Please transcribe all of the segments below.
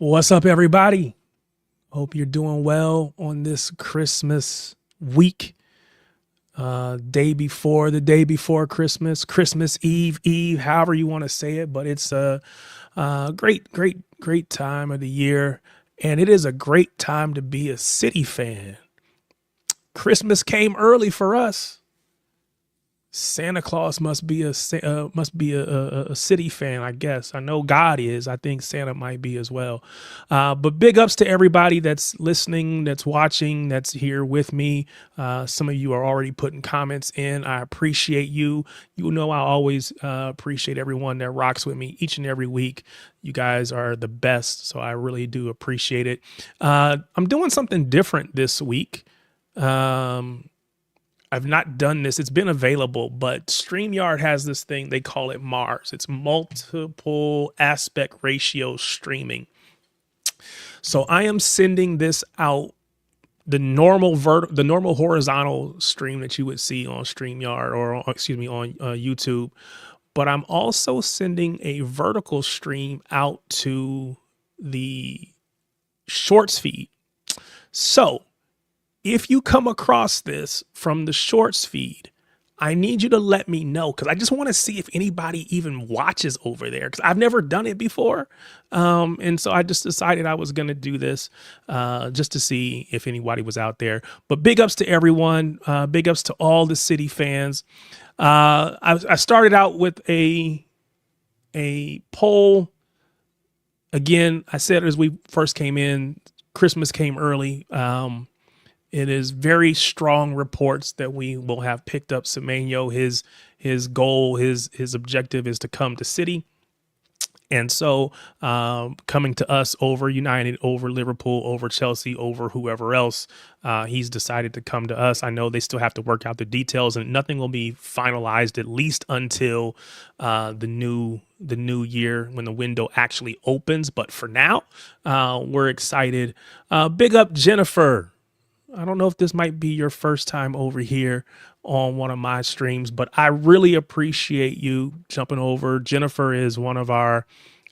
What's up, everybody? Hope you're doing well on this Christmas week. Day before Christmas, Christmas Eve, however you want to say it, but it's a great time of the year, and it is a great time to be a City fan. Christmas came early for us. Santa Claus must be a City fan, I guess. I know God is. I think Santa might be as well. But big ups to everybody that's listening, that's watching, that's here with me. Some of you are already putting comments in. I appreciate you. You know I always appreciate everyone that rocks with me each and every week. You guys are the best, so I really do appreciate it. I'm doing something different this week. I've not done this. It's been available, but StreamYard has this thing. They call it Mars. It's multiple aspect ratio streaming. So I am sending this out, the normal horizontal stream that you would see on StreamYard or on YouTube. But I'm also sending a vertical stream out to the Shorts feed. So if you come across this from the Shorts feed, I need you to let me know, because I just want to see if anybody even watches over there, because I've never done it before. And so I just decided I was going to do this just to see if anybody was out there. But big ups to everyone. Big ups to all the City fans. I started out with a poll. Again, I said as we first came in, Christmas came early. It is very strong reports that we will have picked up Semenyo. His goal, his objective is to come to City. And so coming to us over United, over Liverpool, over Chelsea, over whoever else, he's decided to come to us. I know they still have to work out the details, and nothing will be finalized at least until the new year when the window actually opens. But for now, we're excited. Big up Jennifer. I don't know if this might be your first time over here on one of my streams, but I really appreciate you jumping over. Jennifer is one of our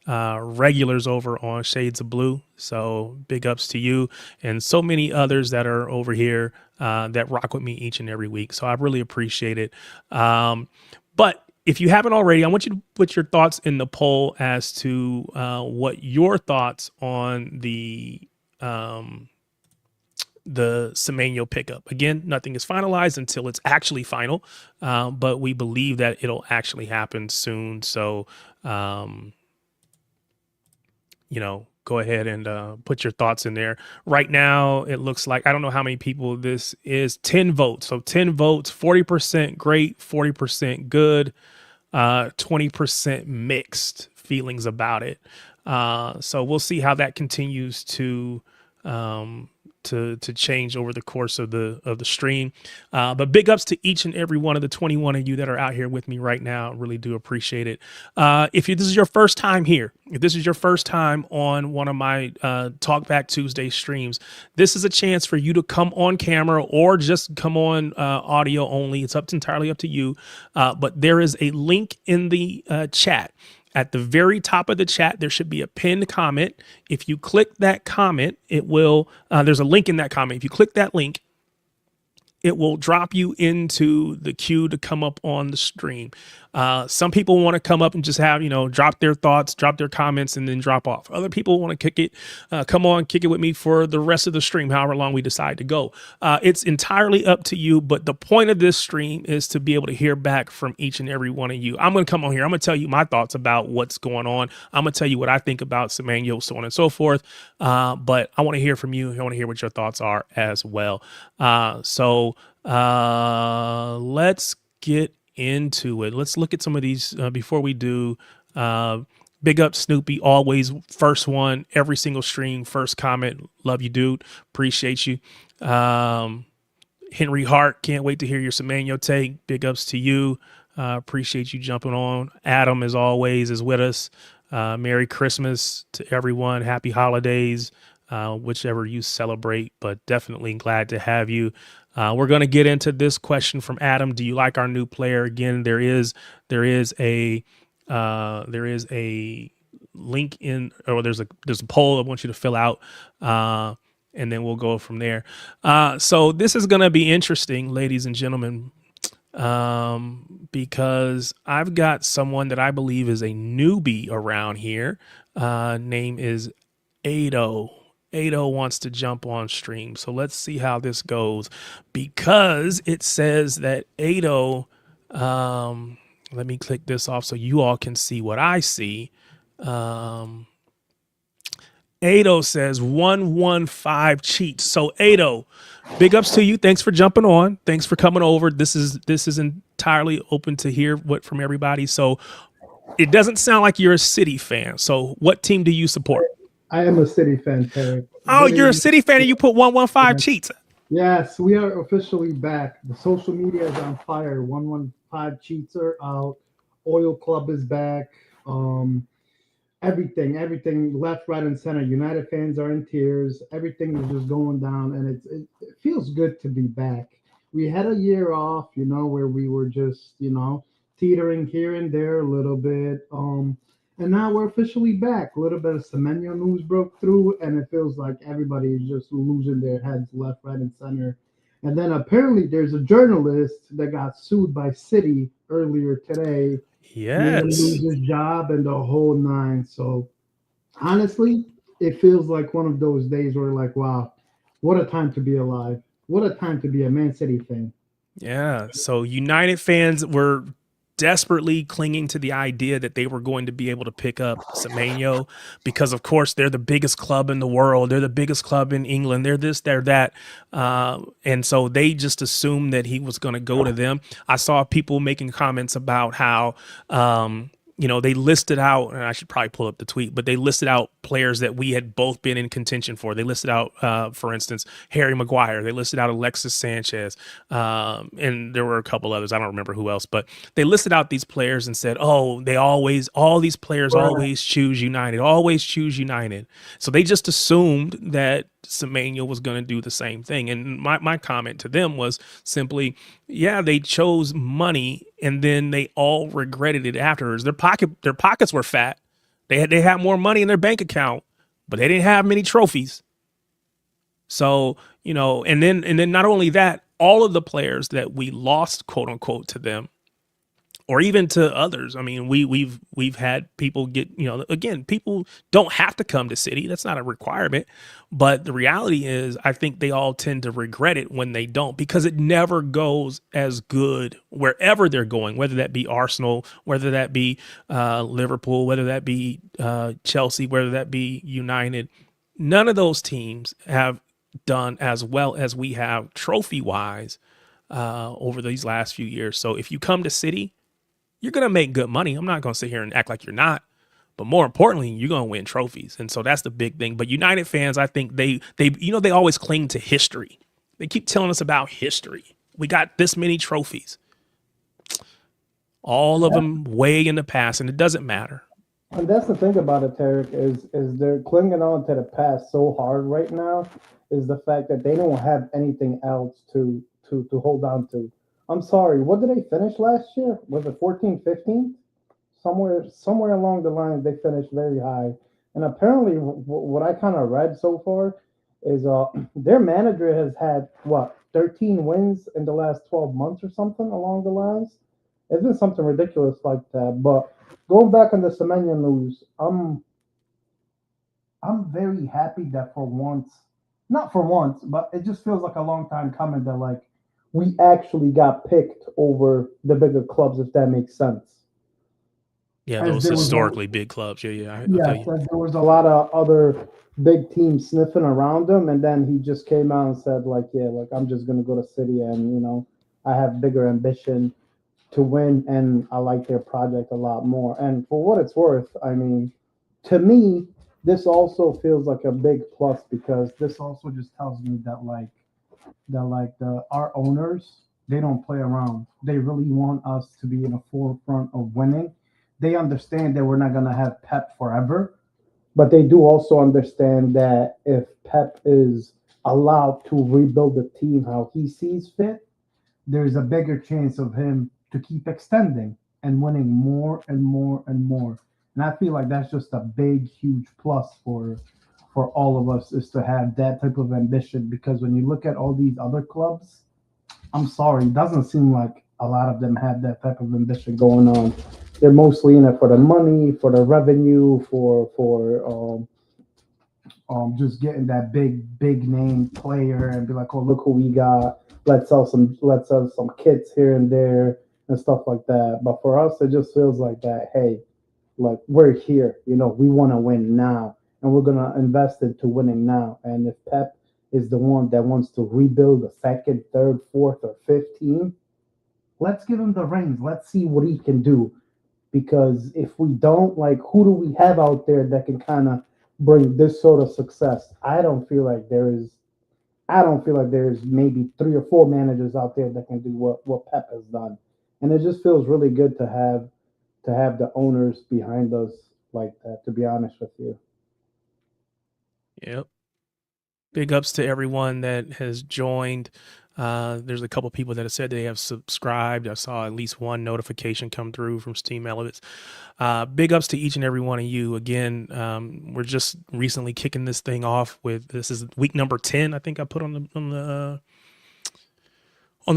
regulars over on Shades of Blue. So big ups to you and so many others that are over here that rock with me each and every week. So I really appreciate it. But if you haven't already, I want you to put your thoughts in the poll as to what your thoughts on the Semenyo pickup. Again, nothing is finalized until it's actually final, but we believe that it'll actually happen soon. So, go ahead and put your thoughts in there. Right now, it looks like, I don't know how many people this is, 10 votes. So 10 votes, 40% great, 40% good, 20% mixed feelings about it. So we'll see how that continues to change over the course of the stream. But big ups to each and every one of the 21 of you that are out here with me right now. Really do appreciate it. If this is your first time here, if this is your first time on one of my Talkback Tuesday streams, this is a chance for you to come on camera or just come on audio only. It's entirely up to you. But there is a link in the chat. At the very top of the chat, there should be a pinned comment. If you click that comment, it will, there's a link in that comment. If you click that link, it will drop you into the queue to come up on the stream. Some people want to come up and just have, drop their thoughts, drop their comments, and then drop off. Other people want to kick it with me for the rest of the stream, however long we decide to go. It's entirely up to you, but the point of this stream is to be able to hear back from each and every one of you. I'm going to come on here. I'm going to tell you my thoughts about what's going on. I'm going to tell you what I think about Semenyo, so on and so forth. But I want to hear from you. I want to hear what your thoughts are as well. So let's get into it. Let's look at some of these before we do. Big up Snoopy, always first one, every single stream, first comment. Love you, dude. Appreciate you. Henry Hart, can't wait to hear your Semenyo take. Big ups to you. Appreciate you jumping on. Adam, as always, is with us. Merry Christmas to everyone. Happy holidays, whichever you celebrate, but definitely glad to have you. We're going to get into this question from Adam. Do you like our new player? Again, there is a link in, or there's a poll I want you to fill out, and then we'll go from there. So this is going to be interesting, ladies and gentlemen, because I've got someone that I believe is a newbie around here. Name is Ado. Ado wants to jump on stream. So let's see how this goes, because it says that Ado, let me click this off so you all can see what I see. Ado says 115 cheats. So Ado, big ups to you. Thanks for jumping on. Thanks for coming over. This is entirely open to hear what from everybody. So it doesn't sound like you're a City fan. So what team do you support? I am a City fan, Terry. Oh, you're a City fan and you put 115 cheats. Yes, we are officially back. The social media is on fire. 115 cheats are out. Oil Club is back. Everything left, right, and center. United fans are in tears. Everything is just going down, and it feels good to be back. We had a year off, where we were just, teetering here and there a little bit. And now we're officially back. A little bit of Semenyo news broke through, and it feels like everybody is just losing their heads left, right, and center. And then apparently there's a journalist that got sued by City earlier today. Yes. Lose his job and the whole nine. So honestly, it feels like one of those days where like, wow, what a time to be alive. What a time to be a Man City fan. Yeah. So United fans were desperately clinging to the idea that they were going to be able to pick up Semenyo because, of course, they're the biggest club in the world. They're the biggest club in England. They're this, they're that. And so they just assumed that he was going to go to them. I saw people making comments about how, they listed out, and I should probably pull up the tweet, but they listed out players that we had both been in contention for. They listed out, for instance, Harry Maguire. They listed out Alexis Sanchez. And there were a couple others. I don't remember who else, but they listed out these players and said, oh, all these players always choose United. So they just assumed that Semenyo was going to do the same thing. And my comment to them was simply, yeah, they chose money and then they all regretted it afterwards. Their pockets were fat. They had more money in their bank account, but they didn't have many trophies. So, and then not only that, all of the players that we lost, quote unquote, to them, or even to others. I mean, we've had people get, again, people don't have to come to City. That's not a requirement. But the reality is, I think they all tend to regret it when they don't, because it never goes as good wherever they're going, whether that be Arsenal, whether that be Liverpool, whether that be Chelsea, whether that be United. None of those teams have done as well as we have trophy wise over these last few years. So if you come to City, you're going to make good money. I'm not going to sit here and act like you're not, but more importantly, you're going to win trophies. And so that's the big thing. But United fans, I think they always cling to history. They keep telling us about history. We got this many trophies, all of them way in the past, and it doesn't matter. And that's the thing about it, Tarek, is they're clinging on to the past so hard right now, is the fact that they don't have anything else to hold on to. I'm sorry, what did they finish last year? Was it 14, 15? Somewhere along the line, they finished very high. And apparently, what I kind of read so far is their manager has had, 13 wins in the last 12 months or something along the lines. It's been something ridiculous like that. But going back on the Semenya news, I'm very happy that for once, not for once, but it just feels like a long time coming that like we actually got picked over the bigger clubs, if that makes sense. Yeah, those historically big clubs. Yeah. Yes, there was a lot of other big teams sniffing around him, and then he just came out and said, like, yeah, like I'm just gonna go to City, and I have bigger ambition to win, and I like their project a lot more. And for what it's worth, I mean, to me, this also feels like a big plus because this also just tells me that our owners, they don't play around. They really want us to be in the forefront of winning. They understand that we're not going to have Pep forever, but they do also understand that if Pep is allowed to rebuild the team how he sees fit, there's a bigger chance of him to keep extending and winning more and more and more. And I feel like that's just a big, huge plus for all of us is to have that type of ambition. Because when you look at all these other clubs, I'm sorry, it doesn't seem like a lot of them have that type of ambition going on. They're mostly in it for the money, for the revenue, for just getting that big name player and be like, oh, look who we got. Let's sell some kits here and there and stuff like that. But for us, it just feels like that. Hey, like we're here, we want to win now, and we're gonna invest into winning now. And if Pep is the one that wants to rebuild a second, third, fourth, or fifth team, let's give him the reins. Let's see what he can do. Because if we don't, like, who do we have out there that can kind of bring this sort of success? I don't feel like there is. I don't feel like there's maybe three or four managers out there that can do what Pep has done, and it just feels really good to have the owners behind us like that. To be honest with you. Yep. Big ups to everyone that has joined. There's a couple people that have said they have subscribed. I saw at least one notification come through from Steam Elements. Big ups to each and every one of you. Again, we're just recently kicking this thing off with, this is week number 10. I think I put on the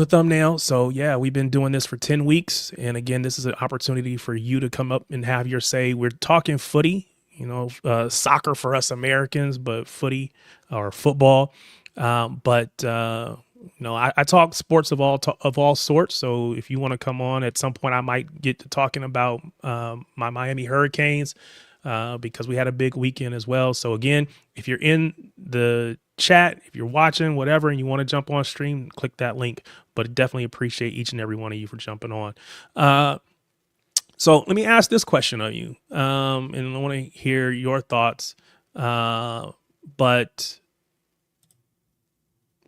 thumbnail. So yeah, we've been doing this for 10 weeks. And again, this is an opportunity for you to come up and have your say. We're talking footy, soccer for us Americans, but footy or football. I talk sports of all sorts. So if you want to come on at some point, I might get to talking about my Miami Hurricanes because we had a big weekend as well. So again, if you're in the chat, if you're watching whatever, and you want to jump on stream, click that link. But definitely appreciate each and every one of you for jumping on. So let me ask this question of you, and I want to hear your thoughts. But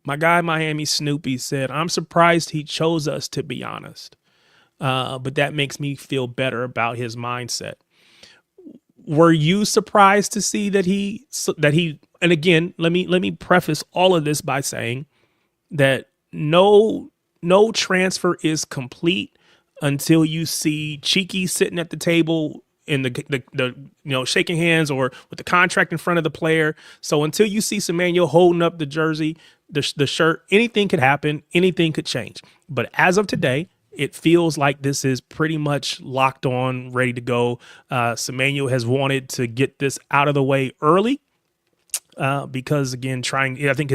my guy Miami Snoopy said, "I'm surprised he chose us, to be honest, but that makes me feel better about his mindset." Were you surprised to see that he? And again, let me preface all of this by saying that no transfer is complete until you see Cheeky sitting at the table in the shaking hands or with the contract in front of the player. So until you see Semenyo holding up the jersey, the shirt, anything could happen, anything could change. But as of today, it feels like this is pretty much locked on, ready to go. Semenyo has wanted to get this out of the way early because again, I think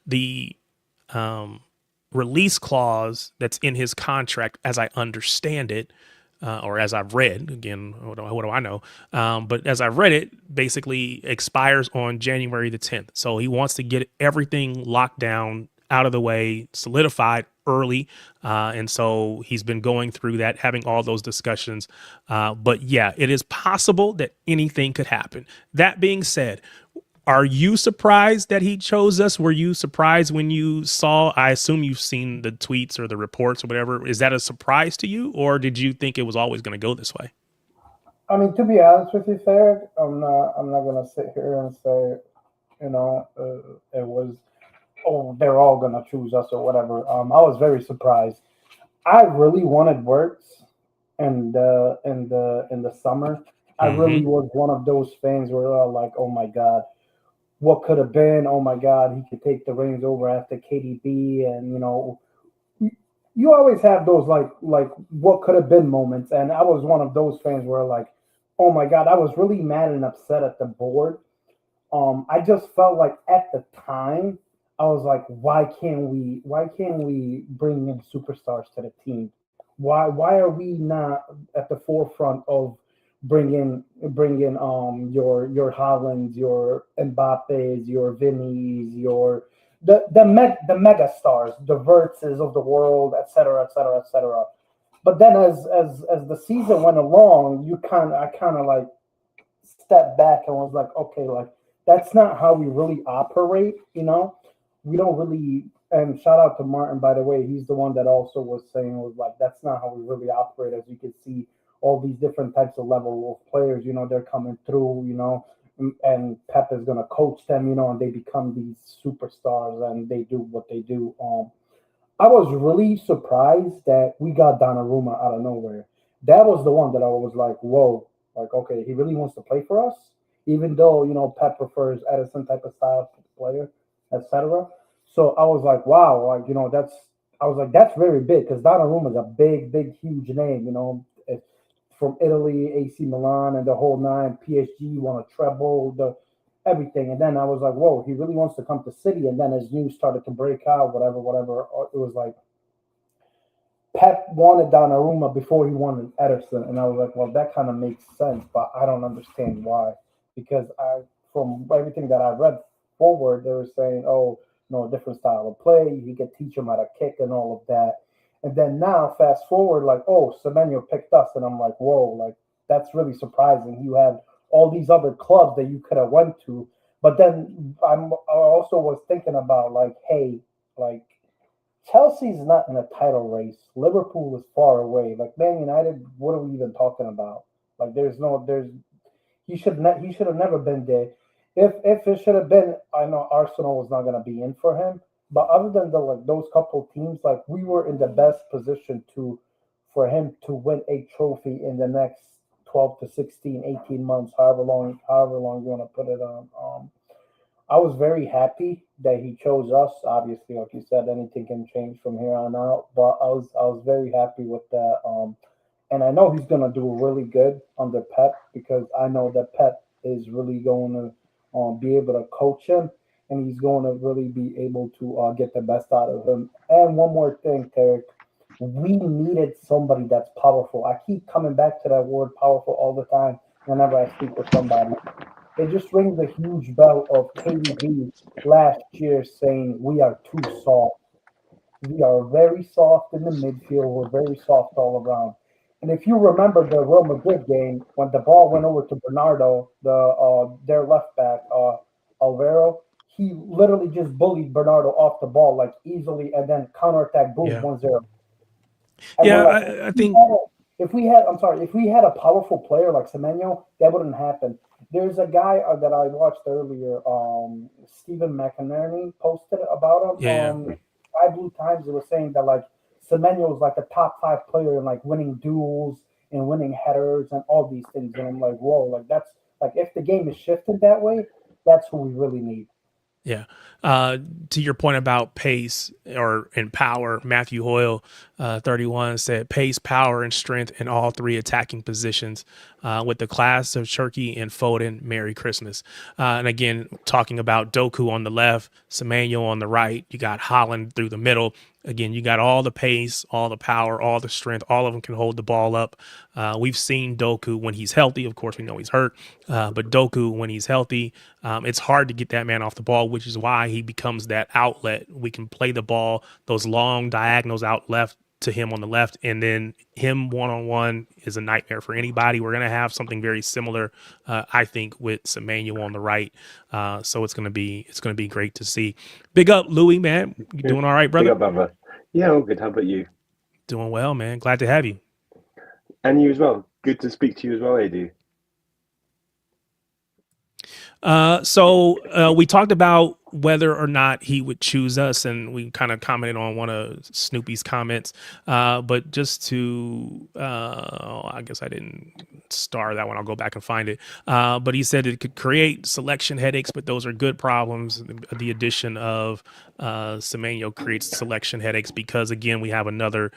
the release clause that's in his contract, as I understand it, or as I've read, again, what do I know? But as I've read it, basically expires on January the 10th. So he wants to get everything locked down, out of the way, solidified early. And so he's been going through that, having all those discussions. But yeah, it is possible that anything could happen. That being said, are you surprised that he chose us? Were you surprised when you saw, I assume you've seen the tweets or the reports or whatever. Is that a surprise to you, or did you think it was always going to go this way? I mean, to be honest with you, Farrah, I'm not gonna sit here and say, it was, oh, they're all gonna choose us or whatever. I was very surprised. I really wanted Works in the summer. I really was one of those fans where like, oh my god, what could have been? Oh my god, he could take the reins over after KDB, and you always have those like what could have been moments, and I was one of those fans where like, oh my god, I was really mad and upset at the board. I just felt like at the time I was like, why can't we bring in superstars to the team? Why are we not at the forefront of bringing your Hollands, your Mbappes, your Vinny's, your the mega stars, the Vertzes of the world, etc., etc., etc. But then as the season went along, I kind of like stepped back and was like, okay, like that's not how we really operate, We don't really. And shout out to Martin, by the way. He's the one that also was saying was like, that's not how we really operate. As you can see, all these different types of level of players, they're coming through, and Pep is gonna coach them, and they become these superstars and they do what they do. I was really surprised that we got Donnarumma out of nowhere. That was the one that I was like, whoa, Like, okay, he really wants to play for us, even though Pep prefers Edison type of style player, etc. So I was like, wow, like that's I was like, that's very big because Donnarumma is a big, big, huge name. From Italy, AC Milan, and the whole nine. PSG won a treble, the everything. And then I was like, whoa, he really wants to come to City. And then as news started to break out, whatever, whatever, it was like Pep wanted Donnarumma before he wanted Ederson, and I was like, well, that kind of makes sense, but I don't understand why. Because from everything that I read forward, they were saying, oh, different style of play. You could teach him how to kick and all of that. And then now, fast forward, like, oh, Semenyo picked us, and I'm like, whoa, like that's really surprising. You had all these other clubs that you could have went to, but then I also was thinking about like, hey, like Chelsea's not in a title race. Liverpool is far away. Like Man United, what are we even talking about? Like there's he should have never been there. If it should have been, I know Arsenal was not going to be in for him. But other than those couple teams, like we were in the best position to for him to win a trophy in the next 12 to 16, 18 months, however long you want to put it on. I was very happy that he chose us. Obviously, like you said, anything can change from here on out. But I was very happy with that. And I know he's gonna do really good under Pep because I know that Pep is really going to be able to coach him, and he's going to really be able to get the best out of him. And one more thing, Tarek, we needed somebody that's powerful. I keep coming back to that word powerful all the time whenever I speak with somebody. It just rings a huge bell of KDB last year saying we are too soft. We are very soft in the midfield. We're very soft all around. And if you remember the Real Madrid game when the ball went over to Bernardo, their left back, Alvaro, he literally just bullied Bernardo off the ball like easily, and then counterattack, boom, Yeah. 1-0. And Yeah, we're like, I think if we had a powerful player like Semenyo, that wouldn't happen. There's a guy that I watched earlier, Stephen McInerney posted about him. yeah. Five Blue Times, it was saying that like Semenyo is like a top five player in like winning duels and winning headers and all these things. And I'm like, whoa, like that's like if the game is shifted that way, that's who we really need. Yeah. To your point about pace or and power, Matthew Hoyle, 31 said pace, power, and strength in all three attacking positions. With the class of Cherky and Foden, Merry Christmas. And again, talking about Doku on the left, Semenyo on the right, you got Holland through the middle. Again, you got all the pace, all the power, all the strength. All of them can hold the ball up. We've seen Doku when he's healthy. Of course, we know he's hurt. But Doku, when he's healthy, it's hard to get that man off the ball, which is why he becomes that outlet. We can play the ball, those long diagonals out left to him on the left, and then him one-on-one is a nightmare for anybody. We're going to have something very similar, I think, with Semenyo on the right. So it's going to be great to see. Big up, Louis, man. You doing all right, brother? Big up, brother. Yeah, all good. How about you? Doing well, man. Glad to have you. And you as well. Good to speak to you as well, AD. So we talked about whether or not he would choose us, and we kind of commented on one of Snoopy's comments. But just to, I guess I didn't star that one. I'll go back and find it. But he said it could create selection headaches, but those are good problems. The addition of Semenyo creates selection headaches because, again, we have another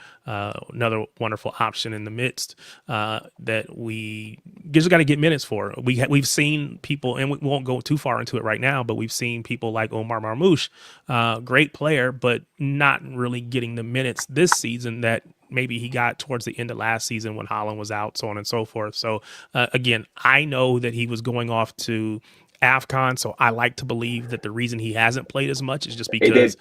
wonderful option in the midst that we just got to get minutes for. We've seen people, and we won't go too far into it right now, but we've seen people like Omar Marmoush, great player, but not really getting the minutes this season that maybe he got towards the end of last season when Holland was out, so on and so forth. So again, I know that he was going off to AFCON, so I like to believe that the reason he hasn't played as much is just because.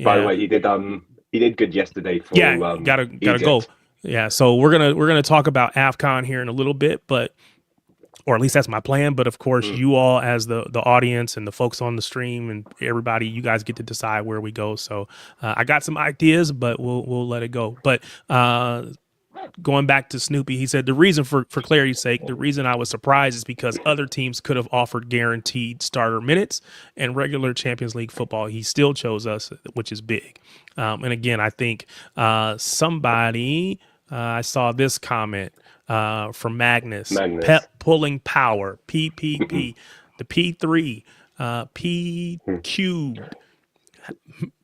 By the way, he did good yesterday for gotta go. Yeah, so we're gonna talk about AFCON here in a little bit, or at least that's my plan. But of course, you all as the audience and the folks on the stream and everybody, you guys get to decide where we go. So I got some ideas, but we'll let it go. But going back to Snoopy, he said the reason for clarity's sake, the reason I was surprised is because other teams could have offered guaranteed starter minutes and regular Champions League football. He still chose us, which is big. And again, I think somebody, I saw this comment. from Magnus, Magnus. Pep Pulling Power, PPP, the P3, P cubed,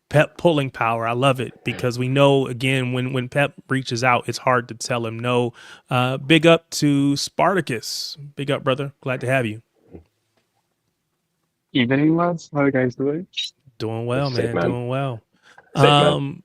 Pep Pulling Power. I love it because we know, again, when Pep reaches out, it's hard to tell him no. Big up to Spartacus. Big up, brother. Glad to have you. Evening, lads. How are you guys doing? Doing well, Sick, man. man. Doing well. Sick, man.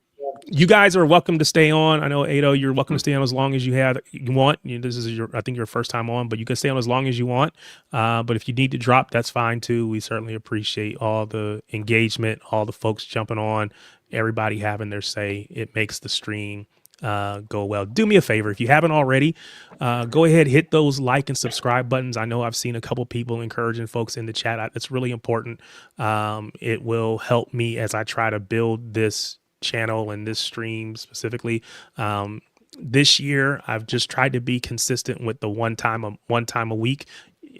You guys are welcome to stay on. I know, Ado, you're welcome to stay on as long as you want. This is I think your first time on, but you can stay on as long as you want. But if you need to drop, that's fine too. We certainly appreciate all the engagement, all the folks jumping on, everybody having their say. It makes the stream go well. Do me a favor, if you haven't already, go ahead, hit those like and subscribe buttons. I know I've seen a couple people encouraging folks in the chat. It's really important. It will help me as I try to build this channel and this stream specifically. This year I've just tried to be consistent with the one time a week.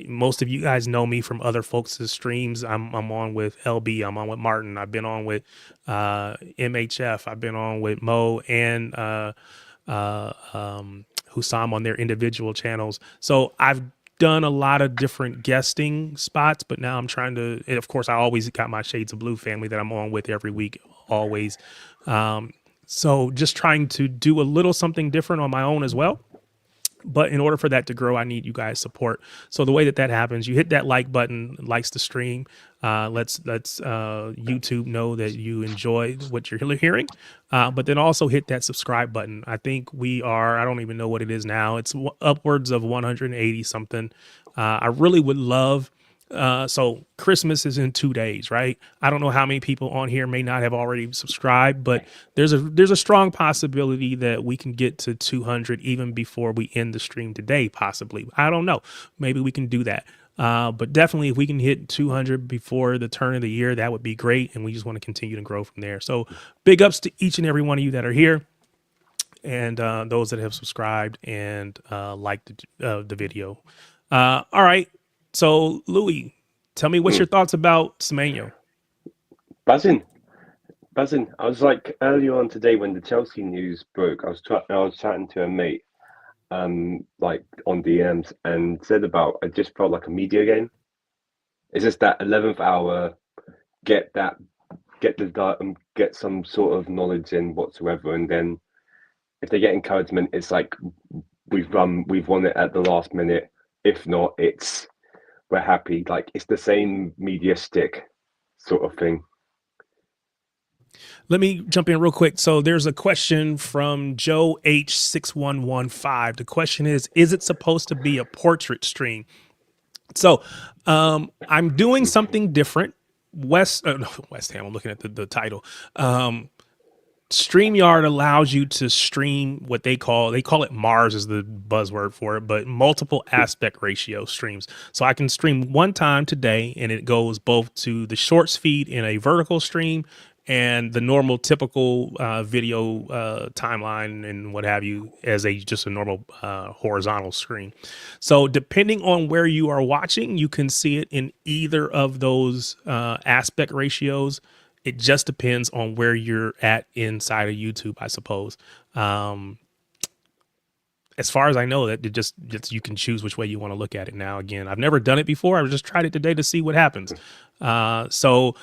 Most of you guys know me from other folks' streams. I'm on with LB, I'm on with Martin, I've been on with MHF, I've been on with Mo and Hussam on their individual channels. So I've done a lot of different guesting spots, but now I'm trying to, and of course I always got my Shades of Blue family that I'm on with every week, always. So just trying to do a little something different on my own as well. But in order for that to grow, I need you guys' support. So the way that happens, you hit that like button, likes the stream. Let's YouTube know that you enjoy what you're hearing. But then also hit that subscribe button. I think we are, I don't even know what it is now. It's upwards of 180 something. I really would love. So Christmas is in 2 days, right? I don't know how many people on here may not have already subscribed, but there's a strong possibility that we can get to 200 even before we end the stream today, possibly. I don't know. Maybe we can do that. But definitely if we can hit 200 before the turn of the year, that would be great. And we just want to continue to grow from there. So big ups to each and every one of you that are here and those that have subscribed and liked the video. All right. So, Louis, tell me what's your thoughts about Semenyo? Buzzing. I was like earlier on today when the Chelsea news broke. I was chatting to a mate, like on DMs, and said about it just felt like a media game. It's just that 11th hour, get some sort of knowledge in whatsoever, and then if they get encouragement, it's like we've won it at the last minute. If not, it's we're happy. Like it's the same media stick sort of thing. Let me jump in real quick. So there's a question from Joe H6115. The question is it supposed to be a portrait stream? So I'm doing something different. West Ham, I'm looking at the title. StreamYard allows you to stream what they call it Mars is the buzzword for it, but multiple aspect ratio streams. So I can stream one time today and it goes both to the shorts feed in a vertical stream and the normal typical video timeline and what have you as just a normal horizontal screen. So depending on where you are watching, you can see it in either of those aspect ratios. It just depends on where you're at inside of YouTube, I suppose. As far as I know, that it just you can choose which way you want to look at it now. Again, I've never done it before. I just tried it today to see what happens. So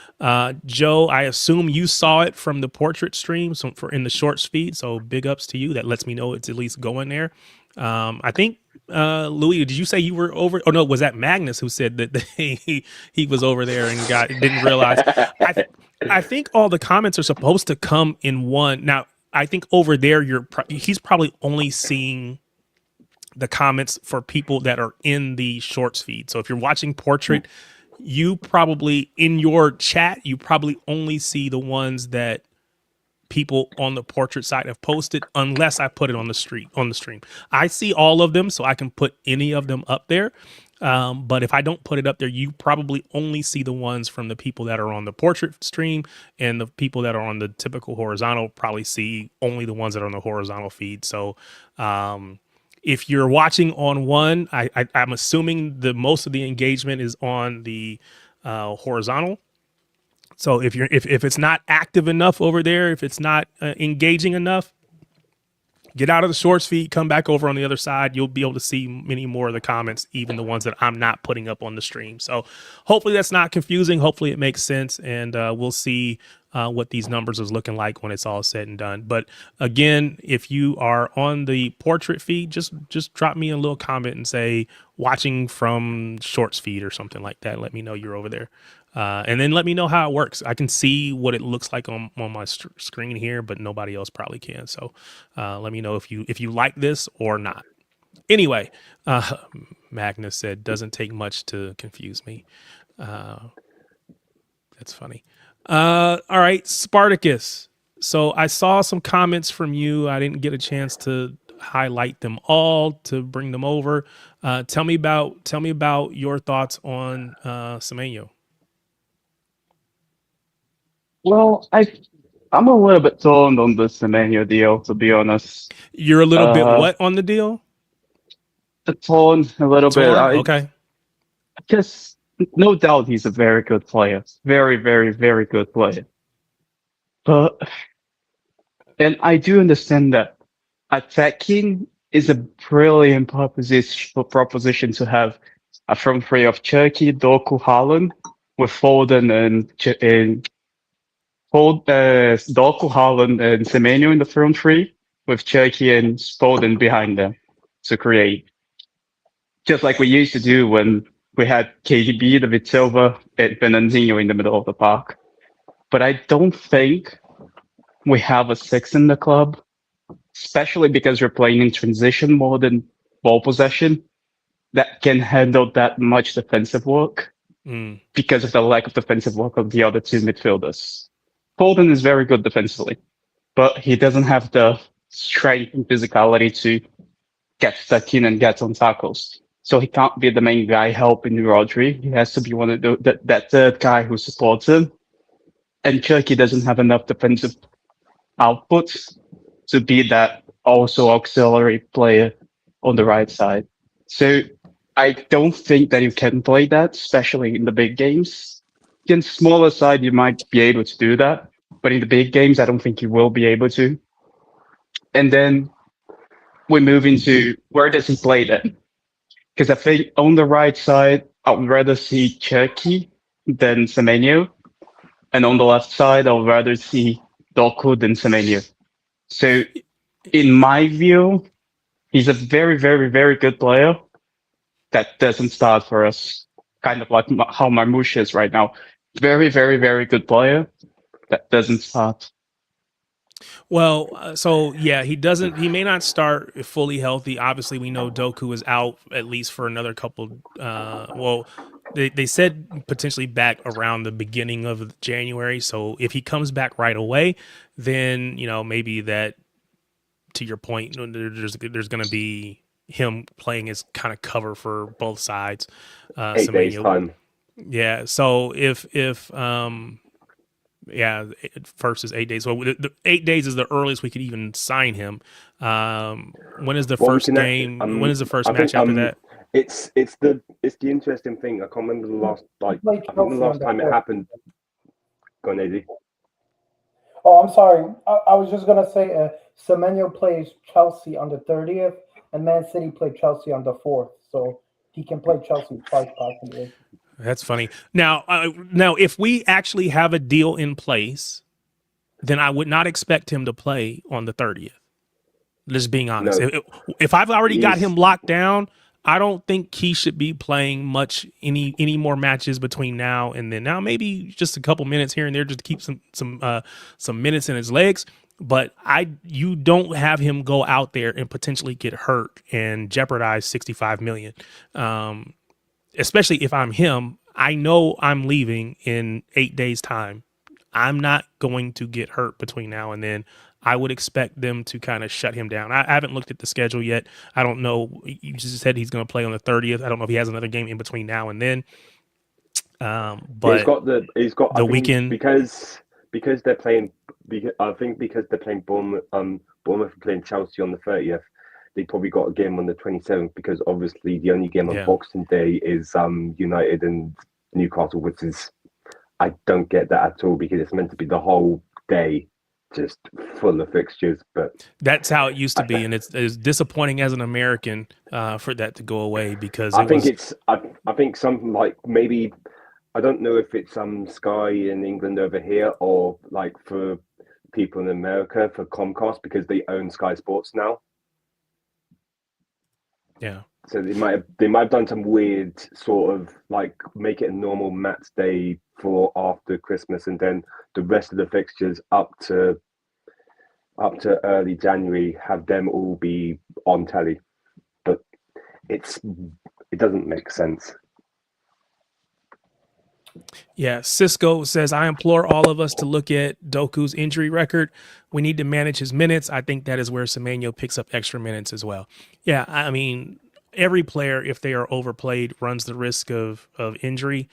Joe, I assume you saw it from the portrait stream for in the shorts feed. So big ups to you. That lets me know it's at least going there. I think Louis, did you say you were over? Oh no, was that Magnus who said that he was over there and didn't realize? I think all the comments are supposed to come in one. Now, I think over there, he's probably only seeing the comments for people that are in the shorts feed. So if you're watching portrait, you probably in your chat, you probably only see the ones that people on the portrait side have posted, unless I put it on the stream. I see all of them, so I can put any of them up there. But if I don't put it up there, you probably only see the ones from the people that are on the portrait stream, and the people that are on the typical horizontal probably see only the ones that are on the horizontal feed. So if you're watching on one, I'm assuming most of the engagement is on the horizontal. So if it's not active enough over there, if it's not engaging enough, get out of the shorts feed, come back over on the other side. You'll be able to see many more of the comments, even the ones that I'm not putting up on the stream. So hopefully that's not confusing. Hopefully it makes sense, and we'll see what these numbers is looking like when it's all said and done. But again, if you are on the portrait feed, just drop me a little comment and say watching from shorts feed or something like that. Let me know you're over there. And then let me know how it works. I can see what it looks like on my screen here, but nobody else probably can. So let me know if you like this or not. Anyway, Magnus said, doesn't take much to confuse me. That's funny. All right, Spartacus. So I saw some comments from you. I didn't get a chance to highlight them all to bring them over. Tell me about your thoughts on Semenyo. Well, I'm a little bit torn on the Semenyo deal, to be honest. You're a little bit what on the deal? Torn a little bit. Okay. Because no doubt he's a very good player. Very, very, very good player. But, and I do understand that attacking is a brilliant proposition to have a front three of Turkey, Doku, Haaland, with Foden and Doku, Haaland, and Semenyo in the front three, with Cherki and Foden behind them to create. Just like we used to do when we had KDB, David Silva, and Fernandinho in the middle of the park. But I don't think we have a six in the club, especially because we're playing in transition more than ball possession, that can handle that much defensive work because of the lack of defensive work of the other two midfielders. Foden is very good defensively, but he doesn't have the strength and physicality to get stuck in and get on tackles. So he can't be the main guy helping Rodri. He has to be one of that third guy who supports him. And Turkey doesn't have enough defensive output to be that also auxiliary player on the right side. So I don't think that you can play that, especially in the big games. Against smaller side, you might be able to do that, but in the big games, I don't think you will be able to. And then we move into where does he play then? Because I think on the right side, I would rather see Cherki than Semenyo. And on the left side, I would rather see Doku than Semenyo. So in my view, he's a very, very, very good player that doesn't start for us. Kind of like how Marmouche is right now. Very, very, very good player that doesn't start. Well, so yeah, he may not start fully healthy. Obviously, we know Doku is out at least for another couple. They said potentially back around the beginning of January. So if he comes back right away, then, maybe that, to your point, there's going to be him playing as kind of cover for both sides. 8 days time. Yeah. So if first is 8 days. So the 8 days is the earliest we could even sign him. When is the first game? When is the first match after that? It's the interesting thing. I can't remember the last time it happened. Go on, Eddie. Oh, I'm sorry. I was just gonna say, Semenyo plays Chelsea on the 30th, and Man City play Chelsea on the 4th. So he can play Chelsea twice, possibly. That's funny. Now, if we actually have a deal in place, then I would not expect him to play on the 30th. Just being honest. No. If I've already got him locked down, I don't think he should be playing much any more matches between now and then. Now, maybe just a couple minutes here and there just to keep some minutes in his legs. But you don't have him go out there and potentially get hurt and jeopardize $65 million. Especially if I'm him, I know I'm leaving in 8 days' time. I'm not going to get hurt between now and then. I would expect them to kind of shut him down. I haven't looked at the schedule yet. I don't know. You just said he's going to play on the 30th. I don't know if he has another game in between now and then. But he's got the weekend because they're playing. I think because they're playing Bournemouth are playing Chelsea on the 30th. They probably got a game on the 27th because obviously the only game on Boxing Day is United and Newcastle, which is I don't get that at all because it's meant to be the whole day just full of fixtures. But That's how it used to be, and it's disappointing as an American for that to go away because I think something like maybe, I don't know if it's Sky in England over here or like for people in America for Comcast because they own Sky Sports now. Yeah. So they might have done some weird sort of like make it a normal match day for after Christmas, and then the rest of the fixtures up to early January have them all be on telly. But it doesn't make sense. Yeah, Cisco says, I implore all of us to look at Doku's injury record. We need to manage his minutes. I think that is where Semenyo picks up extra minutes as well. Yeah, I mean, every player, if they are overplayed, runs the risk of injury.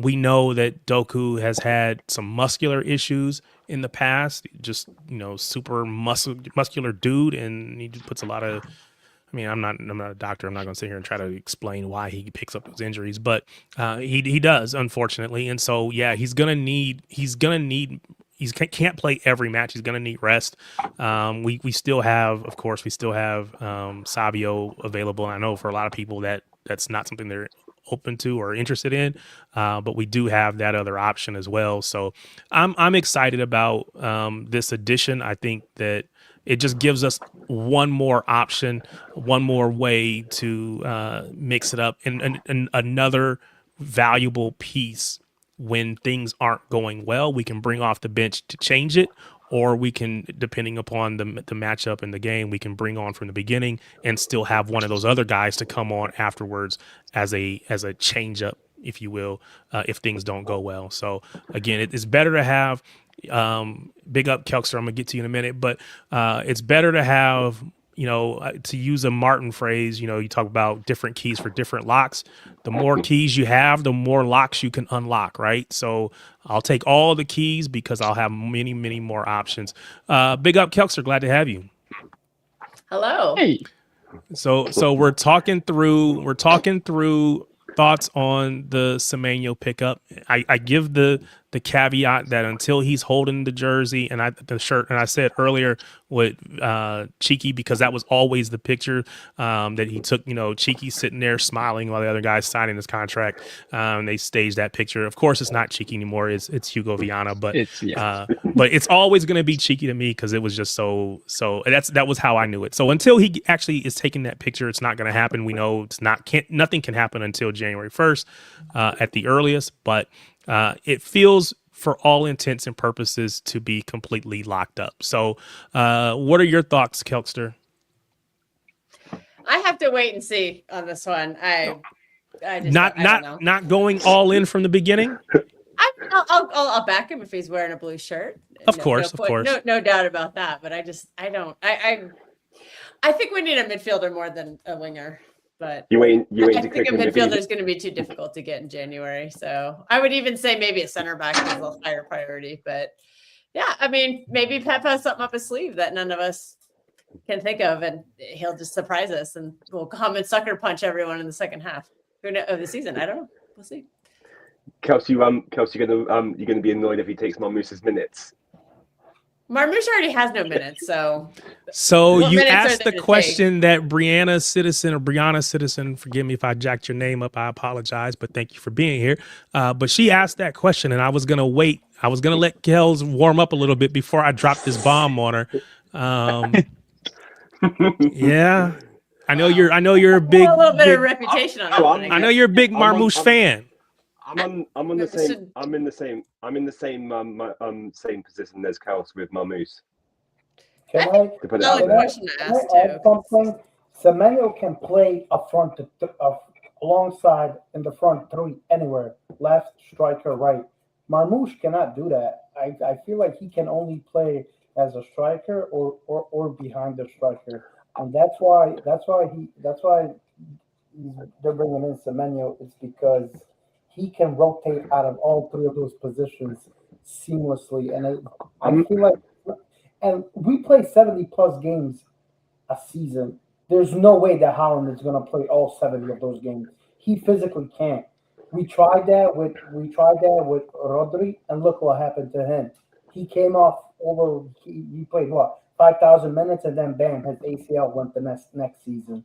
We know that Doku has had some muscular issues in the past, just, super muscular dude, and he just puts a lot of, I mean, I'm not a doctor. I'm not going to sit here and try to explain why he picks up those injuries, but he does, unfortunately. And so, yeah, he can't play every match. He's going to need rest. We still have Savio available. And I know for a lot of people that's not something they're open to or interested in, but we do have that other option as well. So I'm excited about this addition. I think that it just gives us one more option, one more way to mix it up, and another valuable piece when things aren't going well. We can bring off the bench to change it, or we can, depending upon the matchup and the game, we can bring on from the beginning and still have one of those other guys to come on afterwards as a change up, if you will, if things don't go well. So again, it's better to have. Big up Kelkster, I'm gonna get to you in a minute, but it's better to have, to use a Martin phrase, you talk about different keys for different locks. The more keys you have, the more locks you can unlock, right? So I'll take all the keys because I'll have many, many more options. Big up Kelkster, glad to have you. Hello. Hey, So we're talking through thoughts on the Semenyo pickup. I give the caveat that until he's holding the jersey and the shirt, and I said earlier with Cheeky, because that was always the picture that he took, Cheeky sitting there smiling while the other guy's signing his contract. They staged that picture. Of course, it's not Cheeky anymore. It's Hugo Viana, but but it's always going to be Cheeky to me because it was just so that was how I knew it. So until he actually is taking that picture, it's not going to happen. We know nothing can happen until January 1st at the earliest, but it feels, for all intents and purposes, to be completely locked up. So what are your thoughts, Kelkster? I have to wait and see on this one. I just not don't know. not going all in from the beginning. I'll back him if he's wearing a blue shirt. Of course. No doubt about that. But I think we need a midfielder more than a winger. But you ain't I to think a click him midfielder is going to be too difficult to get in January. So I would even say maybe a center back is a higher priority. But yeah, I mean, maybe Pep has something up his sleeve that none of us can think of, and he'll just surprise us, and we'll come and sucker punch everyone in the second half of the season. I don't know. We'll see. Kelsey, you're gonna be annoyed if he takes Marmouse's minutes. Marmouche already has no minutes, so you asked the question that Brianna Citizen, forgive me if I jacked your name up, I apologize, but thank you for being here. But she asked that question, and I was gonna wait. I was gonna let Kels warm up a little bit before I dropped this bomb on her. Yeah, I know you're a big. A little bit of reputation on that one. I know you're a big Marmouche fan. I'm in the same position as Kels with Marmouche. Can I add something? Semenyo can play up front alongside in the front three anywhere, left, striker, right. Marmouche cannot do that. I feel like he can only play as a striker or behind the striker, and that's why they're bringing in Semenyo. It's because he can rotate out of all three of those positions seamlessly, and I feel like, and we play 70 plus games a season. There's no way that Holland is going to play all 70 of those games. He physically can't. We tried that with Rodri, and look what happened to him. he came off over. He played what 5,000 minutes, and then bam, his ACL went the next season.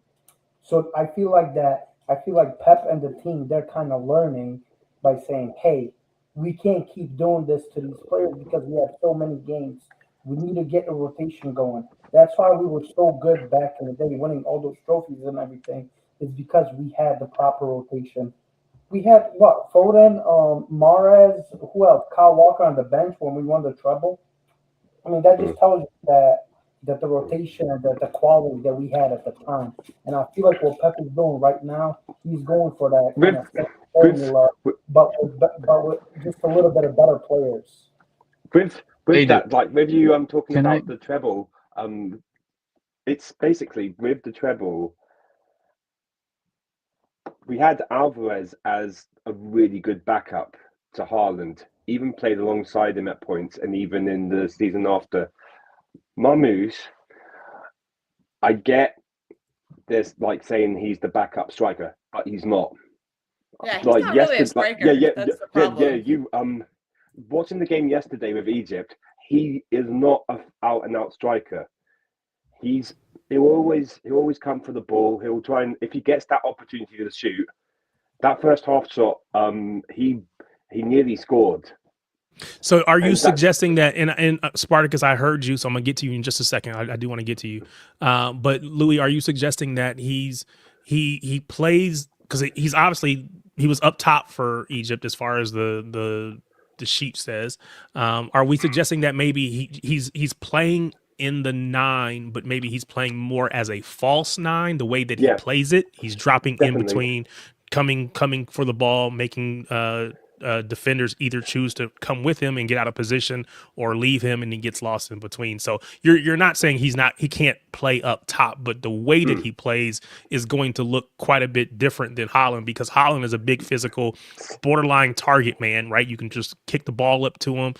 So I feel like that. I feel like Pep and the team, they're kind of learning by saying, "Hey, we can't keep doing this to these players because we have so many games. We need to get a rotation going." That's why we were so good back in the day, winning all those trophies and everything. Is because we had the proper rotation. We had what Foden, Mahrez, who else? Kyle Walker on the bench when we won the treble. I mean, that just tells you that the rotation and the quality that we had at the time. And I feel like what Pep is doing right now, he's going for that kind of same formula, but with just a little bit of better players. With that, like with you, I'm talking Can about I- the treble. It's basically with the treble. We had Alvarez as a really good backup to Haaland, even played alongside him at points, and even in the season after. Marmoush, I get this, like saying he's the backup striker, but he's not. Yeah, he's not really a striker. That's the problem. You watching the game yesterday with Egypt, he is not an out and out striker. He'll always come for the ball. He'll try, and if he gets that opportunity to shoot, that first half shot, he nearly scored. So are you suggesting that, and Spartacus, I heard you, so I'm gonna get to you in just a second. I do want to get to you. But Louis, are you suggesting that he plays, because he's obviously, he was up top for Egypt as far as the sheet says. Are we suggesting that maybe he's playing in the 9, but maybe he's playing more as a false 9, the way that he plays it? He's dropping in between, coming for the ball, making defenders either choose to come with him and get out of position or leave him and he gets lost in between. So you're not saying he can't play up top, but the way that he plays is going to look quite a bit different than Haaland, because Haaland is a big physical borderline target man, right? You can just kick the ball up to him,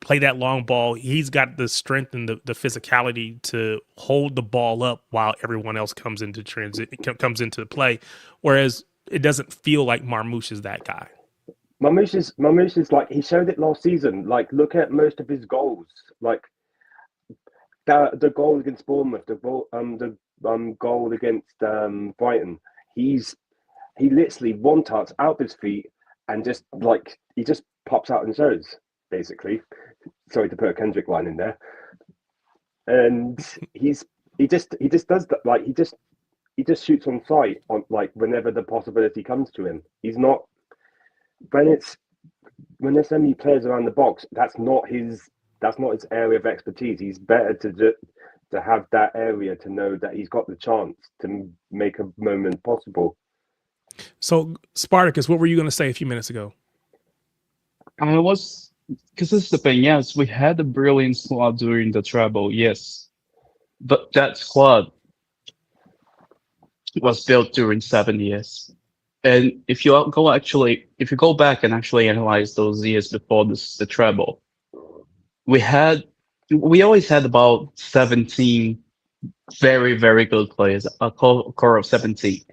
play that long ball. He's got the strength and the physicality to hold the ball up while everyone else comes into play. Whereas it doesn't feel like Marmoush is that guy. Marmoush is like, he showed it last season. Like, look at most of his goals. Like the goal against Bournemouth, the goal against Brighton. He literally one touch out his feet and just like he just pops out and shows. Basically, sorry to put a Kendrick line in there. And he just does that. Like he just shoots on sight on like whenever the possibility comes to him. He's not. When there's so many players around the box, that's not his area of expertise. He's better to have that area to know that he's got the chance to make a moment possible. So Spartacus, what were you going to say a few minutes ago? Because this is the thing. Yes, we had a brilliant squad during the treble. Yes, but that squad was built during 7 years. And if you go back and actually analyze those years before the treble, we always had about 17 very, very good players, a core of 17.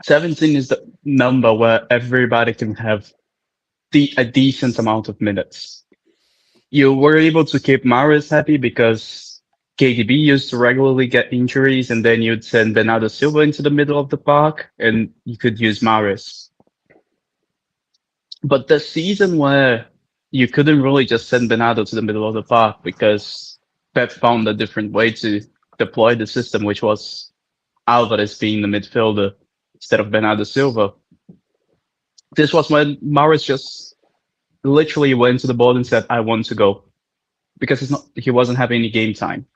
17 is the number where everybody can have a decent amount of minutes. You were able to keep Mahrez happy because KDB used to regularly get injuries, and then you'd send Bernardo Silva into the middle of the park, and you could use Mahrez. But the season where you couldn't really just send Bernardo to the middle of the park because Pep found a different way to deploy the system, which was Alvarez being the midfielder instead of Bernardo Silva. This was when Mahrez just literally went to the ball and said, "I want to go," because he wasn't having any game time.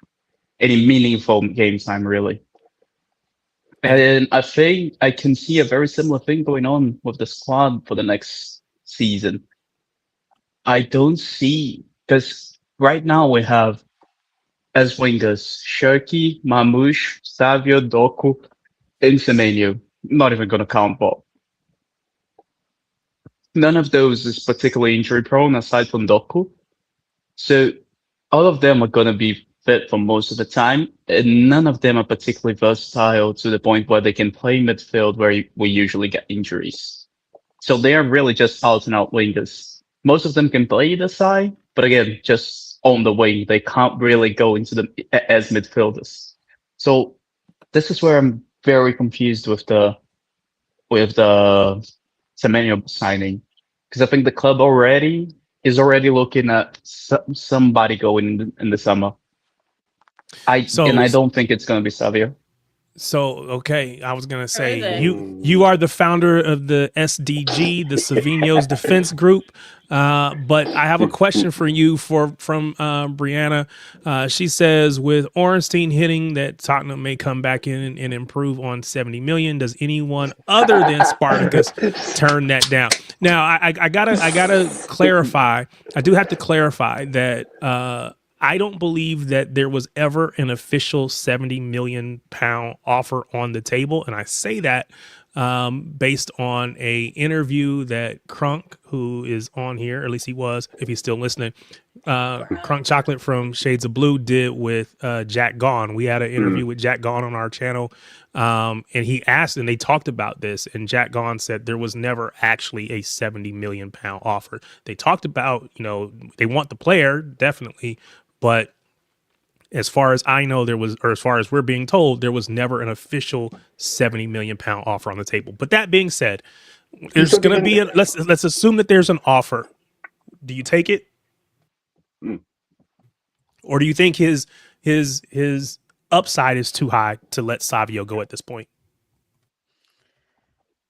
Any meaningful game time, really. And I think I can see a very similar thing going on with the squad for the next season. I don't see, because right now we have as wingers Shirky, Marmoush, Savio, Doku, and Semenyo. Not even going to count Bob. None of those is particularly injury prone aside from Doku. So all of them are going to be fit for most of the time, and none of them are particularly versatile to the point where they can play midfield where we usually get injuries. So they are really just out and out wingers. Most of them can play either side, But again, just on the wing, they can't really go into as midfielders. So this is where I'm very confused with the Semenyo signing, because I think the club is already looking at somebody going in the summer. I don't think it's going to be Savio. So, okay, I was gonna say is it? you are the founder of the SDG, the Savinho's Defense Group. But I have a question for you from Brianna. She says, with Ornstein hitting that Tottenham may come back in and improve on 70 million. Does anyone other than Spartacus turn that down? Now, I gotta clarify. I do have to clarify that I don't believe that there was ever an official 70 million pound offer on the table. And I say that based on a interview that Crunk, who is on here, or at least he was, if he's still listening, Crunk Chocolate from Shades of Blue did with Jack Gaughan. We had an interview with Jack Gaughan on our channel. And he asked, and they talked about this, and Jack Gaughan said there was never actually a 70 million pound offer. They talked about, they want the player, definitely. But as far as I know, or as far as we're being told, there was never an official 70 million pound offer on the table. But that being said, there's going to be let's assume that there's an offer. Do you take it? Or do you think his upside is too high to let Savio go at this point?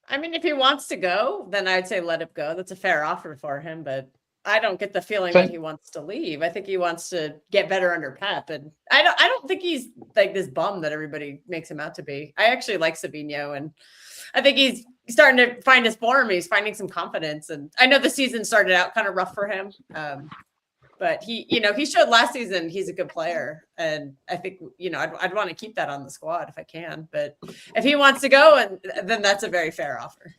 I mean, if he wants to go, then I'd say let him go. That's a fair offer for him, but I don't get the feeling that he wants to leave. I think he wants to get better under Pep, and I don't think he's like this bum that everybody makes him out to be. I actually like Savinho, and I think he's starting to find his form. He's finding some confidence, and I know the season started out kind of rough for him, but he showed last season he's a good player, and I think I'd want to keep that on the squad if I can. But if he wants to go, then that's a very fair offer.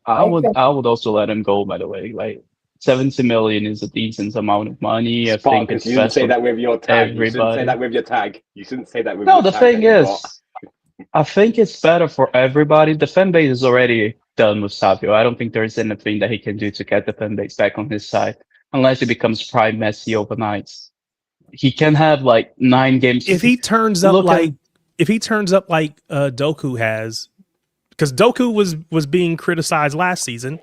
I would also let him go. By the way, like 70 million is a decent amount of money. I think it's you shouldn't say that with your tag. Everybody. You shouldn't say that with your tag. You shouldn't say that with No, your the tag thing is, I think it's better for everybody. The fan base is already done with Savio. I don't think there is anything that he can do to get the fan base back on his side, unless he becomes prime Messi overnight. He can have like 9 games. If he turns up like Doku has, because Doku was being criticized last season.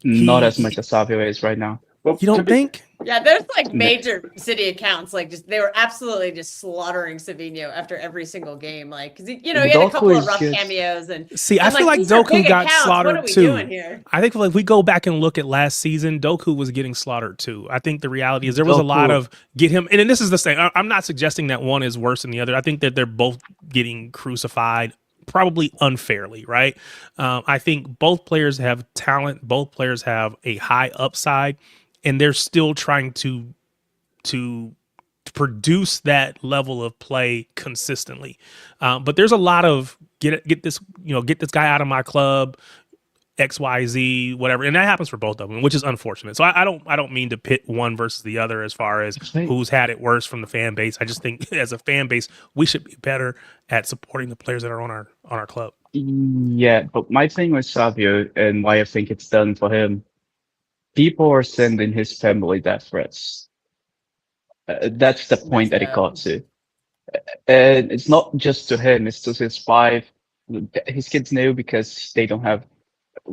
Not as much as Savio is right now. Well, you don't think? Yeah, there's like major city accounts, like they were absolutely just slaughtering Savinho after every single game, like because he had a couple of rough cameos and. See, I feel like Doku got slaughtered too. I think if we go back and look at last season, Doku was getting slaughtered too. I think the reality is there was a lot of get him, and this is the same. I'm not suggesting that one is worse than the other. I think that they're both getting crucified. Probably unfairly, right? I think both players have talent. Both players have a high upside, and they're still trying to produce that level of play consistently. But there's a lot of get this guy out of my club, XYZ, whatever, and that happens for both of them, which is unfortunate. So I don't mean to pit one versus the other as far as who's had it worse from the fan base. I just think as a fan base, we should be better at supporting the players that are on our club. Yeah, but my thing with Savio and why I think it's done for him, people are sending his family death threats. That's the point that he got to. And it's not just to him, it's to his wife. His kids know because they don't have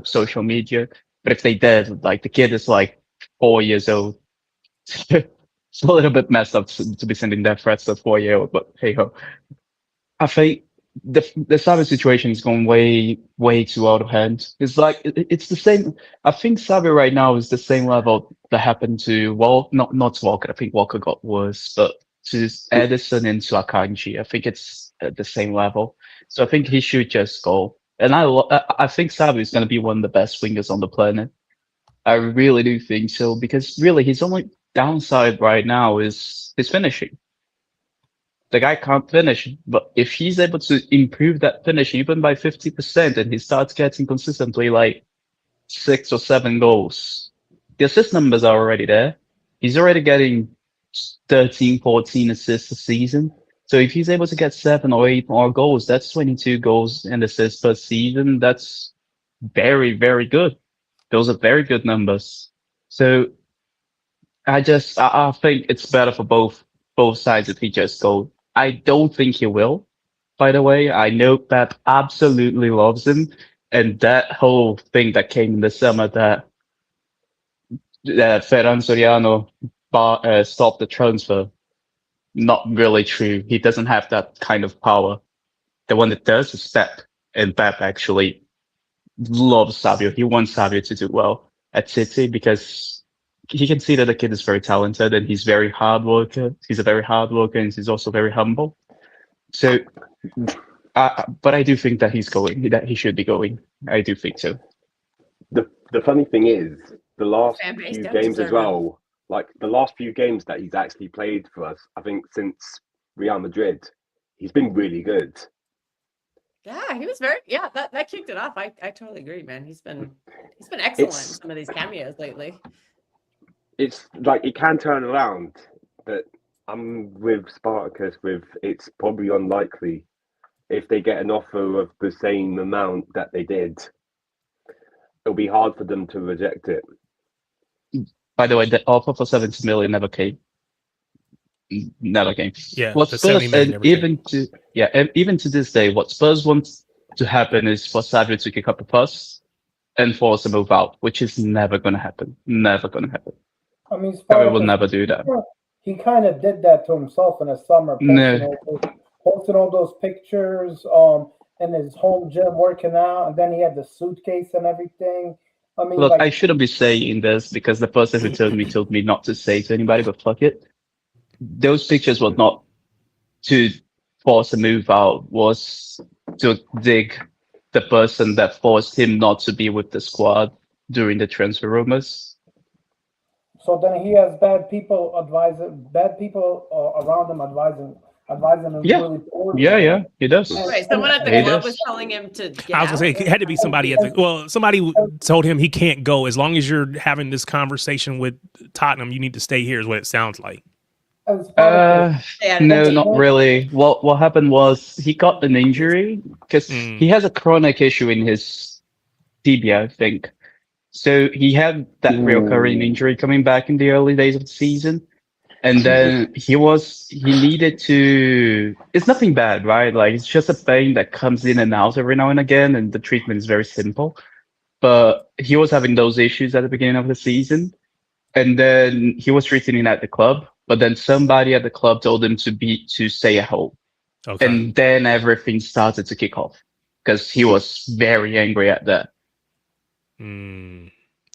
social media, but if they did, like the kid is like 4 years old. It's a little bit messed up to be sending death threats to a 4-year-old, but hey ho. I think the Savio situation is going way too out of hand. It's like it's the same. I think Savio right now is the same level that happened to not to Walker. I think Walker got worse, but to Edison and to Akanji, I think it's at the same level. So I think he should just go. And I think Savio is going to be one of the best wingers on the planet. I really do think so, because really his only downside right now is his finishing. The guy can't finish, but if he's able to improve that finish even by 50% and he starts getting consistently like 6 or 7 goals, the assist numbers are already there. He's already getting 13, 14 assists a season. So if he's able to get 7 or 8 more goals, that's 22 goals and assists per season. That's very, very good. Those are very good numbers. So I think it's better for both sides if he just go. I don't think he will. By the way, I know Pep absolutely loves him, and that whole thing that came in the summer that Ferran Soriano stopped the transfer, not really true. He doesn't have that kind of power. The one that does is Pep, and Pep actually loves Savio. He wants Savio to do well at City because he can see that the kid is very talented and he's very hard worker. He's a very hard worker and he's also very humble. So, but I do think that that he should be going. I do think so. The funny thing is, the last Fan base few don't games as deserve well, like the last few games that he's actually played for us, I think since Real Madrid, he's been really good. Yeah, he was that kicked it off. I totally agree, man. He's been excellent in some of these cameos lately. It's like it can turn around, but I'm with Spartacus with it's probably unlikely if they get an offer of the same amount that they did. It'll be hard for them to reject it. By the way, the offer for 70 million never came. Never came. Yeah, What the Spurs 70 million and never came. even to this day, what Spurs want to happen is for Savio to kick up a fuss and force a move out, which is never going to happen. Never going to happen. I mean, Savio will Spartacus, never do that. he kind of did that to himself in the summer, No. posting all those pictures in his home gym working out, and then he had the suitcase and everything. I mean, Look, like, I shouldn't be saying this because the person who told me not to say to anybody, but fuck it. Those pictures were not to force a move out, was to dig the person that forced him not to be with the squad during the transfer rumors. so then he has bad people around him advising him Yeah. really poorly. Yeah, he does. Wait, someone at the He club does. was telling him to get I was gonna say out? it had to be somebody somebody told him he can't go as long as you're having this conversation with Tottenham. You need to stay here, is what it sounds like. And Spartacus, No, not really. What happened was he got an injury because he has a chronic issue in his tibia, I think. So he had that recurring injury coming back in the early days of the season. And then he needed to, it's nothing bad, right? Like it's just a pain that comes in and out every now and again. And the treatment is very simple, but he was having those issues at the beginning of the season. And then he was treating at the club, but then somebody at the club told him to stay at home. Okay. And then everything started to kick off because he was very angry at that.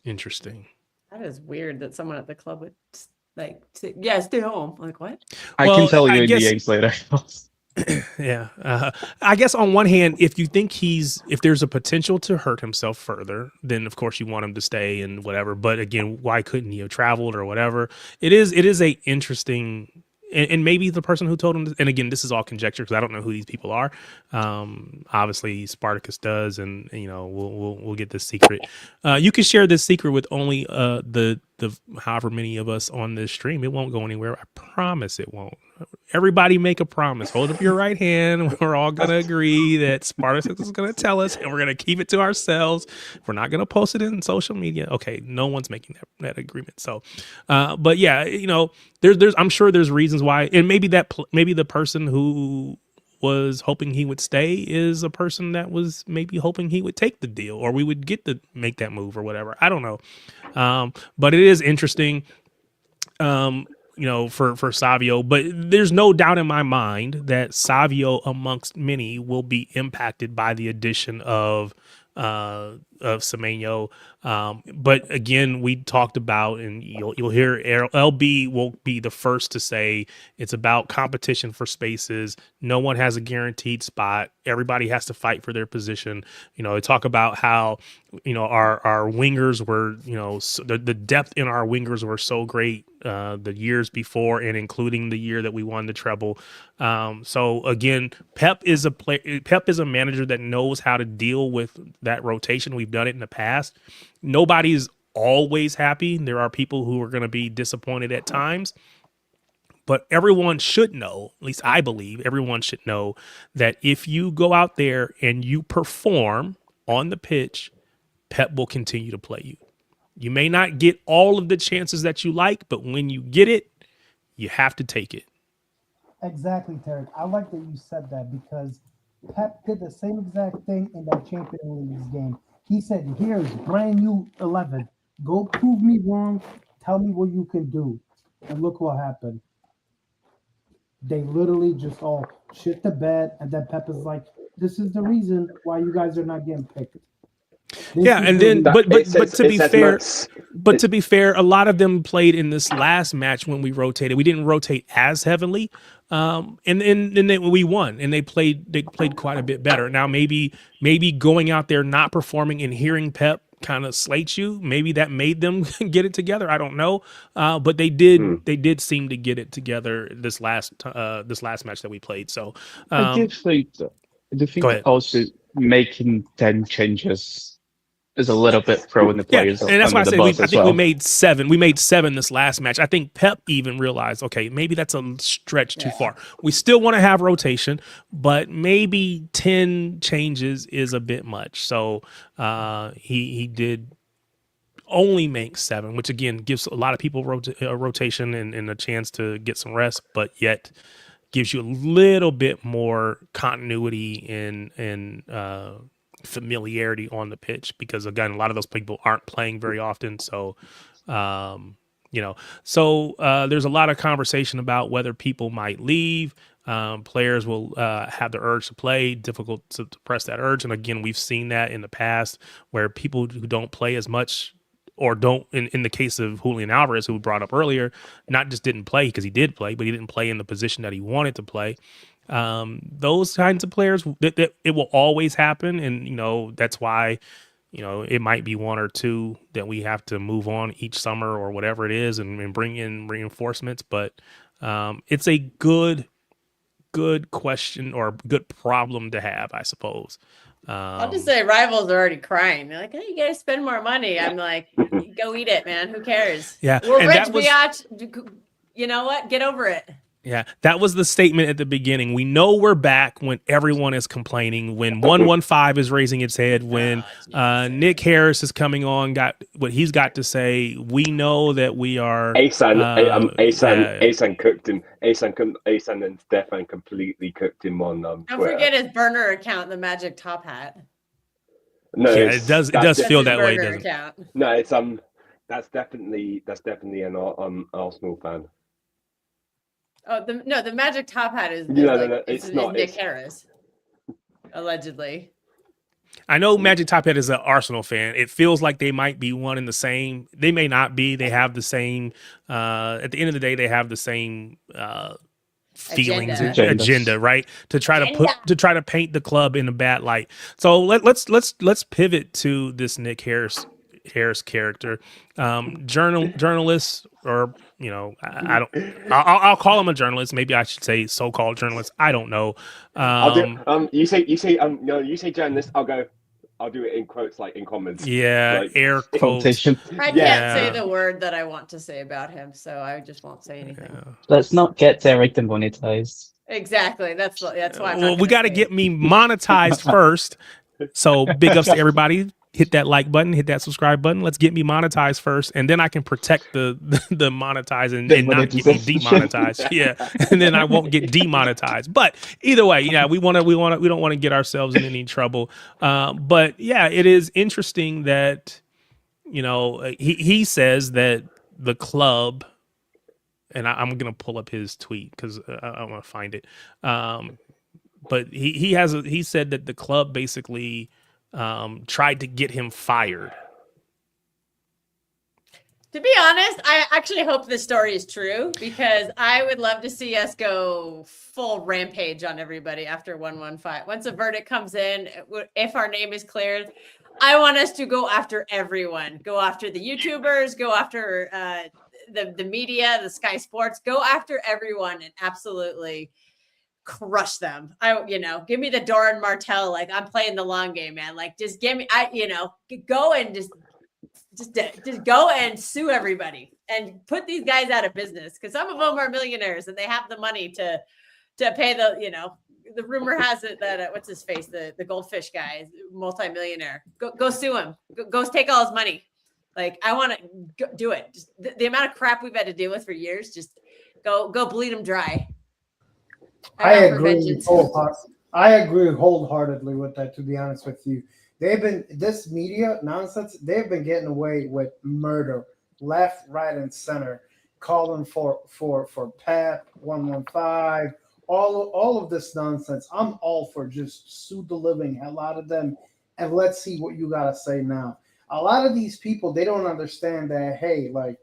Interesting. That is weird that someone at the club would stay home. Like what? I can tell you in the games later. Yeah. I guess on one hand, if you think if there's a potential to hurt himself further, then of course you want him to stay and whatever. But again, why couldn't he have traveled or whatever? It is a interesting, and maybe the person who told him, and again, this is all conjecture because I don't know who these people are. Obviously Spartacus does, and we'll get this secret. You can share this secret with only the however many of us on this stream. It won't go anywhere. I promise it won't. Everybody make a promise. Hold up your right hand. We're all going to agree that Spartacus is going to tell us, and we're going to keep it to ourselves. We're not going to post it in social media. Okay, no one's making that agreement. So, but yeah, there's I'm sure there's reasons why, and maybe the person who was hoping he would stay is a person that was maybe hoping he would take the deal, or we would get to make that move or whatever. I don't know. But it is interesting. For Savio, but there's no doubt in my mind that Savio, amongst many, will be impacted by the addition of Semenyo. But again, we talked about, and you'll hear LB will be the first to say it's about competition for spaces. No one has a guaranteed spot. Everybody has to fight for their position. They talk about how, our wingers were, the depth in our wingers were so great the years before, and including the year that we won the treble. So again, Pep is a manager that knows how to deal with that rotation. We've done it in the past. Nobody's always happy. There are people who are going to be disappointed at times. But everyone should know, at least I believe everyone should know, that if you go out there and you perform on the pitch, Pep will continue to play you. You may not get all of the chances that you like, but when you get it, you have to take it. Exactly, Tarek. I like that you said that because Pep did the same exact thing in that Champions League game. He said, "Here's brand new 11. Go prove me wrong. Tell me what you can do." And look what happened. They literally just all shit the bed, and then Pep is like, "This is the reason why you guys are not getting picked." Yeah, and then but to be fair, Max, but to be fair, a lot of them played in this last match when we rotated. We didn't rotate as heavily, and then we won, and they played quite a bit better. Now maybe going out there not performing and hearing Pep kind of slate you, maybe that made them get it together. I don't know, but they did seem to get it together this last match that we played. So I do think go ahead. also making 10 changes is a little bit throwing the players and that's why I under said the bus I think well. we made 7. We made 7 this last match. I think Pep even realized, okay, maybe that's a stretch too far. We still want to have rotation, but maybe 10 changes is a bit much. So he did only make 7, which again gives a lot of people rotation and a chance to get some rest, but yet gives you a little bit more continuity and familiarity on the pitch, because again, a lot of those people aren't playing very often. So there's a lot of conversation about whether people might leave. Players will have the urge to play, difficult to press that urge. And again, we've seen that in the past where people who don't play as much, or don't, in the case of Julian Alvarez, who we brought up earlier, not just didn't play because he did play, but he didn't play in the position that he wanted to play. Those kinds of players, it will always happen. And, that's why, it might be 1 or 2 that we have to move on each summer or whatever it is and bring in reinforcements. But it's a good question or good problem to have, I suppose. I'll just say rivals are already crying. They're like, "Hey, you guys spend more money." I'm like, "Go eat it, man. Who cares?" Yeah, we're rich, biatch. You know what? Get over it. Yeah, that was the statement at the beginning. We know we're back when everyone is complaining, when 115 is raising its head, when Nick Harris is coming on, got what he's got to say. We know that we are. Asan cooked him. Asan and Stefan completely cooked him on Don't Twitter. forget his burner account, the Magic Top Hat. No, yeah, it does feel that way, doesn't it? Account. No, it's that's definitely an Arsenal fan. Oh, the Magic Top Hat is it's not Nick Harris, allegedly. I know Magic Top Hat is an Arsenal fan. It feels like they might be one and the same. They may not be. They have the same. At the end of the day, they have the same feelings, agenda, right? To try to paint the club in a bad light. So let's pivot to this Nick Harris character, journalist, or I'll call him a journalist. Maybe I should say so-called journalist. I don't know. You say journalist. I'll do it in quotes, like in comments. Yeah, like, air quotes. I can't say the word that I want to say about him, so I just won't say anything. Yeah. Let's not get Derek demonetized. Exactly. That's why. Well, we got to get me monetized first. So big ups to everybody. Hit that like button, hit that subscribe button. Let's get me monetized first, and then I can protect the monetized and not get me demonetized. Yeah, and then I won't get demonetized. But either way, we don't want to get ourselves in any trouble. But yeah, it is interesting that he says that the club, and I'm gonna pull up his tweet because I want to find it. But he said that the club basically tried to get him fired. To be honest, I actually hope this story is true, because I would love to see us go full rampage on everybody after 115. Once a verdict comes in, if our name is cleared, I want us to go after everyone. Go after the YouTubers, go after the media, the Sky Sports, go after everyone and absolutely crush them. Give me the Doran Martell, like I'm playing the long game, man. Like just give me, go and just go and sue everybody and put these guys out of business, because some of them are millionaires and they have the money to pay the rumor has it that what's his face, the goldfish guy is multimillionaire. Go sue him. Go take all his money. Like, I want to do it. Just the amount of crap we've had to deal with for years, just go bleed them dry. I I'm out for agree. vengeance. I agree wholeheartedly with that. To be honest with you, this media nonsense. They've been getting away with murder, left, right, and center, calling for Pep 115. All of this nonsense. I'm all for just sue the living hell out of them, and let's see what you gotta say now. A lot of these people, they don't understand that. Hey, like,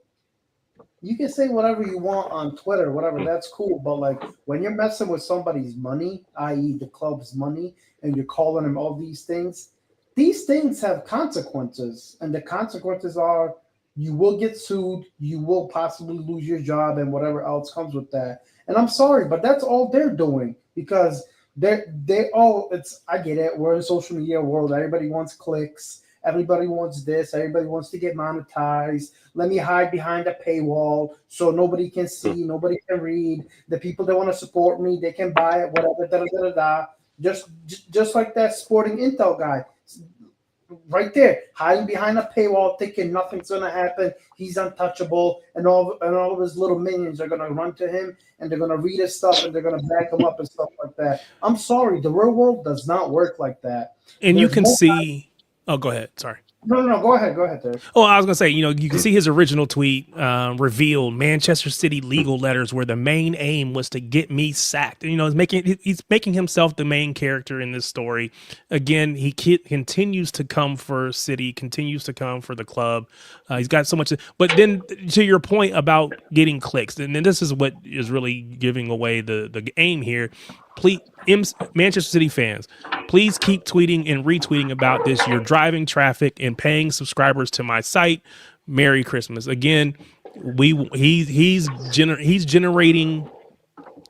you can say whatever you want on Twitter, whatever, that's cool. But like when you're messing with somebody's money, i.e. the club's money, and you're calling them all these things have consequences. And the consequences are you will get sued, you will possibly lose your job, and whatever else comes with that. And I'm sorry, but that's all they're doing because I get it. We're in a social media world, everybody wants clicks. Everybody wants this. Everybody wants to get monetized. Let me hide behind a paywall so nobody can see, nobody can read. The people that want to support me, they can buy it, whatever, da da da da. Just like that sporting intel guy, right there, hiding behind a paywall, thinking nothing's gonna happen. He's untouchable, and all of his little minions are gonna run to him and they're gonna read his stuff and they're gonna back him up and stuff like that. I'm sorry, the real world does not work like that. And you can see. Oh, go ahead. Sorry. No, go ahead, Terry. Oh, I was gonna say, you can see his original tweet revealed Manchester City legal letters where the main aim was to get me sacked. He's making himself the main character in this story. Again, he continues to come for City, continues to come for the club. He's got so much. But then, to your point about getting clicks, and then this is what is really giving away the aim here. Please, Manchester City fans, please keep tweeting and retweeting about this. You're driving traffic and paying subscribers to my site. Merry Christmas. Again, he's generating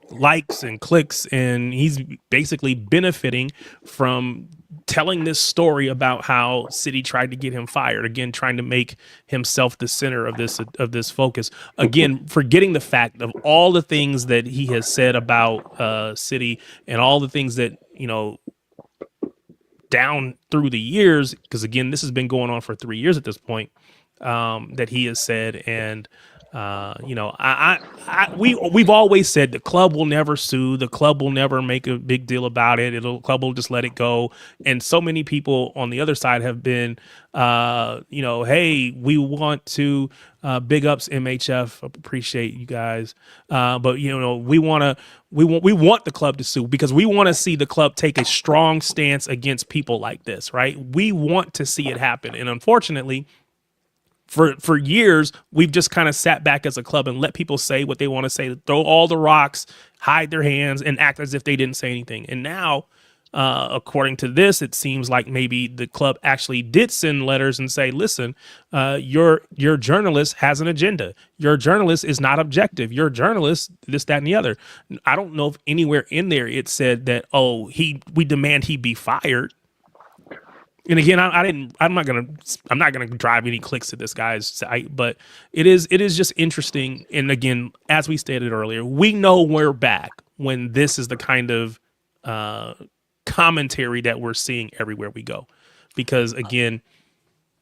likes and clicks, and he's basically benefiting from telling this story about how City tried to get him fired. Again, trying to make himself the center of this focus. Again, forgetting the fact of all the things that he has said about City and all the things that, down through the years, because again, this has been going on for 3 years at this point, that he has said. And we've always said the club will never sue. The club will never make a big deal about it. Club will just let it go. And so many people on the other side have been, hey, we want to big ups MHF. Appreciate you guys. But we want the club to sue because we want to see the club take a strong stance against people like this, right? We want to see it happen. And unfortunately, for years, we've just kind of sat back as a club and let people say what they want to say, throw all the rocks, hide their hands, and act as if they didn't say anything. And now, according to this, it seems like maybe the club actually did send letters and say, listen, your journalist has an agenda. Your journalist is not objective. Your journalist, this, that, and the other. I don't know if anywhere in there it said that, we demand he be fired. And again, I'm not gonna drive any clicks to this guy's site, but it is just interesting. And again, as we stated earlier, we know we're back when this is the kind of commentary that we're seeing everywhere we go, because again,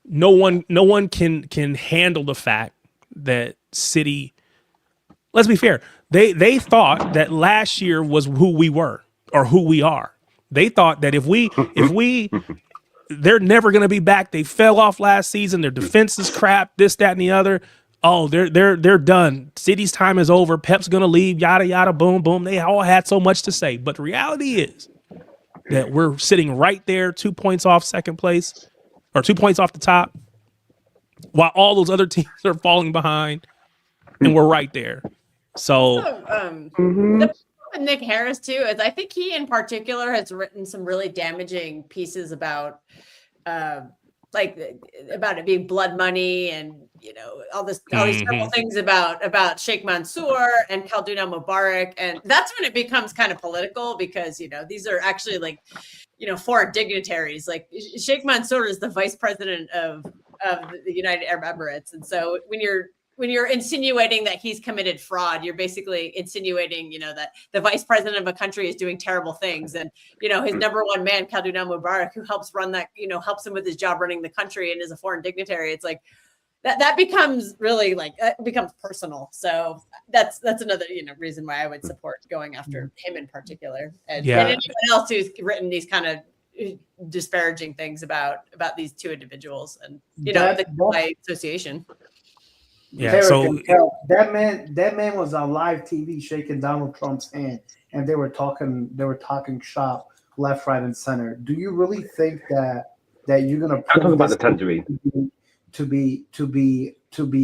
no one can handle the fact that City. Let's be fair. They thought that last year was who we were or who we are. They thought that if we they're never going to be back. They fell off last season. Their defense is crap, this, that, and the other. Oh, they're done. City's time is over. Pep's going to leave, yada, yada, boom, boom. They all had so much to say. But the reality is that we're sitting right there, 2 points off second place, or 2 points off the top, while all those other teams are falling behind, and we're right there. So the with Nick Harris too is I think he in particular has written some really damaging pieces about about it being blood money and all these terrible things about Sheikh Mansour and Khalduna Mubarak, and that's when it becomes kind of political because these are actually foreign dignitaries. Like Sheikh Mansour is the vice president of the United Arab Emirates, and so when you're insinuating that he's committed fraud, you're basically insinuating, that the vice president of a country is doing terrible things. And, his number one man, Khalduna Mubarak, who helps run that, helps him with his job running the country and is a foreign dignitary. It's like, that becomes really like it becomes personal. So that's another reason why I would support going after him in particular, and anyone else who's written these kind of disparaging things about these two individuals, and by association. Yeah, so that man was on live TV shaking Donald Trump's hand, and they were talking shop left, right, and center. Do you really think that you're gonna talk about the tangerine to be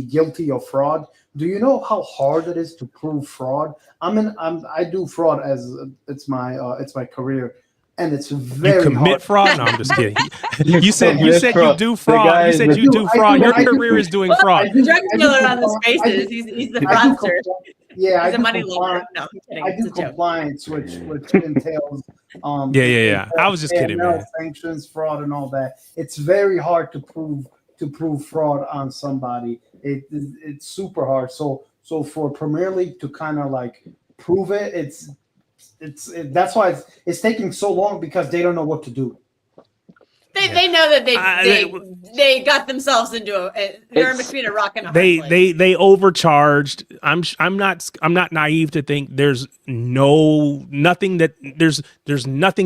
guilty of fraud? Do you know how hard it is to prove fraud? I do fraud as it's my career. And it's very you commit hard. fraud. No, I'm just kidding. You said you do fraud. You said you do fraud. Your career is doing fraud. Drug dealer on the spaces. He's the fraudster. Yeah, he's a money launderer. No, I do compliance, which entails. Yeah. I was just kidding, man. Sanctions, fraud, and all that. It's very hard to prove fraud on somebody. It's super hard. So for Premier League to kind of like prove it, that's why it's taking so long, because they don't know what to do. They know that they got themselves into they're in between a rock and a hard place. They overcharged. I'm not naive to think there's nothing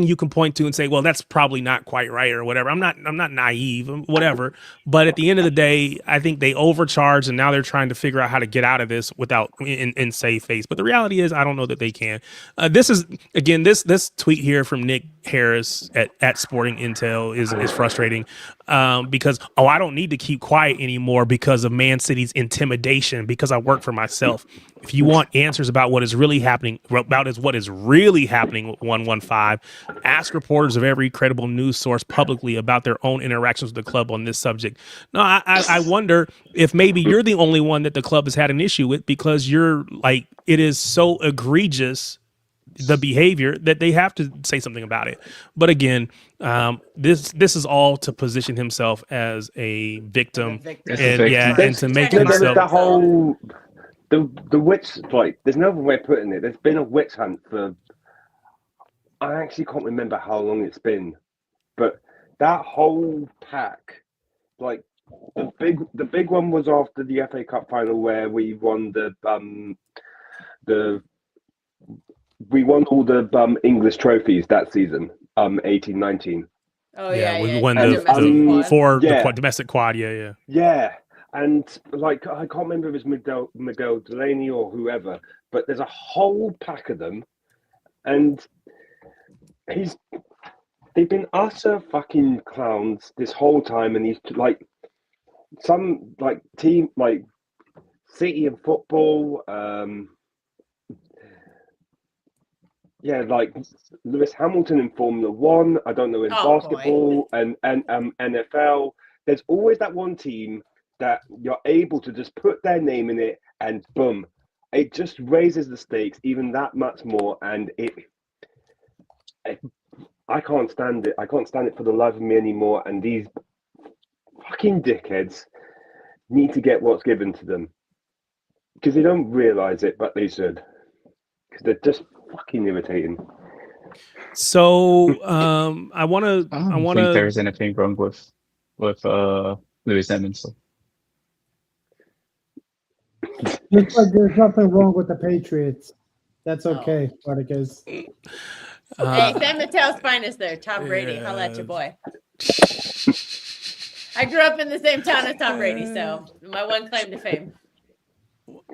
you can point to and say, well, that's probably not quite right or whatever. I'm not naive, whatever. But at the end of the day, I think they overcharged, and now they're trying to figure out how to get out of this without in save face. But the reality is, I don't know that they can. This is again this tweet here from Nick Harris at Sporting Intel is frustrating because I don't need to keep quiet anymore because of Man City's intimidation, because I work for myself. If you want answers about what is really happening, with 115, ask reporters of every credible news source publicly about their own interactions with the club on this subject. No, I wonder if maybe you're the only one that the club has had an issue with, because you're like, it is so egregious, the behavior, that they have to say something about it. But again, this is all to position himself as a victim, and to make himself the whole the witch, like, there's no other way of putting it. There's been a witch hunt for, I actually can't remember how long it's been, but that whole pack, like the big one was after the FA Cup final where we won we won all the English trophies that season, 18-19. Oh yeah, we won the domestic quad. Yeah. And like, I can't remember if it's Miguel Delaney or whoever, but there's a whole pack of them, and they've been utter fucking clowns this whole time. And he's like, some like team like City in football, like Lewis Hamilton in Formula One. I don't know in basketball and NFL. There's always that one team that you're able to just put their name in it, and boom, it just raises the stakes even that much more. And I can't stand it. I can't stand it for the life of me anymore. And these fucking dickheads need to get what's given to them, because they don't realize it, but they should, because they're just fucking irritating. So I don't think there's anything wrong with Lewis Hamilton. Looks like there's nothing wrong with the Patriots. That's okay, Spartacus. Hey, San Mateo's finest there, Tom Brady. Holla at your boy. I grew up in the same town as Tom Brady, so my one claim to fame.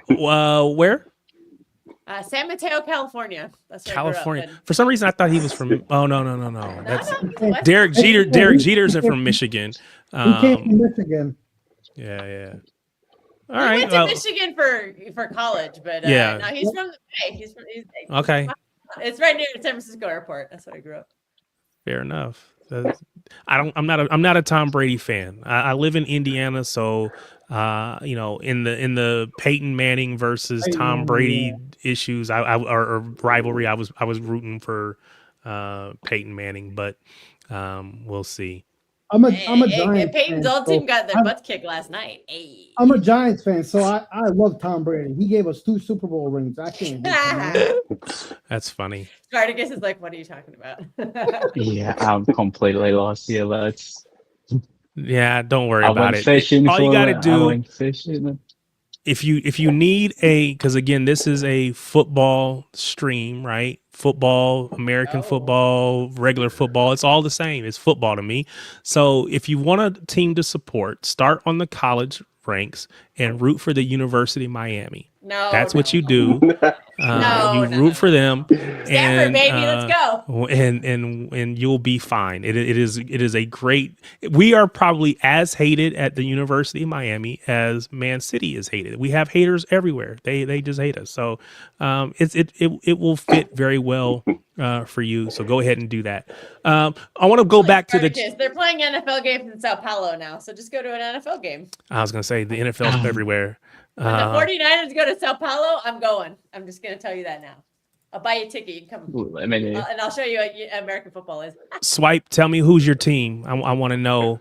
Where? San Mateo, California. That's where California. I grew up in. For some reason, I thought he was from. Oh no. That's Derek Jeter. Derek Jeter's are from Michigan. He came from Michigan. Yeah. All He right. went to Michigan for college, but no, he's from the Bay. He's okay. It's right near the San Francisco airport. That's where I grew up. Fair enough. I'm not a Tom Brady fan. I live in Indiana, so in the Peyton Manning versus Tom Brady issues, or rivalry, I was rooting for Peyton Manning, but we'll see. I'm a Giants Peyton's fan, old team got their butts kicked last night. Hey. I'm a Giants fan, so I love Tom Brady. He gave us 2 Super Bowl rings. I can't. That's funny. Spartacus is like, what are you talking about? Yeah, I'm completely lost here, lads. Yeah, don't worry I about went it. fishing All you for got to it. I do, went fishing. if you need because again, this is a football stream, right? Football, American Oh. football, regular football, it's all the same. It's football to me. So if you want a team to support, start on the college ranks and root for the University of Miami. No, That's no, what you no. do. You root for them, Stanford, and baby, let's go. and you'll be fine. It is a great. We are probably as hated at the University of Miami as Man City is hated. We have haters everywhere. They just hate us. So it will fit very well for you. So go ahead and do that. I want to go back to the. They're playing NFL games in Sao Paulo now, so just go to an NFL game. I was gonna say the NFL's everywhere. When the 49ers go to Sao Paulo, I'm going. I'm just going to tell you that now. I'll buy you a ticket. You can come. And I'll show you what American football is. Swipe, tell me who's your team. I want to know.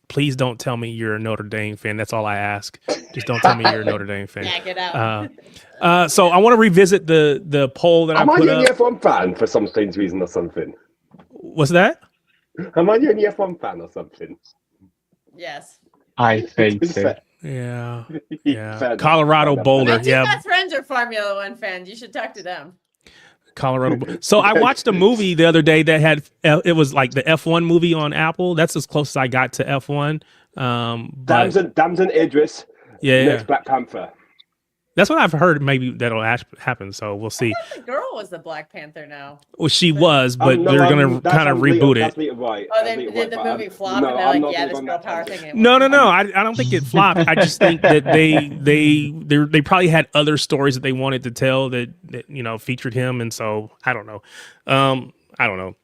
Please don't tell me you're a Notre Dame fan. That's all I ask. Just don't tell me you're a Notre Dame fan. Yeah, get out. So I want to revisit the poll that I put up. Am I an F1 fan for some strange reason or something? What's that? Am I an F1 fan or something? Yes. I think so. Yeah. Fair Colorado enough. Boulder. My two Yeah. best friends are Formula One fans. You should talk to them. Colorado. So I watched a movie the other day that had it was like the F1 movie on Apple. That's as close as I got to F1. Damson Idris. Yeah. Next Black Panther. That's what I've heard. Maybe that'll happen. So we'll see. The girl was the Black Panther now. Well, she was, but No, they're gonna kind of reboot That's it. Lita White. Oh, That's they Lita did White, the but movie flop, no, and they're I'm like, not yeah, big this on girl that power tangent. thing. No. I don't think it flopped. I just think that they probably had other stories that they wanted to tell that featured him, and so I don't know. I don't know.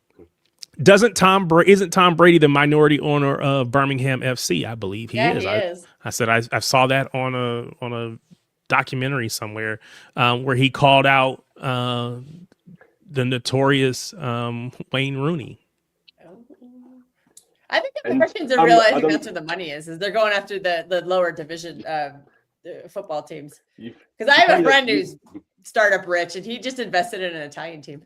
Isn't Tom Brady the minority owner of Birmingham FC? I believe he is. He is. I said I saw that on a documentary somewhere where he called out the notorious Wayne Rooney. I think the Americans are realizing that's where the money is they're going after the lower division football teams. Because I have a friend who's startup rich, and he just invested in an Italian team.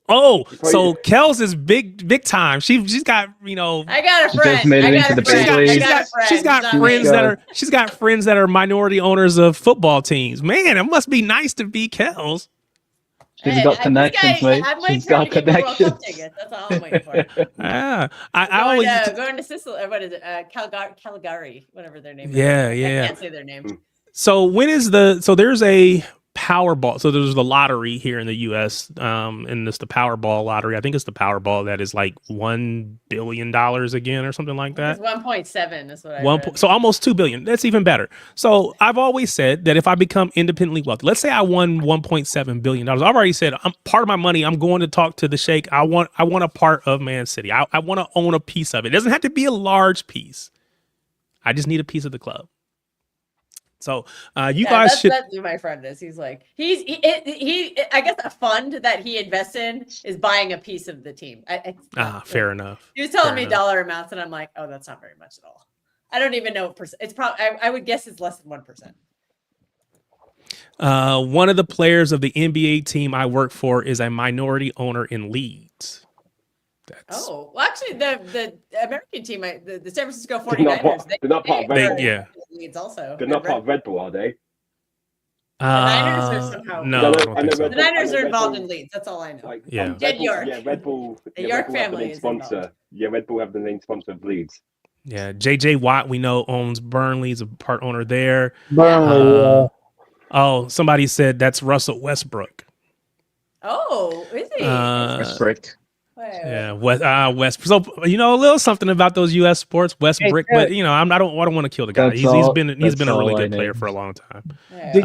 Oh, so Kels is big time. She's got I got a friend. She's got friends that are minority owners of football teams. Man, it must be nice to be Kels. She's got connections, mate. She's got connections. That's all I'm waiting for. Yeah, I always going to Sicily. What is it? Calgary, whatever their name is. Yeah. I can't say their name. So there's a Powerball. So there's the lottery here in the U.S. And it's the Powerball lottery. I think it's the Powerball that is like $1 billion again or something like that. It's 1.7 is what I read. So almost $2 billion. That's even better. So I've always said that if I become independently wealthy, let's say I won $1.7 billion. I've already said I'm part of my money. I'm going to talk to the sheikh. I want a part of Man City. I want to own a piece of it. It doesn't have to be a large piece. I just need a piece of the club. So guys should. That's who my friend is. He's like he. I guess a fund that he invests in is buying a piece of the team. Fair enough. He was telling me dollar amounts, and I'm like, oh, that's not very much at all. I don't even know percent. It's probably. I would guess it's less than 1%. One of the players of the NBA team I work for is a minority owner in Leeds. Well, actually, the American team, the San Francisco 49ers, they're not part of Red Bull. Leeds also. They're not part of Red Bull, are they? The Niners are somehow. No, I don't think so. The Niners are involved in Leeds. That's all I know. York. Yeah, Red Bull. The York family is sponsor. Yeah, Red Bull have the main sponsor of Leeds. Yeah, JJ Watt we know owns Burnley. Is a part owner there. Burnley. Somebody said that's Russell Westbrook. Oh, is he? Westbrook. Yeah, West. So a little something about those U.S. sports, Westbrook. But I don't want to kill the guy. He's been a really good player for a long time. Yeah. Did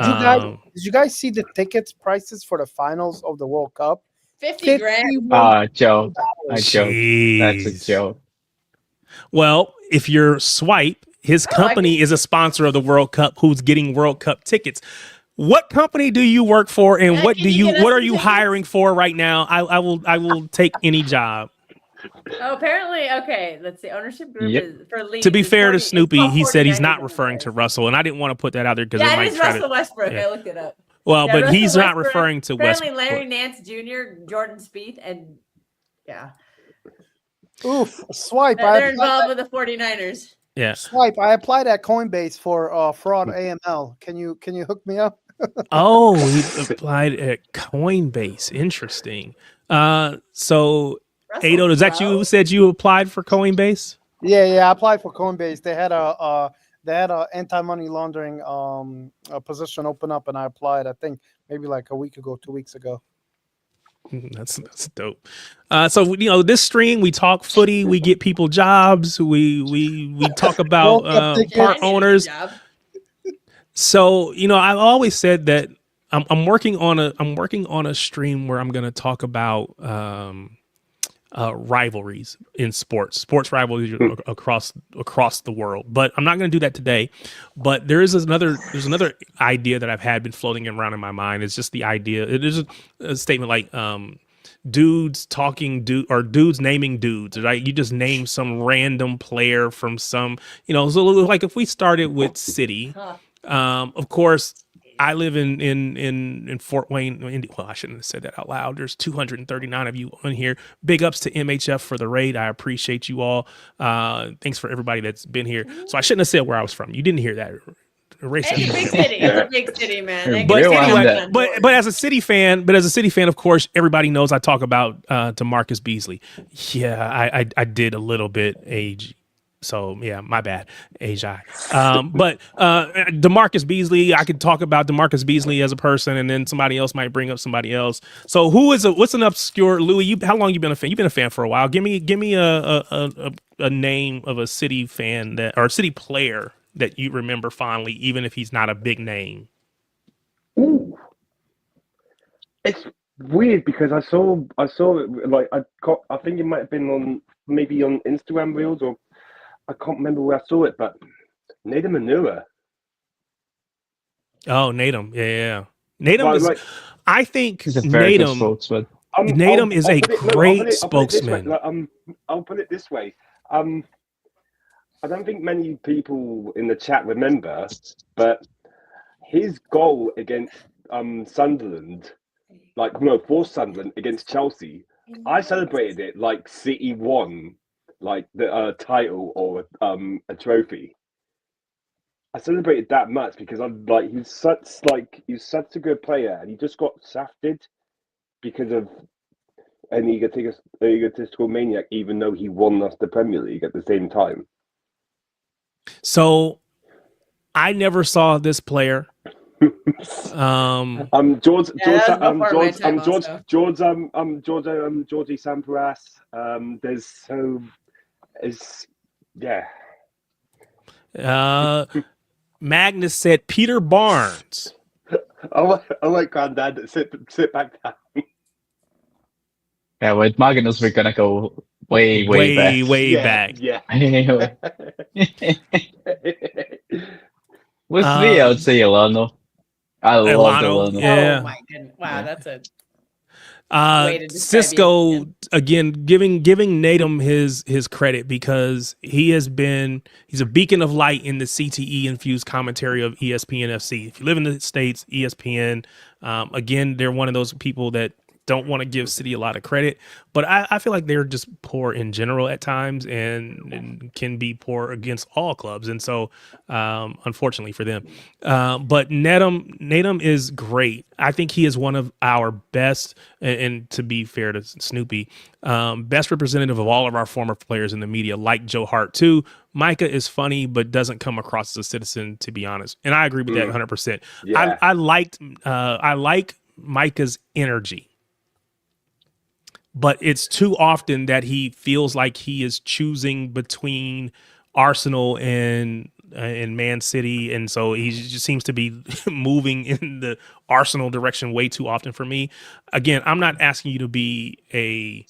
you guys see the tickets prices for the finals of the World Cup? 50 grand. Joe. That's a joke. Well, if you're Swipe, his company is a sponsor of the World Cup. Who's getting World Cup tickets? What company do you work for, and what are you hiring for right now? I will take any job. Oh, apparently, okay. Let's see. Ownership group is for Leeds. To be fair to Snoopy, he said he's not referring to Russell, and I didn't want to put that out there because it might try Russell Westbrook. I looked it up. Well, but Russell he's not Westbrook, referring to Westbrook. Apparently, Larry Nance Jr., Jordan Spieth, and Oof, swipe. They're involved with the 49ers. Yeah. Swipe. I applied at Coinbase for fraud AML. Can you hook me up? Oh, he applied at Coinbase. Interesting. So Ado, is that you who said you applied for Coinbase? Yeah. I applied for Coinbase. They had a anti-money laundering a position open up, and I applied. I think maybe like a week ago, 2 weeks ago. That's dope. So this stream we talk footy, we get people jobs, we talk about park owners. So I've always said that I'm working on a stream where I'm going to talk about rivalries in sports rivalries across the world. But I'm not going to do that today. But there's another idea that I've been floating around in my mind. It's just the idea. It is a statement like dudes naming dudes, right? You just name some random player from some, so like if we started with City, of course. I live in Fort Wayne, Indy. Well, I shouldn't have said that out loud. There's 239 of you on here. Big ups to MHF for the raid. I appreciate you all. Thanks for everybody that's been here. So I shouldn't have said where I was from. You didn't hear that. It's a big city. It's a big city, man. But anyway, but as a City fan, of course, everybody knows I talk about DeMarcus Beasley. Yeah, I did a little bit age. So yeah, my bad, Asia. But DeMarcus Beasley, I could talk about DeMarcus Beasley as a person, and then somebody else might bring up somebody else. So what's an obscure Louis? How long you been a fan? You've been a fan for a while. Give me a name of a City fan or a City player that you remember fondly, even if he's not a big name. Ooh. It's weird because I saw it like I think it might have been on Instagram Reels, or I can't remember where I saw it, but Nadim Manua. Oh, Nadim. Yeah. Nadim is, I think he's a very good Nadim spokesman. Nadim is a great spokesman. I'll put it this way. I don't think many people in the chat remember, but his goal against Sunderland, for Sunderland against Chelsea, I celebrated it like City won, like the title or a trophy. I celebrated that much because he's such a good player, and he just got shafted because of an egotistical maniac, even though he won us the Premier League at the same time. So I never saw this player. Georgie Sampras. Magnus said Peter Barnes. Oh my granddad, sit back down. Yeah, with Magnus we're gonna go way back. Yeah. Anyway. With me, I would say Elano. I love Elano. Yeah. Oh my goodness! Wow, that's a Cisco again giving Nadim his credit, because he's a beacon of light in the CTE infused commentary of ESPN FC. If you live in the States, ESPN, again, they're one of those people that don't want to give City a lot of credit, but I feel like they're just poor in general at times, and can be poor against all clubs. And so, unfortunately for them, but Nadim is great. I think he is one of our best, and to be fair to Snoopy, best representative of all of our former players in the media, like Joe Hart too. Micah is funny, but doesn't come across as a citizen, to be honest. And I agree with that 100%. Yeah. I like Micah's energy. But it's too often that he feels like he is choosing between Arsenal and Man City, and so he just seems to be moving in the Arsenal direction way too often for me. Again, I'm not asking you to be a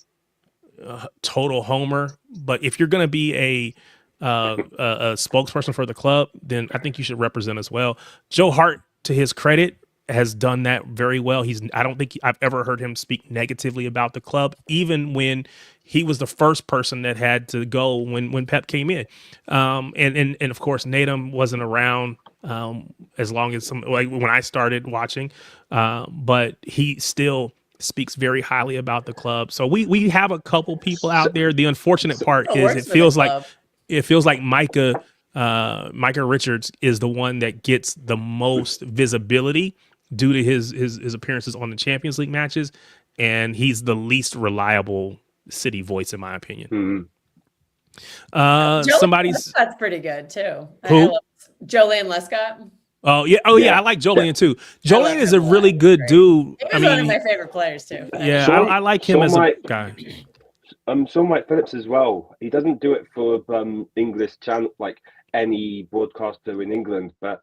total homer, but if you're going to be a spokesperson for the club, then I think you should represent as well. Joe Hart, to his credit, has done that very well. I don't think I've ever heard him speak negatively about the club, even when he was the first person that had to go when Pep came in. And of course, Nadim wasn't around as long as when I started watching, but he still speaks very highly about the club. So we have a couple people out there. The unfortunate part Still is works for the club. it feels like Micah Richards is the one that gets the most visibility due to his appearances on the Champions League matches, and he's the least reliable City voice in my opinion. Mhm. That's pretty good too. Who? Jolene Lescott. Yeah, I like Jolien too. Jolien is a really good dude. He was one of my favorite players too. Yeah, So- I like him so as my- a guy. So Mike Phillips as well. He doesn't do it for English channel like any broadcaster in England, but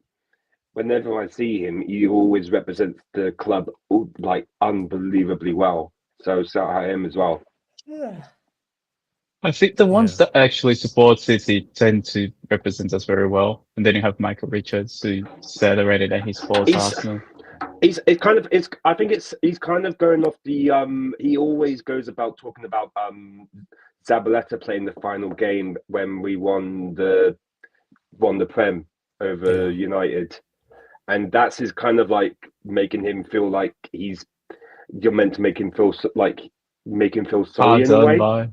whenever I see him, he always represents the club like unbelievably well. So shout out him as well. I think the ones that actually support City tend to represent us very well. And then you have Michael Richards, who said already that he supports Arsenal. He's kind of going off the he always goes about talking about Zabaleta playing the final game when we won the Prem over United, and that's his kind of like making him feel like you're meant to make him feel sorry in a way.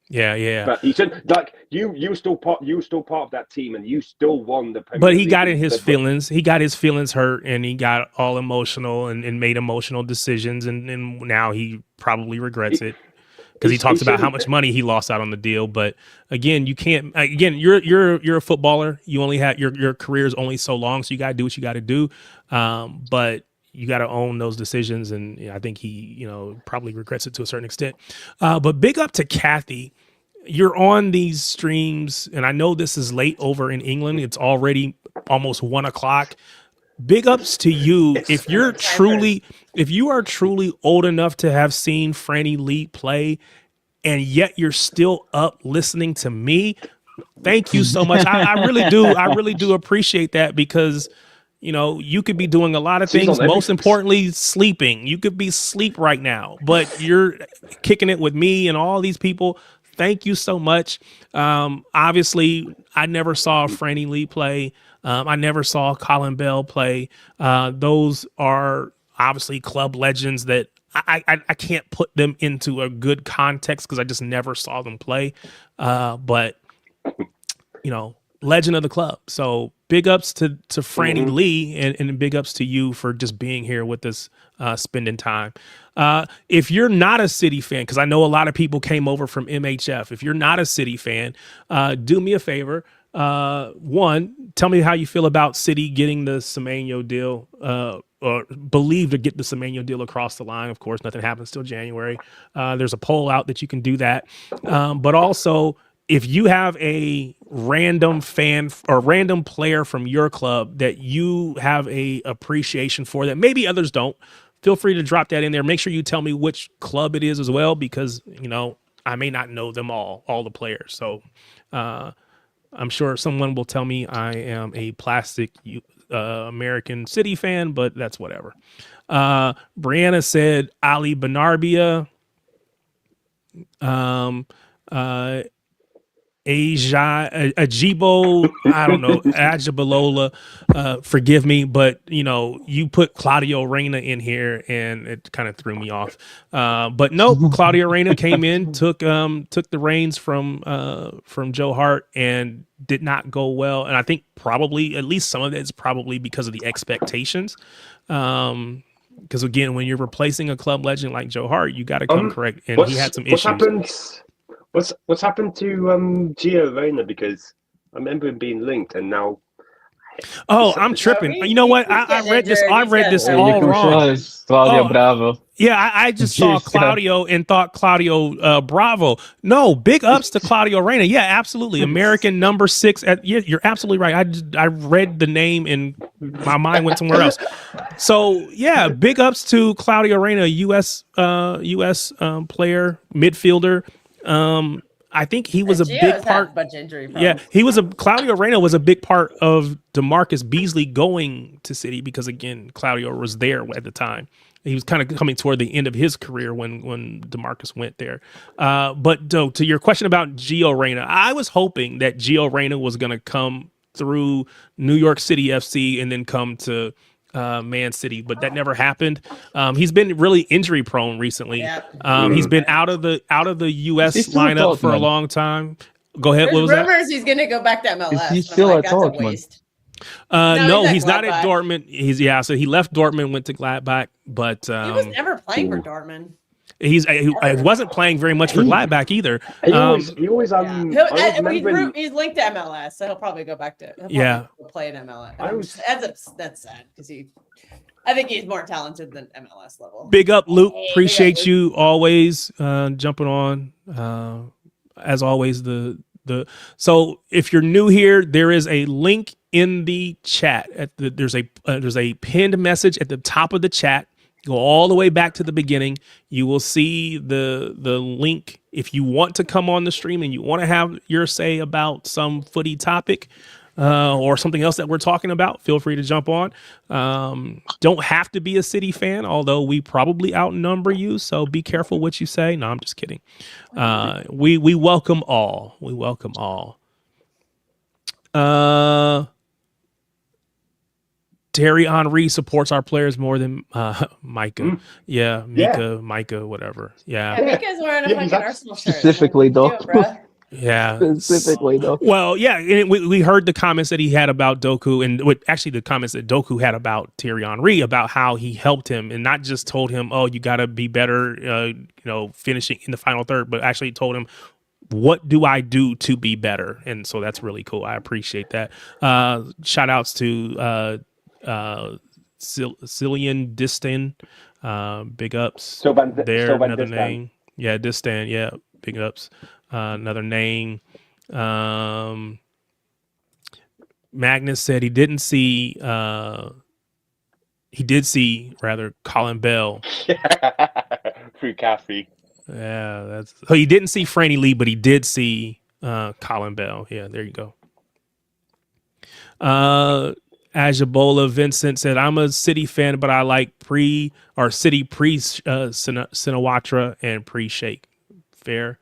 Yeah. But he should like you were still part of that team, and you still won the Premier But he League. got in his feelings. He got his feelings hurt, and he got all emotional and made emotional decisions, and now he probably regrets it because he talks about how much money he lost out on the deal. But again, you can't. Again, you're a footballer. You only have your career is only so long, so you got to do what you got to do. But you got to own those decisions, and I think he, probably regrets it to a certain extent. But big up to Kathy. You're on these streams, and I know this is late over in England. It's already almost 1:00. Big ups to you. If you are truly old enough to have seen Franny Lee play, and yet you're still up listening to me, thank you so much. I really do. I really do appreciate that because, you could be doing a lot of things. Most importantly, sleeping. You could be asleep right now, but you're kicking it with me and all these people. Thank you so much. Obviously, I never saw Franny Lee play. I never saw Colin Bell play. Those are obviously club legends that I can't put them into a good context because I just never saw them play. But, legend of the club. So big ups to Franny Lee and big ups to you for just being here with us, spending time. If you're not a City fan, because I know a lot of people came over from MHF. If you're not a City fan, do me a favor. One, tell me how you feel about City getting the Semenyo deal, or believe to get the Semenyo deal across the line. Of course, nothing happens till January. There's a poll out that you can do that. But also, if you have a random fan or random player from your club that you have a appreciation for that maybe others don't, feel free to drop that in there. Make sure you tell me which club it is as well, because, I may not know them all the players. So I'm sure someone will tell me I am a plastic American City fan, but that's whatever. Brianna said Ali Benarbia. Ajibo, I don't know, Ajibalola, forgive me, but you put Claudio Reyna in here and it kind of threw me off. But nope, Claudio Reyna came in, took the reins from Joe Hart and did not go well. And I think probably at least some of it is probably because of the expectations. Because again, when you're replacing a club legend like Joe Hart, you got to come correct. And he had some issues. What's happened to Gio Reyna? Because I remember him being linked, and now. Oh, I'm tripping. You know what? I read this. I read this all wrong. Claudio Bravo. Yeah, I just saw Claudio and thought Claudio Bravo. No, big ups to Claudio Reyna. Yeah, absolutely. American number 6. You're absolutely right. I read the name and my mind went somewhere else. So yeah, big ups to Claudio Reyna, U.S. Player, midfielder. I think he was a big part. Yeah, Claudio Reyna was a big part of DeMarcus Beasley going to City because again, Claudio was there at the time. He was kind of coming toward the end of his career when DeMarcus went there. But to your question about Gio Reyna, I was hoping that Gio Reyna was going to come through New York City FC and then come to Man City, but that never happened. He's been really injury prone recently. Yeah. He's been out of the US Is he still at lineup for a Dortmund? long time. Go ahead. There's What was that? rumors he's going to go back to MLS. he and still I'm at like, that's a Dortmund? waste. No, he's he's at not at Gladbach. Dortmund. So he left Dortmund, went to Gladbach, but He was never playing for Dortmund. he wasn't playing very much for Gladbach either. He always Yeah. I was remembering. He's linked to MLS, so he'll probably go back to play in MLS. That's sad because I think he's more talented than MLS level. Big up, Luke. Hey, Appreciate big up, you always jumping on. As always, so if you're new here, there is a link in the chat. There's a pinned message at the top of the chat. Go all the way back to the beginning. You will see the link. If you want to come on the stream and you want to have your say about some footy topic or something else that we're talking about, feel free to jump on. Don't have to be a City fan, although we probably outnumber you. So be careful what you say. No, I'm just kidding. We welcome all. We welcome all. Terry Henry supports our players more than Micah. Yeah, Micah, whatever. Yeah. Mika's wearing a fucking Arsenal shirt. Specifically, though. Yeah. Specifically, though. Well, yeah, and we heard the comments that he had about Doku, and actually the comments that Doku had about Thierry Henry about how he helped him, and not just told him, "Oh, you got to be better," finishing in the final third, but actually told him, "What do I do to be better?" And so that's really cool. I appreciate that. Shout outs to Cillian Distan, big ups. Another name. Yeah, Distan. Yeah, big ups. Another name. Magnus said he did see Colin Bell Through Kathy. Yeah, so he didn't see Franny Lee, but he did see Colin Bell. Yeah, there you go. Ajabola Vincent said, "I'm a City fan, but I like City pre Sinawatra and pre Shake." Fair.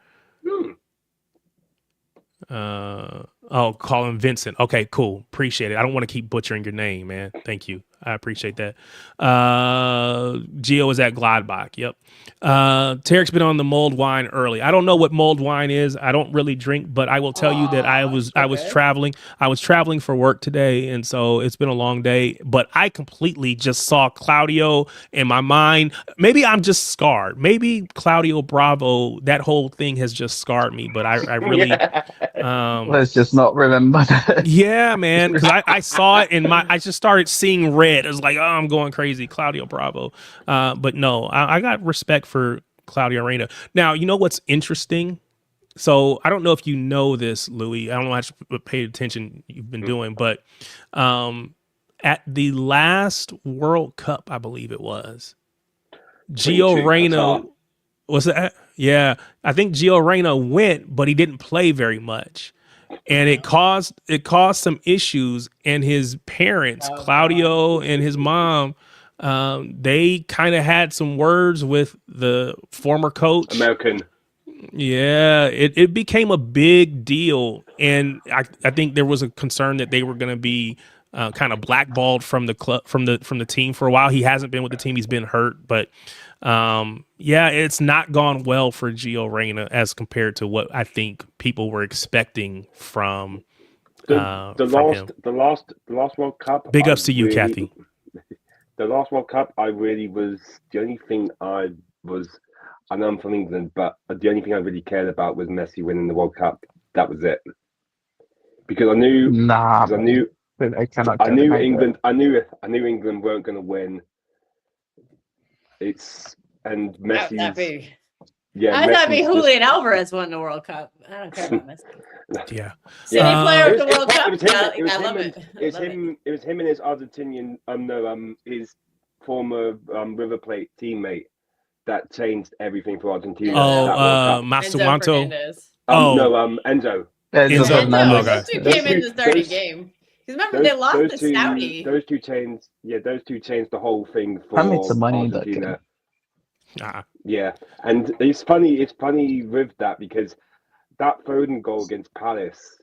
Colin Vincent. Okay, cool. Appreciate it. I don't want to keep butchering your name, man. Thank you. I appreciate that. Gio is at Gladbach. Yep. Tarek's been on the mulled wine early. I don't know what mulled wine is. I don't really drink, but I will tell you that I was traveling. I was traveling for work today, and so it's been a long day. But I completely just saw Claudio in my mind. Maybe I'm just scarred. Maybe Claudio Bravo, that whole thing has just scarred me. But I really let's just not remember that. Yeah, man, because I saw it in I just started seeing red. It was like, oh, I'm going crazy, Claudio Bravo. But no, I got respect for Claudio Reyna. Now, you know what's interesting? So I don't know if you know this, Louis. I don't know how much paid attention you've been doing, but at the last World Cup, I believe it was, Gio Reyna was that? Yeah, I think Gio Reyna went, but he didn't play very much. And it caused some issues, and his parents, Claudio and his mom, they kind of had some words with the former coach. American. Yeah, it became a big deal, and I think there was a concern that they were going to be kind of blackballed from the club, from the team for a while. He hasn't been with the team; he's been hurt, but yeah, it's not gone well for Gio Reyna as compared to what I think people were expecting from him. The last World Cup. Big ups to you, Kathy. The last World Cup, I really was the only thing I was. I know I'm from England, but the only thing I really cared about was Messi winning the World Cup. That was it. Because I knew. I cannot. I knew England. I knew England weren't going to win. And Messi. I thought Julian Alvarez won the World Cup. I don't care about Messi. Yeah. City player of the World Cup. I love it. It was him and his Argentinian. His former River Plate teammate that changed everything for Argentina. Masterwanto. Enzo. Those two came in the 30 game. Because remember, they lost to Saudi. Those two changed the whole thing for Argentina. Yeah, and it's funny with that because that Foden goal against Palace,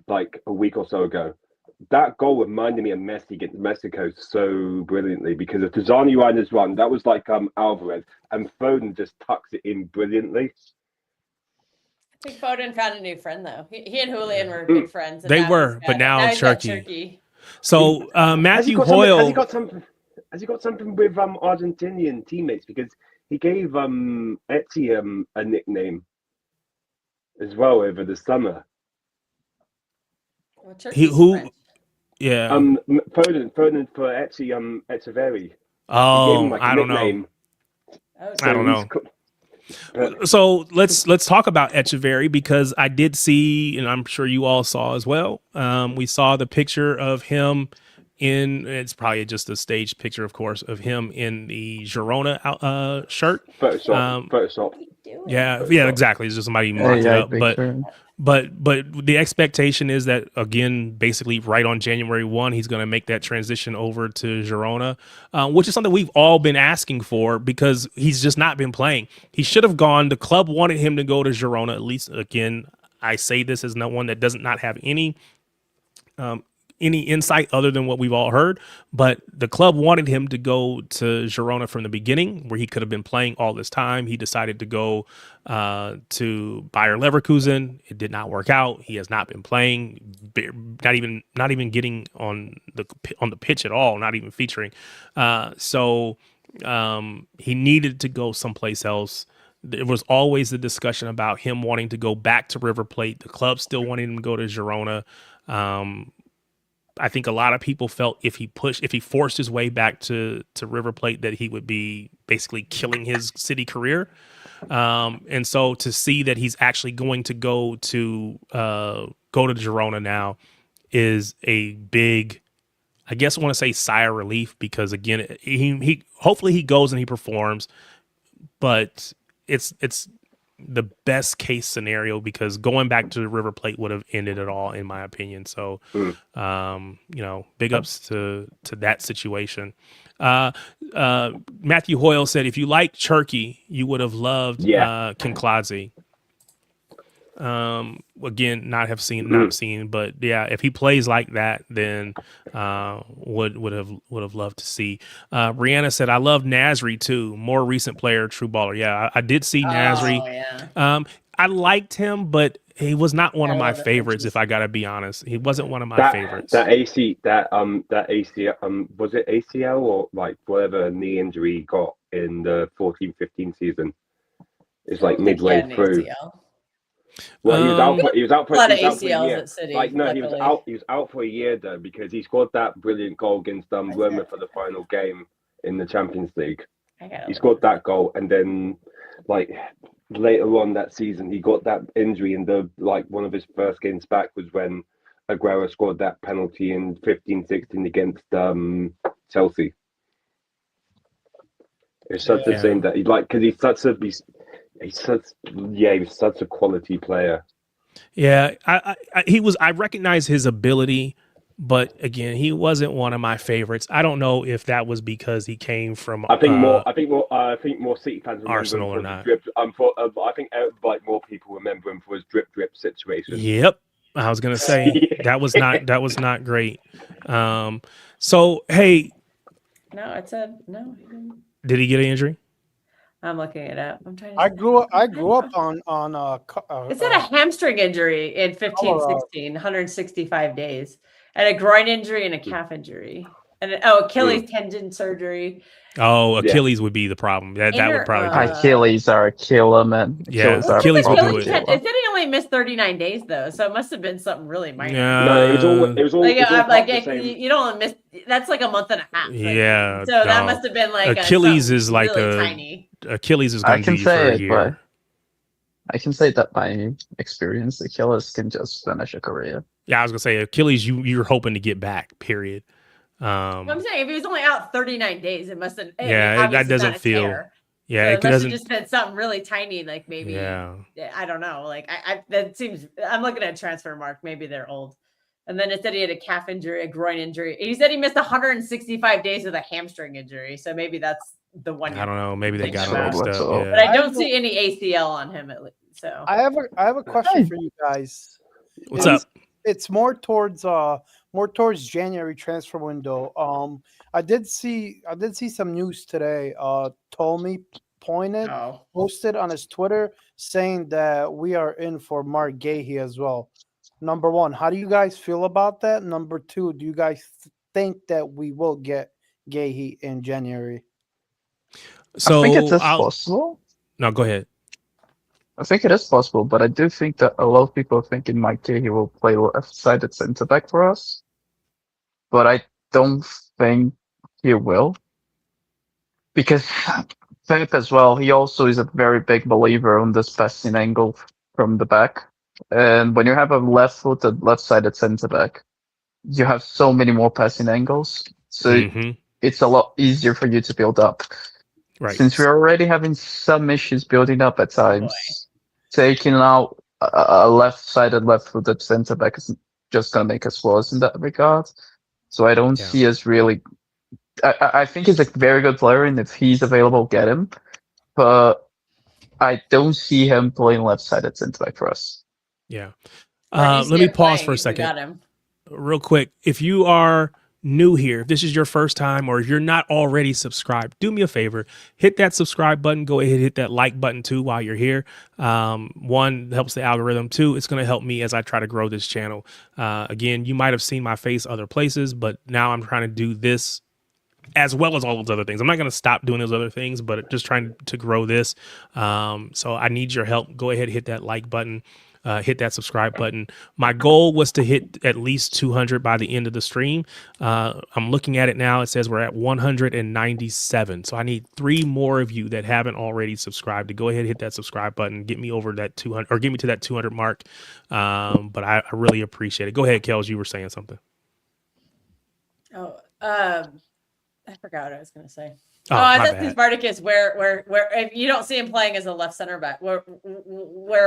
like a week or so ago, that goal reminded me of Messi against Mexico so brilliantly because of Tizani Reiner's run. That was like Alvarez, and Foden just tucks it in brilliantly. I think Foden found a new friend though. He and Julian were good friends. And They now were, but now he's got Turkey. So Has he Matthew got Hoyle. Has he got something with Argentinian teammates? Because he gave Etsy a nickname as well over the summer. Well, Turkey's French. Yeah. Foden for Etsy Echeverri. Oh, I don't know. I don't know. So let's talk about Echeverri because I did see, and I'm sure you all saw as well. We saw the picture of him it's probably just a staged picture, of course, of him in the Girona shirt. Photoshop. Yeah, exactly. It's just somebody mocked it up, but the expectation is that again, basically, right on January 1, he's going to make that transition over to Girona, which is something we've all been asking for because he's just not been playing. He should have gone. The club wanted him to go to Girona. At least, again, I say this as no one that does not have any insight other than what we've all heard, but the club wanted him to go to Girona from the beginning, where he could have been playing all this time. He decided to go to Bayer Leverkusen. It did not work out. He has not been playing, not even getting on the pitch at all, not even featuring. So he needed to go someplace else. There was always the discussion about him wanting to go back to River Plate. The club still wanted him to go to Girona. I think a lot of people felt if he forced his way back to River Plate, that he would be basically killing his city career. And so to see that he's actually going to go to Girona now is a big, I guess I want to say sigh of relief, because again, he hopefully he goes and he performs, but it's the best case scenario, because going back to the River Plate would have ended it all, in my opinion. So, big ups to that situation. Matthew Hoyle said, if you like Cherky, you would have loved Kinkladze. Again, not seen, but yeah, if he plays like that, then would have loved to see. Brianna said, I love Nasri too, more recent player, true baller. Yeah, I did see Nasri. Yeah. I liked him, but he was not one of my favorites, if I gotta be honest. He wasn't one of my favorites. That ACL, was it ACL or like whatever knee injury he got in the 14-15 season? It's like midway through. ACL. Well, he was out for a lot of ACLs a year. At City. Like no, he was out for a year though, because he scored that brilliant goal against Roma for the final game in the Champions League. He scored that goal, and then like later on that season, he got that injury, and one of his first games back was when Aguero scored that penalty in 15-16 against Chelsea. It's such a shame that he was such a quality player. Yeah, I recognize his ability, but again, he wasn't one of my favorites. I don't know if that was because he came from I think more City fans remember Arsenal him or not. Drip. I think more people remember him for his drip situation. Yep. I was gonna say that was not great. So hey, no, it said no. Did he get an injury? I'm looking it up. I'm trying to. I grew up on. It said a hamstring injury in 15-16, 165 days, and a groin injury and a calf injury, and Achilles tendon surgery. Oh, Achilles would be the problem. That would probably. Achilles are a killer, man. Yeah, Achilles will do it. It said he only missed 39 days though, so it must have been something really minor. No, it was all. You don't miss. That's like a month and a half. Yeah. So that must have been like Achilles is like really tiny. Achilles is going to be for a year. But I can say that by experience, Achilles can just finish a career. Yeah, I was gonna say Achilles. You're hoping to get back. Period. I'm saying if he was only out 39 days, it must have. That doesn't feel. Yeah, so it doesn't. Just been something really tiny, like maybe. Yeah. I don't know. Like that seems. I'm looking at transfer mark. Maybe they're old. And then it said he had a calf injury, a groin injury. He said he missed 165 days with a hamstring injury. So maybe that's the one. I don't know. Maybe they got him mixed up. Yeah. But I don't see any ACL on him at least. So I have a question for you guys. What's up? It's more towards more towards January transfer window. I did see some news today. Tommy Pointed Oh, posted on his Twitter saying that we are in for Mark Gahey as well. Number one, how do you guys feel about that? Number two, do you guys think that we will get Gahey in January? I think it So is I'll possible. no go ahead. I think it is possible, but I do think that a lot of people think in Mike Gahey will play left-sided centre back for us. But I don't think he will. Because Pep as well, he also is a very big believer on this passing angle from the back. And when you have a left-footed, left-sided centre back, you have so many more passing angles. So Hmm. it's a lot easier for you to build up. Right. Since we're already having some issues building up at times, taking out a left-sided, left-footed centre back is just going to make us worse in that regard. So I don't Yeah. see us really. I think he's a very good player, and if he's available, get him. But I don't see him playing left-sided centre back for us. Yeah. where do you Let see me him pause playing for a if we second. got him? Real quick. If you are new here, if this is your first time, or if you're not already subscribed, do me a favor, hit that subscribe button. Go ahead, hit that like button too while you're here. One, helps the algorithm. Two, it's going to help me as I try to grow this channel. Again, you might have seen my face other places, but now I'm trying to do this as well as all those other things. I'm not going to stop doing those other things, but just trying to grow this. So I need your help. Go ahead, hit that like button, hit that subscribe button. My goal was to hit at least 200 by the end of the stream. I'm looking at it now. It says we're at 197. So I need 3 more of you that haven't already subscribed to go ahead, hit that subscribe button, get me over that 200 or get me to that 200 mark. But I really appreciate it. Go ahead, Kels. You were saying something. Oh, I forgot what I was going to say. Oh, I my thought bad. Spartacus, where if you don't see him playing as a left center back, where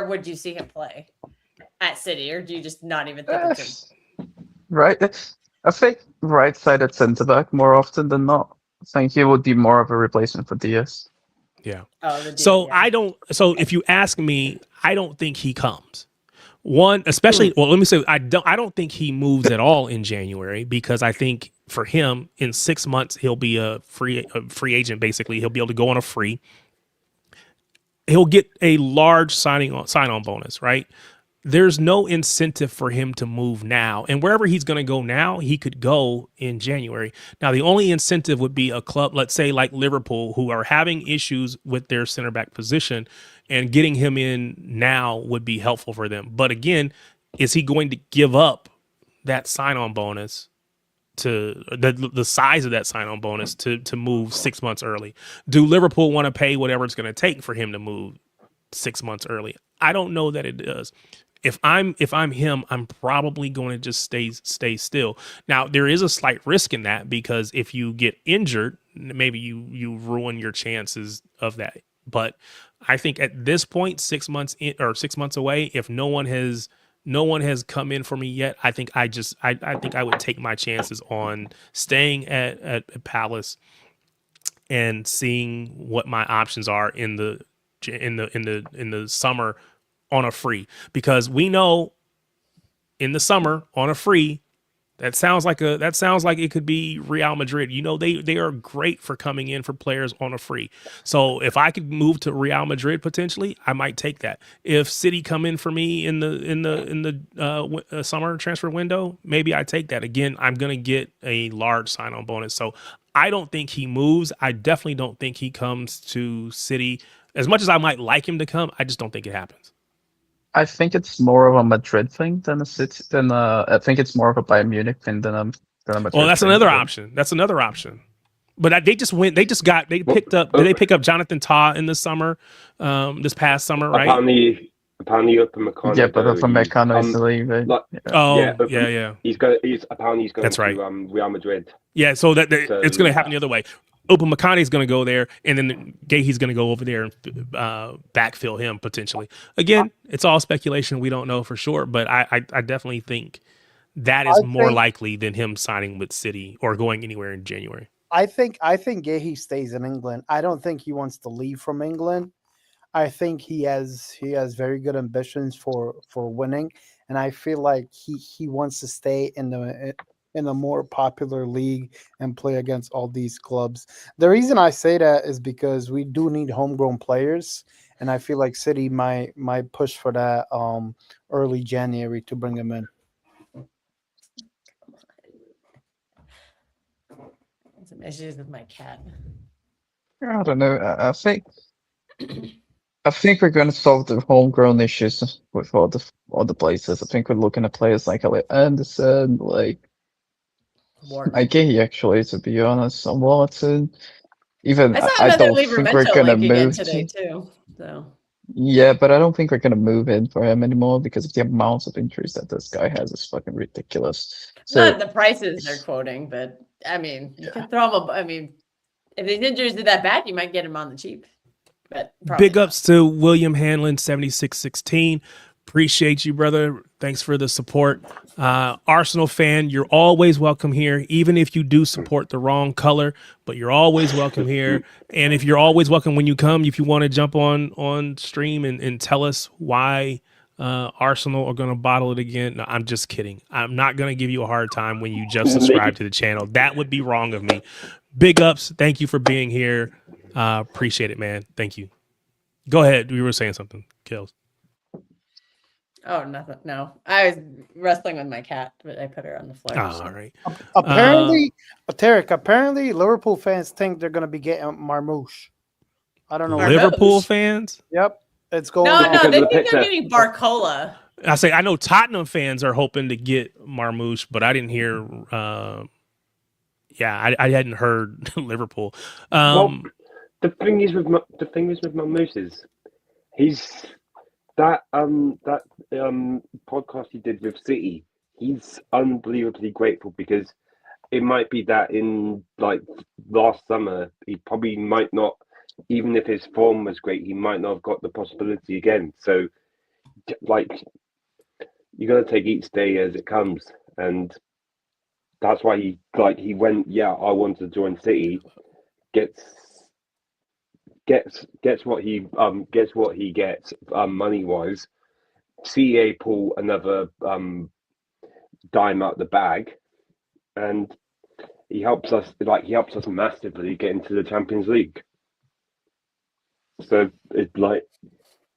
would you see him play? At City, or do you just not even think it's him? Right. I think right-sided centre back more often than not. I think he would be more of a replacement for Diaz. Yeah. Oh, the dude, So yeah. so if you ask me, I don't think he comes. One, especially, well, let me say, I don't think he moves at all in January, because I think for him in 6 months, he'll be a free agent. Basically, he'll be able to go on a free. He'll get a large sign-on bonus, right? There's no incentive for him to move now. And wherever he's going to go now, he could go in January. Now, the only incentive would be a club, let's say like Liverpool, who are having issues with their center back position, and getting him in now would be helpful for them. But again, is he going to give up that sign-on bonus to the size of that sign-on bonus to move 6 months early? Do Liverpool want to pay whatever it's going to take for him to move 6 months early? I don't know that it does. If I'm him, I'm probably going to just stay still. Now, there is a slight risk in that, because if you get injured, maybe you ruin your chances of that. But I think at this point, 6 months in, or 6 months away, if no one has come in for me yet, I think I think I would take my chances on staying at Palace and seeing what my options are in the summer on a free, because we know in the summer on a free, that sounds like it could be Real Madrid. You know, they are great for coming in for players on a free. So if I could move to Real Madrid potentially, I might take that. If City come in for me in the summer transfer window, maybe I take that. Again, I'm gonna get a large sign-on bonus. So I don't think he moves. I definitely don't think he comes to City. As much as I might like him to come, I just don't think it happens. I think it's more of a Madrid thing than a City. I think it's more of a Bayern Munich thing than a Madrid. Well, that's thing. another option. That's another option. But they picked up. Did they pick up Jonathan Tah in the summer, this past summer, right? Apparently Upamecano. Yeah, but Upamecano is leaving. Like, Oh, yeah. yeah. He's going That's to right. Real Madrid. Yeah, so it's going to happen the other way. Upamecano is going to go there, and then Gahey's going to go over there and backfill him potentially. Again, it's all speculation. We don't know for sure, but I definitely think that is more likely than him signing with City or going anywhere in January. I think Gahey stays in England. I don't think he wants to leave from England. I think he has very good ambitions for winning, and I feel like he wants to stay in in a more popular league and play against all these clubs. The reason I say that is because we do need homegrown players, and I feel like City might push for that early January to bring them in. Some issues with my cat. I don't know. I think we're going to solve the homegrown issues with all the places. I think we're looking at players like Elliot Anderson, like Gay, actually, to be honest, on Watson. Even I saw I another don't think we're Livramento gonna link again move today too. So yeah, but I don't think we're gonna move in for him anymore because of the amounts of injuries that this guy has is fucking ridiculous. So not the prices they're quoting, but I mean, you can throw him. I mean, if his injuries are that bad, you might get him on the cheap. But big ups to William Hanlon 7616. Appreciate you, brother. Thanks for the support. Arsenal fan, you're always welcome here, even if you do support the wrong color, but you're always welcome here. And if you're always welcome when you come, if you want to jump on stream and tell us why Arsenal are going to bottle it again. No, I'm just kidding. I'm not going to give you a hard time when you just subscribe to the channel. That would be wrong of me. Big ups. Thank you for being here. Appreciate it, man. Thank you. Go ahead. We were saying something, Kills. oh, nothing. No, I was wrestling with my cat, but I put her on the floor. Oh, so. all right. Apparently, Tarek, apparently Liverpool fans think they're going to be getting Marmouche. I don't know. Liverpool Marmouche? fans? Yep. It's going No, on. no, Because they of the think they're picture. getting Barcola. I know Tottenham fans are hoping to get Marmouche, but I didn't hear. I hadn't heard Liverpool. Well, the thing is with Mamouche is he's that podcast he did with City. He's unbelievably grateful because it might be that in like last summer he probably might not, even if his form was great, he might not have got the possibility again. So like you got to take each day as it comes, and that's why he went. Yeah, I want to join City. Gets what he gets money wise. CEA pull another dime out the bag, and he helps us massively get into the Champions League. So it's like,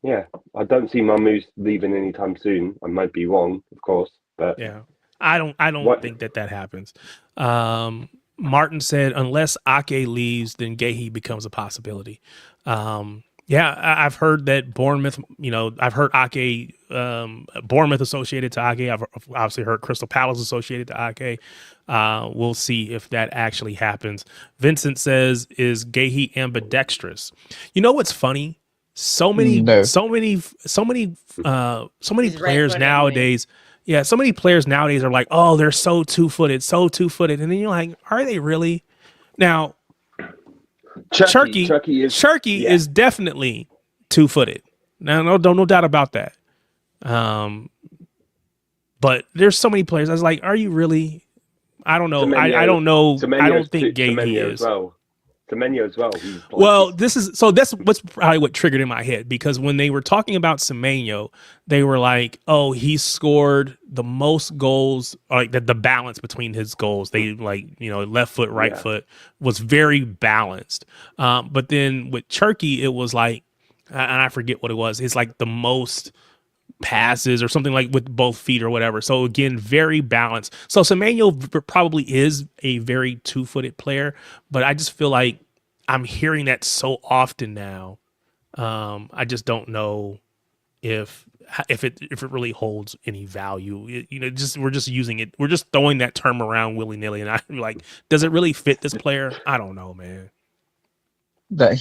yeah, I don't see Mamouche leaving anytime soon. I might be wrong, of course, but yeah, I don't think that happens. Martin said, unless Ake leaves, then Gahey becomes a possibility. I've heard that Bournemouth, I've heard Ake, Bournemouth associated to Ake. I've obviously heard Crystal Palace associated to Ake. We'll see if that actually happens. Vincent says, is Gahey ambidextrous? You know what's funny? So many players nowadays. Yeah, so many players nowadays are like, oh, they're so two-footed. And then you're like, are they really? Now, Cherky is definitely two-footed. Now, no doubt about that. But there's so many players. I was like, are you really? I don't know. I don't know. I don't think Gahey is. Semenyo as well. Well, that's what's probably what triggered in my head, because when they were talking about Semenyo, they were like, "Oh, he scored the most goals, like the balance between his goals. They left foot, right foot was very balanced." But then with Cherky, it was like, and I forget what it was. It's like the most passes or something like with both feet or whatever. So again, very balanced. So Semenyo probably is a very two-footed player, but I just feel like I'm hearing that so often now. I just don't know if it really holds any value. We're just using it. We're just throwing that term around willy-nilly, and I'm like, does it really fit this player? I don't know, man. That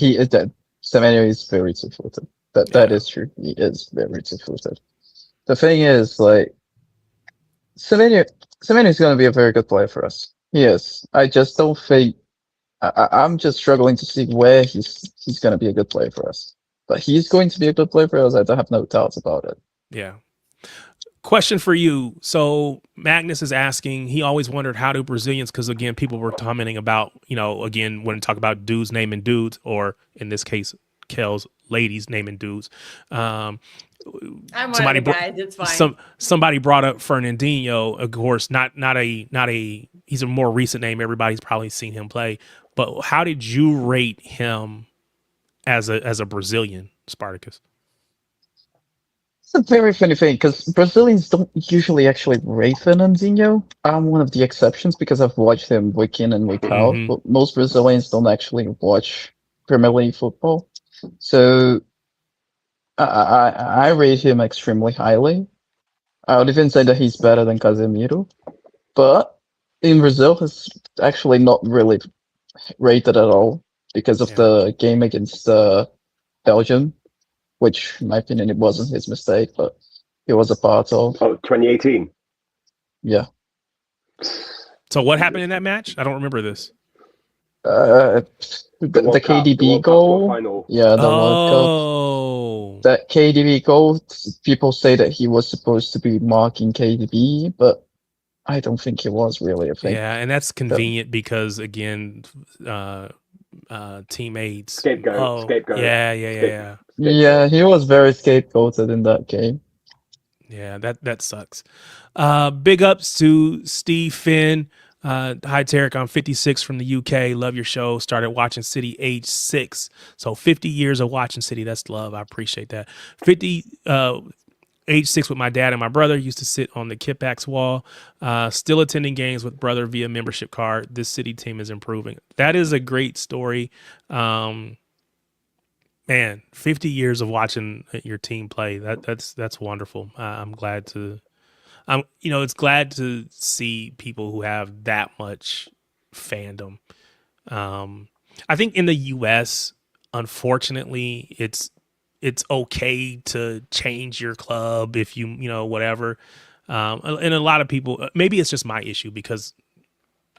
Semenyo is very two-footed. That is true. He is very two-footed. The thing is, like, Semenyo is going to be a very good player for us. He is. I just don't think. I'm just struggling to see where he's going to be a good player for us. But he's going to be a good player for us. I don't have no doubts about it. Yeah. Question for you. So Magnus is asking, he always wondered how do Brazilians, because again, people were commenting about, again, when we talk about dudes naming dudes, or in this case, Kel's ladies naming dudes. I'm one Somebody of the bro- guys. It's fine. somebody brought up Fernandinho, of course, not a he's a more recent name. Everybody's probably seen him play. But how did you rate him as a Brazilian, Spartacus? It's a very funny thing because Brazilians don't usually actually rate Fernandinho. I'm one of the exceptions because I've watched him week in and week out. Mhm. But most Brazilians don't actually watch Premier League football. So I rate him extremely highly. I would even say that he's better than Casemiro. But in Brazil, he's actually not really rated at all because of the game against Belgium, which, in my opinion, it wasn't his mistake, but he was a part of. Oh, 2018. Yeah. So what happened in that match? I don't remember this. The World Cup, KDB the World Cup goal. final. Yeah, the World Cup. Oh, That KDB goal, people say that he was supposed to be marking KDB, but I don't think he was really. I think. yeah, and that's convenient because again, teammates. Scapegoat. Yeah. Yeah, he was very scapegoated in that game. Yeah, that sucks. Big ups to Steve Finn. Hi, Tarek. I'm 56 from the UK. Love your show. Started watching City age 6. So 50 years of watching City. That's love. I appreciate that. Age 6 with my dad and my brother. Used to sit on the Kippax wall. Still attending games with brother via membership card. This City team is improving. That is a great story. Man, 50 years of watching your team play. That's wonderful. I'm glad to. It's glad to see people who have that much fandom. I think in the U.S., unfortunately, it's okay to change your club if you whatever. And a lot of people, maybe it's just my issue because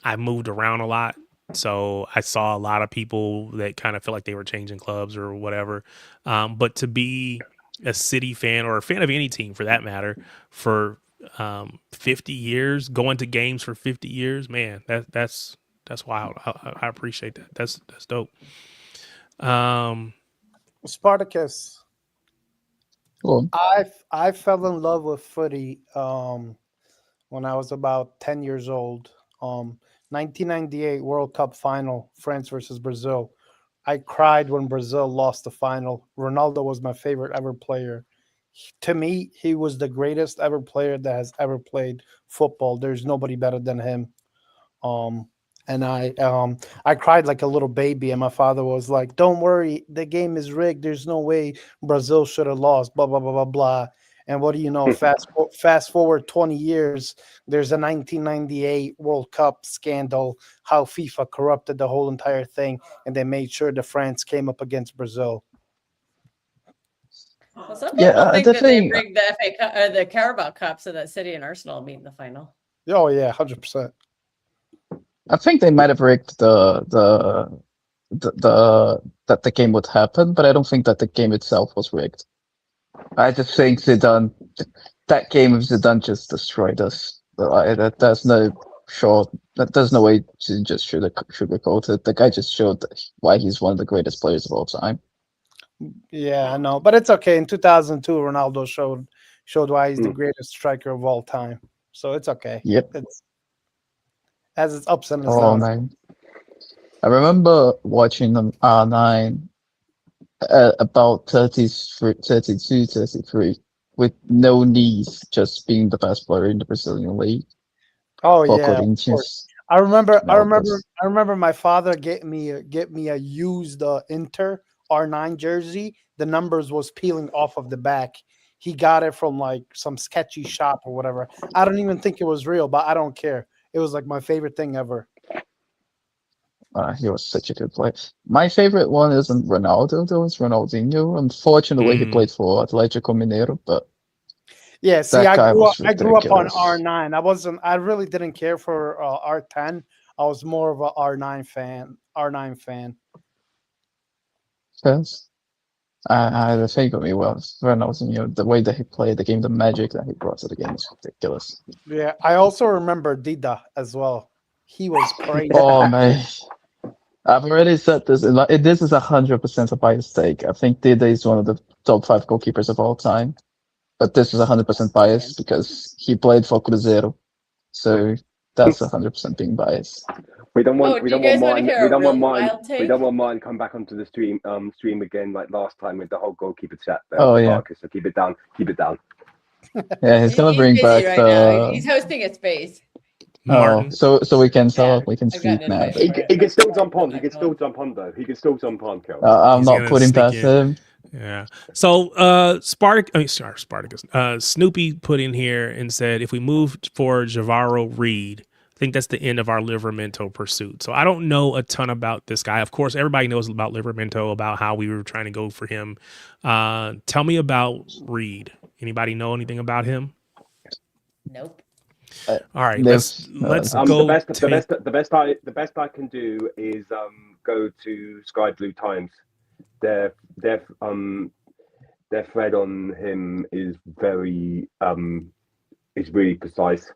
I moved around a lot. So I saw a lot of people that kind of feel like they were changing clubs or whatever. But to be a City fan or a fan of any team for that matter for 50 years, going to games for 50 years, man, that's wild. I appreciate that. That's dope. Spartacus. Cool. I fell in love with footy when I was about 10 years old. 1998 World Cup final, France versus Brazil. I cried when Brazil lost the final. Ronaldo was my favorite ever player. To me, he was the greatest ever player that has ever played football. There's nobody better than him. And I cried like a little baby, and my father was like, "Don't worry, the game is rigged. There's no way Brazil should have lost." Blah blah blah blah blah. And what do you know? Fast forward 20 years, there's a 1998 World Cup scandal. How FIFA corrupted the whole entire thing, and they made sure the France came up against Brazil. Well, some people think the that they thing- rigged the FA Cup, or the Carabao Cup so that City and Arsenal meet in the final. Oh yeah, 100%. I think they might have rigged that the game would happen, but I don't think that the game itself was rigged. I just think that game of Zidane just destroyed us. There's no way to just sugarcoat it. The guy just showed why he's one of the greatest players of all time. Yeah, I know, but it's okay. In 2002, Ronaldo showed why he's the greatest striker of all time. So it's okay. Yep. It's as its ups and its Oh downs. man, I remember watching them R9 about 33, 32, 33 with no knees, just being the best player in the Brazilian league. Oh for yeah, of Corinthians. course. I remember that's- I remember my father get me a used Inter R9 jersey. The numbers was peeling off of the back. He got it from like some sketchy shop or whatever. I don't even think it was real, but I don't care. It was like my favorite thing ever. He was such a good player. My favorite one isn't Ronaldo, though. It's Ronaldinho. Unfortunately, he played for Atlético Mineiro, but Yeah, see, that guy I grew up on ridiculous. R9. I really didn't care for R10. I was more of a R9 fan. Yes. The thing got me was Ronaldinho, the way that he played the game, the magic that he brought to the game was ridiculous. Yeah, I also remember Dida as well. He was crazy. Oh man, I've already said this. This is 100% a biased take. I think Dida is one of the top 5 goalkeepers of all time, but this is 100% biased because he played for Cruzeiro, so that's 100% being biased. We don't want. Oh, do you guys want to hear a really wild We take? don't want mine come back onto the stream again like last time with the whole goalkeeper chat. Oh, yeah. Marcus, so keep it down. Keep it down. Yeah, he's gonna bring busy back right the. now. He's hosting a space. Martin. So we can Yeah, we can I got speak an now. invite. He can still jump on. He can still jump on though. He can still jump on, Kel. I'm He's not gonna putting sneak past in. him. Yeah. So Spartacus. Snoopy put in here and said if we move for Javaro Reed, I think that's the end of our Livramento pursuit. So I don't know a ton about this guy. Of course, everybody knows about Livramento, about how we were trying to go for him. Tell me about Reed. Anybody know anything about him? Nope. All right, There's, let's The go. best I can do is go to Sky Blue Times. Their thread on him is very is really precise.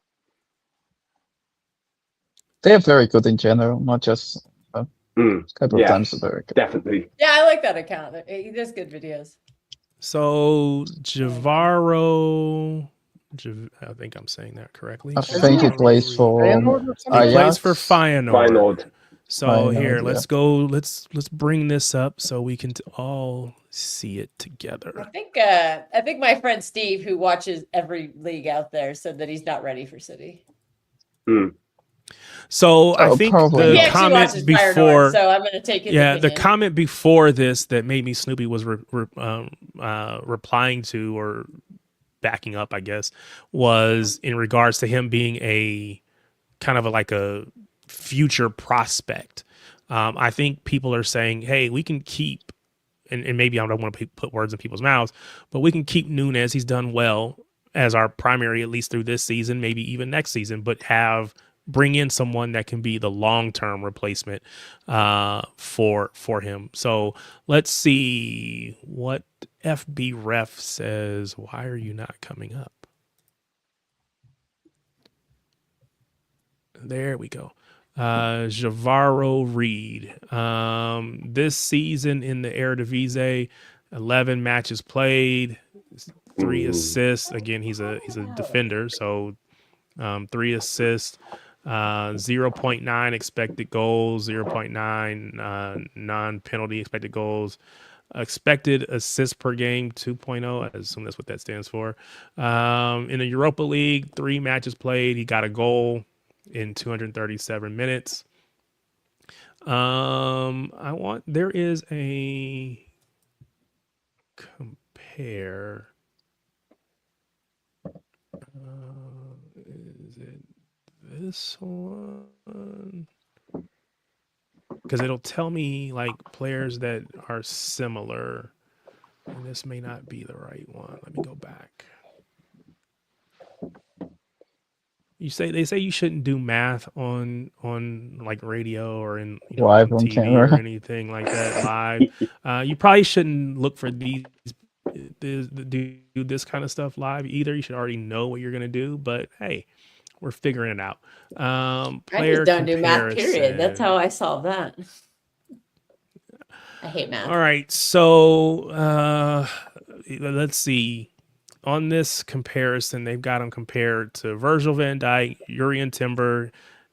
They're very good in general, not just a couple of Yeah. times. Very good. Definitely. Yeah, I like that account. He does good videos. So Javaro, I think I'm saying that correctly. I think he plays for. Feyenoord or something? He plays Ajax. for Feyenoord. Feyenoord. So Feyenoord, here, yeah. let's go. Let's bring this up so we can all see it I together. think my friend Steve, who watches every league out there, said that he's not ready for City. So I think probably the He not. actually comment watches before, Feyenoord, so I'm going to take his the opinion. comment before this that maybe Snoopy was replying to or backing up, I guess, was in regards to him being a kind of like a future prospect. I think people are saying, hey, we can keep, and maybe I don't want to put words in people's mouths, but we can keep Nunes. He's done well as our primary, at least through this season, maybe even next season, but bring in someone that can be the long-term replacement for him. So let's see what FB Ref says. Why are you not coming up? There we go. Javaro Reed. This season in the Eredivisie, 11 matches played, 3 assists. Again, he's a defender, so 3 assists, 0.9 expected goals, 0.9 non-penalty expected goals. Expected assists per game, 2.0. I assume that's what that stands for. In the Europa League, 3 matches played. He got a goal in 237 minutes. There is a compare. Is it this one? Because it'll tell me like players that are similar. And this may not be the right one. Let me go back. They say you shouldn't do math on like radio or in Live on TV camera. or anything like that live. You probably shouldn't look for do this kind of stuff live either. You should already know what you're gonna do. But hey, we're figuring it out. I Player just don't do math, period. That's comparison. how I solve that. I hate math. All right, so let's see. On this comparison, they've got him compared to Virgil van Dijk, Urian Timber,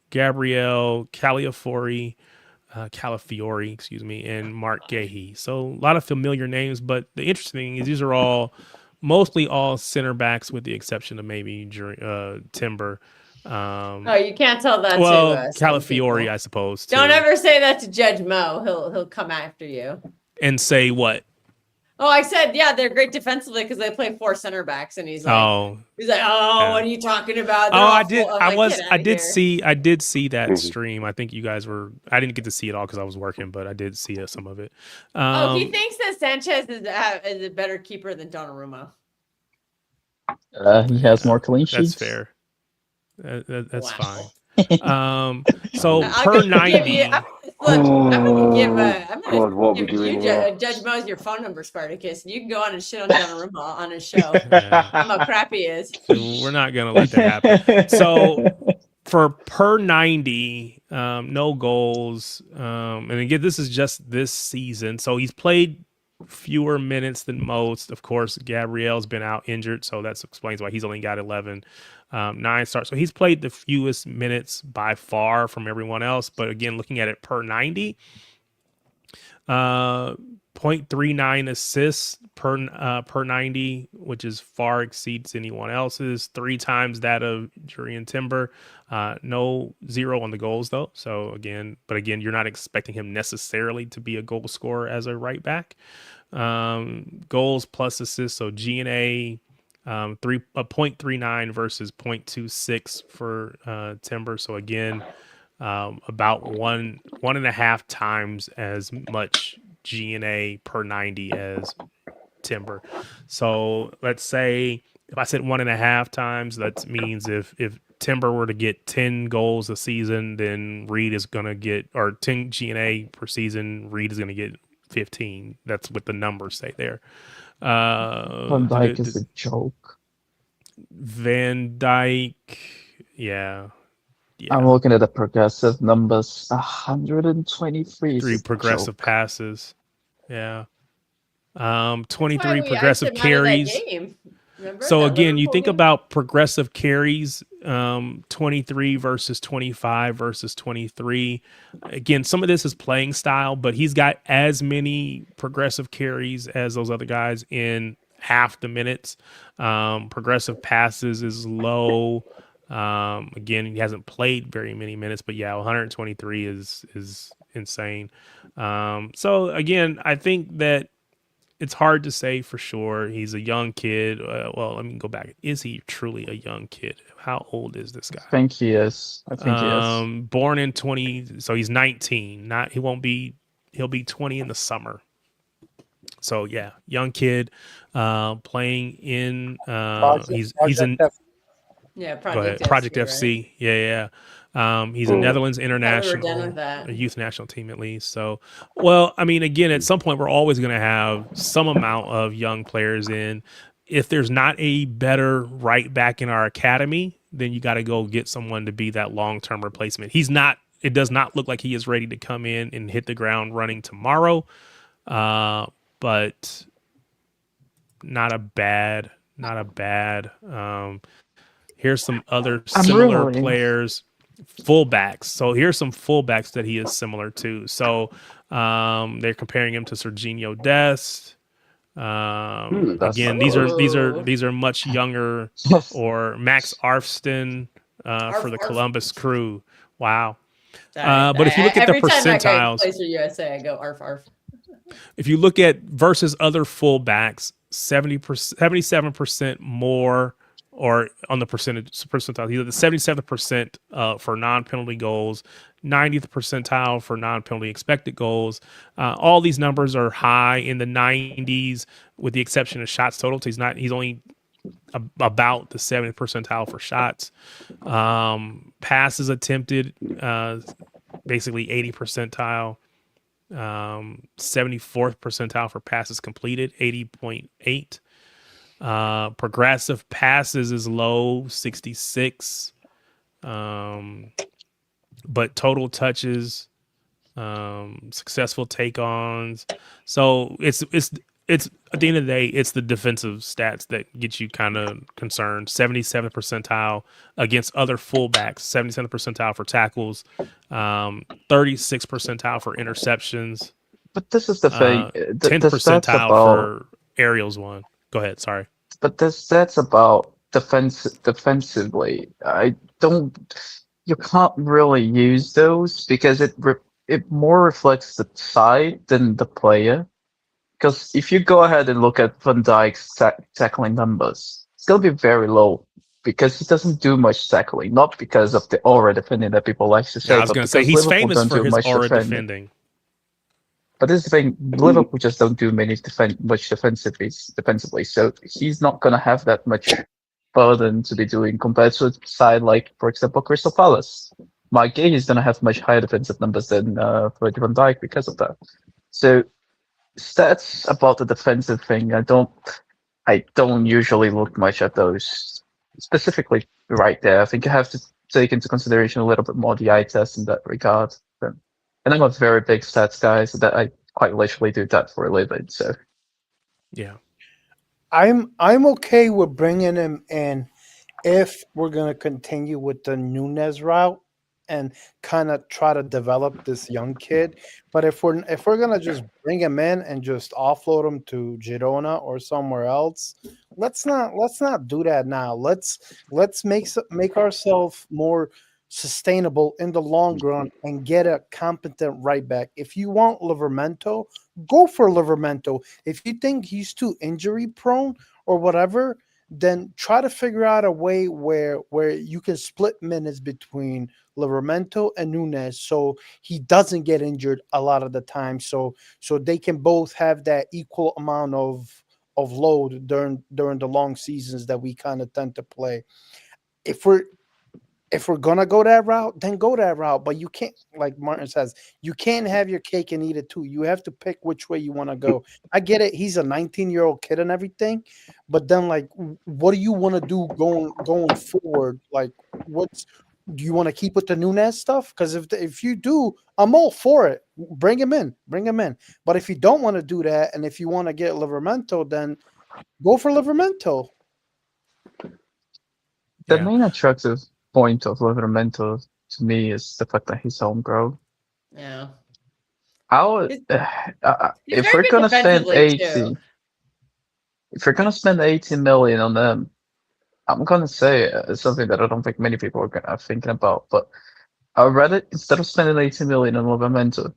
Gabriel Calafiori, and Mark Gahey. So a lot of familiar names, but the interesting thing is these are mostly all center backs with the exception of maybe Timber. Oh, you can't tell that Well, to some Calafiori, people. I suppose. Don't too. ever say that to Judge Mo. He'll come after you. And say what? Oh, I said, yeah, they're great defensively because they play 4 center backs, and he's like, Oh, yeah. What are you talking about? They're I awful. did. I'm like, "Get I outta did here." I did see that stream. I think you guys were. I didn't get to see it all because I was working, but I did see some of it. He thinks that Sanchez is a better keeper than Donnarumma. He has more clean sheets. That's fair. That's Wow. fine. So per 90. I'm gonna give God, what are we give doing you, here? Judge Mo's your phone number, Spartacus. You can go on and shit on Donnarumma on his show. Yeah. How crap he is. So we're not gonna let that happen. So for per 90, no goals. And again, this is just this season. So he's played fewer minutes than most. Of course, Gabriel's been out injured, so that explains why he's only got 11, 9 starts. So he's played the fewest minutes by far from everyone else. But again, looking at it per 90, 0.39 assists per 90, which is far exceeds anyone else's, 3 times that of Jurrien Timber. No 0 on the goals though. So again, you're not expecting him necessarily to be a goal scorer as a right back. Goals plus assists. So G&A, 0.39 versus 0.26 for Timber. So again, about 1.5 times as much G&A per 90 as Timber. So let's say if I said 1.5 times, that means if Timber were to get 10 goals a season, then Reed is going to get, or 10 G&A per season, Reed is going to get 15. That's what the numbers say there. Van Dijk is a joke. Van Dijk, yeah. I'm looking at the progressive numbers. 123. 3 progressive passes. Yeah. 23 That's why we progressive iced him out of that carries. game. Remember So that again, you Liverpool think game? about progressive carries, 23 versus 25 versus 23. Again, some of this is playing style, but he's got as many progressive carries as those other guys in half the minutes. Progressive passes is low. Again, he hasn't played very many minutes, but yeah, 123 is insane. So again, I think that it's hard to say for sure. He's a young kid. Well, let me go back. Is he truly a young kid? How old is this guy? I think he is. Born in 20, so he's 19. He'll be 20 in the summer. So yeah, young kid, playing in. He's in. Yeah, Go ahead. Project Project FC. FC. Yeah. He's a Netherlands international, done with that. a youth national team at least. So, well, I mean, again, at some point, we're always going to have some amount of young players in. If there's not a better right back in our academy, then you got to go get someone to be that long-term replacement. He's not. It does not look like he is ready to come in and hit the ground running tomorrow, but not a bad. Here's some other similar players, fullbacks. So here's some fullbacks that he is similar to. So they're comparing him to Serginho Dest. Again, these are much younger, or Max Arfston for the Columbus Crew. Wow. But if you look at the percentiles, plays for USA, I go arf arf. If you look at versus other fullbacks, 77% more. Or on the percentile, he's at the 77% for non-penalty goals, 90th percentile for non-penalty expected goals. All these numbers are high in the 90s, with the exception of shots total. So he's only about the 70th percentile for shots. Passes attempted, basically 80 percentile. 74th percentile for passes completed, 80.8. Progressive passes is low, 66. But total touches, successful take-ons. So it's at the end of the day, it's the defensive stats that get you kind of concerned. 77th percentile against other fullbacks, 77th percentile for tackles, 36th percentile for interceptions. But this is the thing. 10th percentile for aerials won. Go ahead. Sorry. But the stats about defensively, you can't really use those because it more reflects the side than the player. Because if you go ahead and look at Van Dijk's tackling numbers, it's going to be very low because he doesn't do much tackling, not because of the aura defending that people like to say. I was going to say he's famous for his aura defending. But this is the thing, Liverpool just don't do much defensively, so he's not going to have that much burden to be doing compared to a side like, for example, Crystal Palace. Mike Gay is going to have much higher defensive numbers than Virgil van Dijk because of that. So stats about the defensive thing, I don't usually look much at those. Specifically right there, I think you have to take into consideration a little bit more the eye test in that regard. And I'm a very big stats guy, so that I quite literally do that for a living. So Yeah. I'm okay with bringing him in if we're gonna continue with the Nunez route and kind of try to develop this young kid. But if we're gonna just bring him in and just offload him to Girona or somewhere else, let's not do that now. Let's make ourselves more sustainable in the long run and get a competent right back. If you want Livermento, go for Livermento. If you think he's too injury prone or whatever, then try to figure out a way where you can split minutes between Livermento and Nunez so he doesn't get injured a lot of the time, so they can both have that equal amount of load during the long seasons that we kind of tend to play. If we're gonna go that route, then go that route. But you can't, like Martin says, you can't have your cake and eat it too. You have to pick which way you want to go. I get it. He's a 19-year-old kid and everything, but then like, what do you want to do going forward? Like, do you want to keep with the Nunez stuff? Because if you do, I'm all for it. Bring him in. But if you don't want to do that, and if you want to get Livermento, then go for Livermento. the Yeah. main attractive point of Livermento to me is the fact that he's homegrown. Yeah. I would, He's if very we're good gonna spend defensively, too. if we're gonna spend 80 million on them, I'm gonna say something that I don't think many people are thinking about. But I'd rather, instead of spending 80 million on Livermento,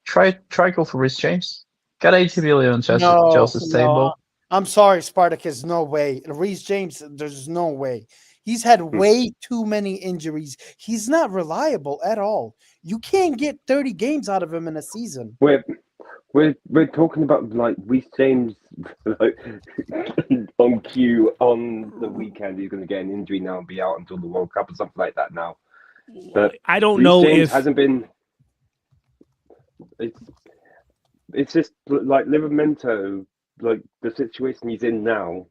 try go for Rhys James. Get 80 million on Chelsea's table. I'm sorry, Spartacus. No way. Rhys James, there's no way. He's had way too many injuries. He's not reliable at all. You can't get 30 games out of him in a season. We're talking about like Rhys James like, on cue on the weekend. He's going to get an injury now and be out until the World Cup or something like that now. But I don't Rhys know James if hasn't been. It's just like Livermento, like the situation he's in now.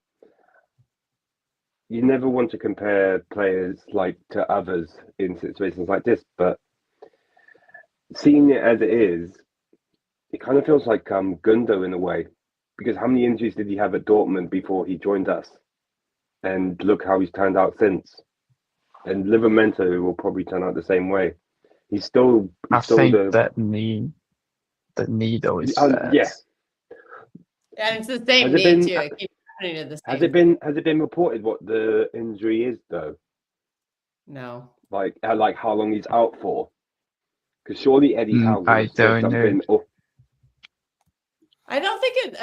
You never want to compare players like to others in situations like this, but seeing it as it is, it kind of feels like Gundo in a way, because how many injuries did he have at Dortmund before he joined us? And look how he's turned out since. And Livermento will probably turn out the same way. He's still that knee though is bad. yeah. And it's the same Has it knee, been- too. It keeps happening to the same. Has it been reported what the injury is though? No. Like how long he's out for? Because surely Eddie Howe would I have said don't know. something. I don't think it.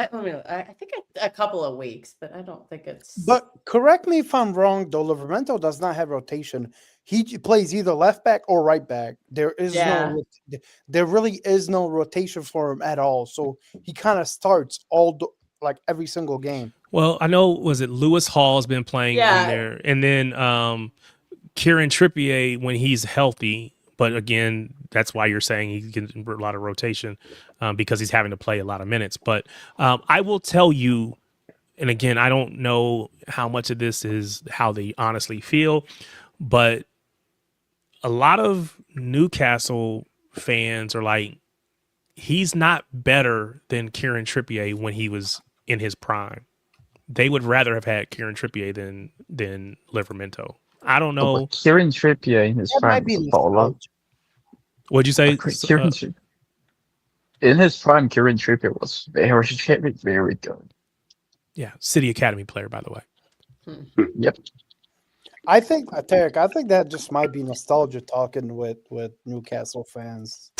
I think a couple of weeks, but I don't think it's. But correct me if I'm wrong, though. Livermento does not have rotation. He plays either left back or right back. There really is no rotation for him at all. So he kind of starts every single game. Well, I know, was it Lewis Hall's been playing in there, and then Kieran Trippier when he's healthy. But again, that's why you're saying he gets a lot of rotation because he's having to play a lot of minutes. But I will tell you, and again, I don't know how much of this is how they honestly feel, but a lot of Newcastle fans are like, he's not better than Kieran Trippier when he was in his prime. They would rather have had Kieran Trippier than Livermento. I don't know. Kieran Trippier in his prime was a baller. What'd you say? In his prime, Kieran Trippier was very, very good. Yeah, City Academy player, by the way. Yep. I think, Tarek, that just might be nostalgia talking with Newcastle fans.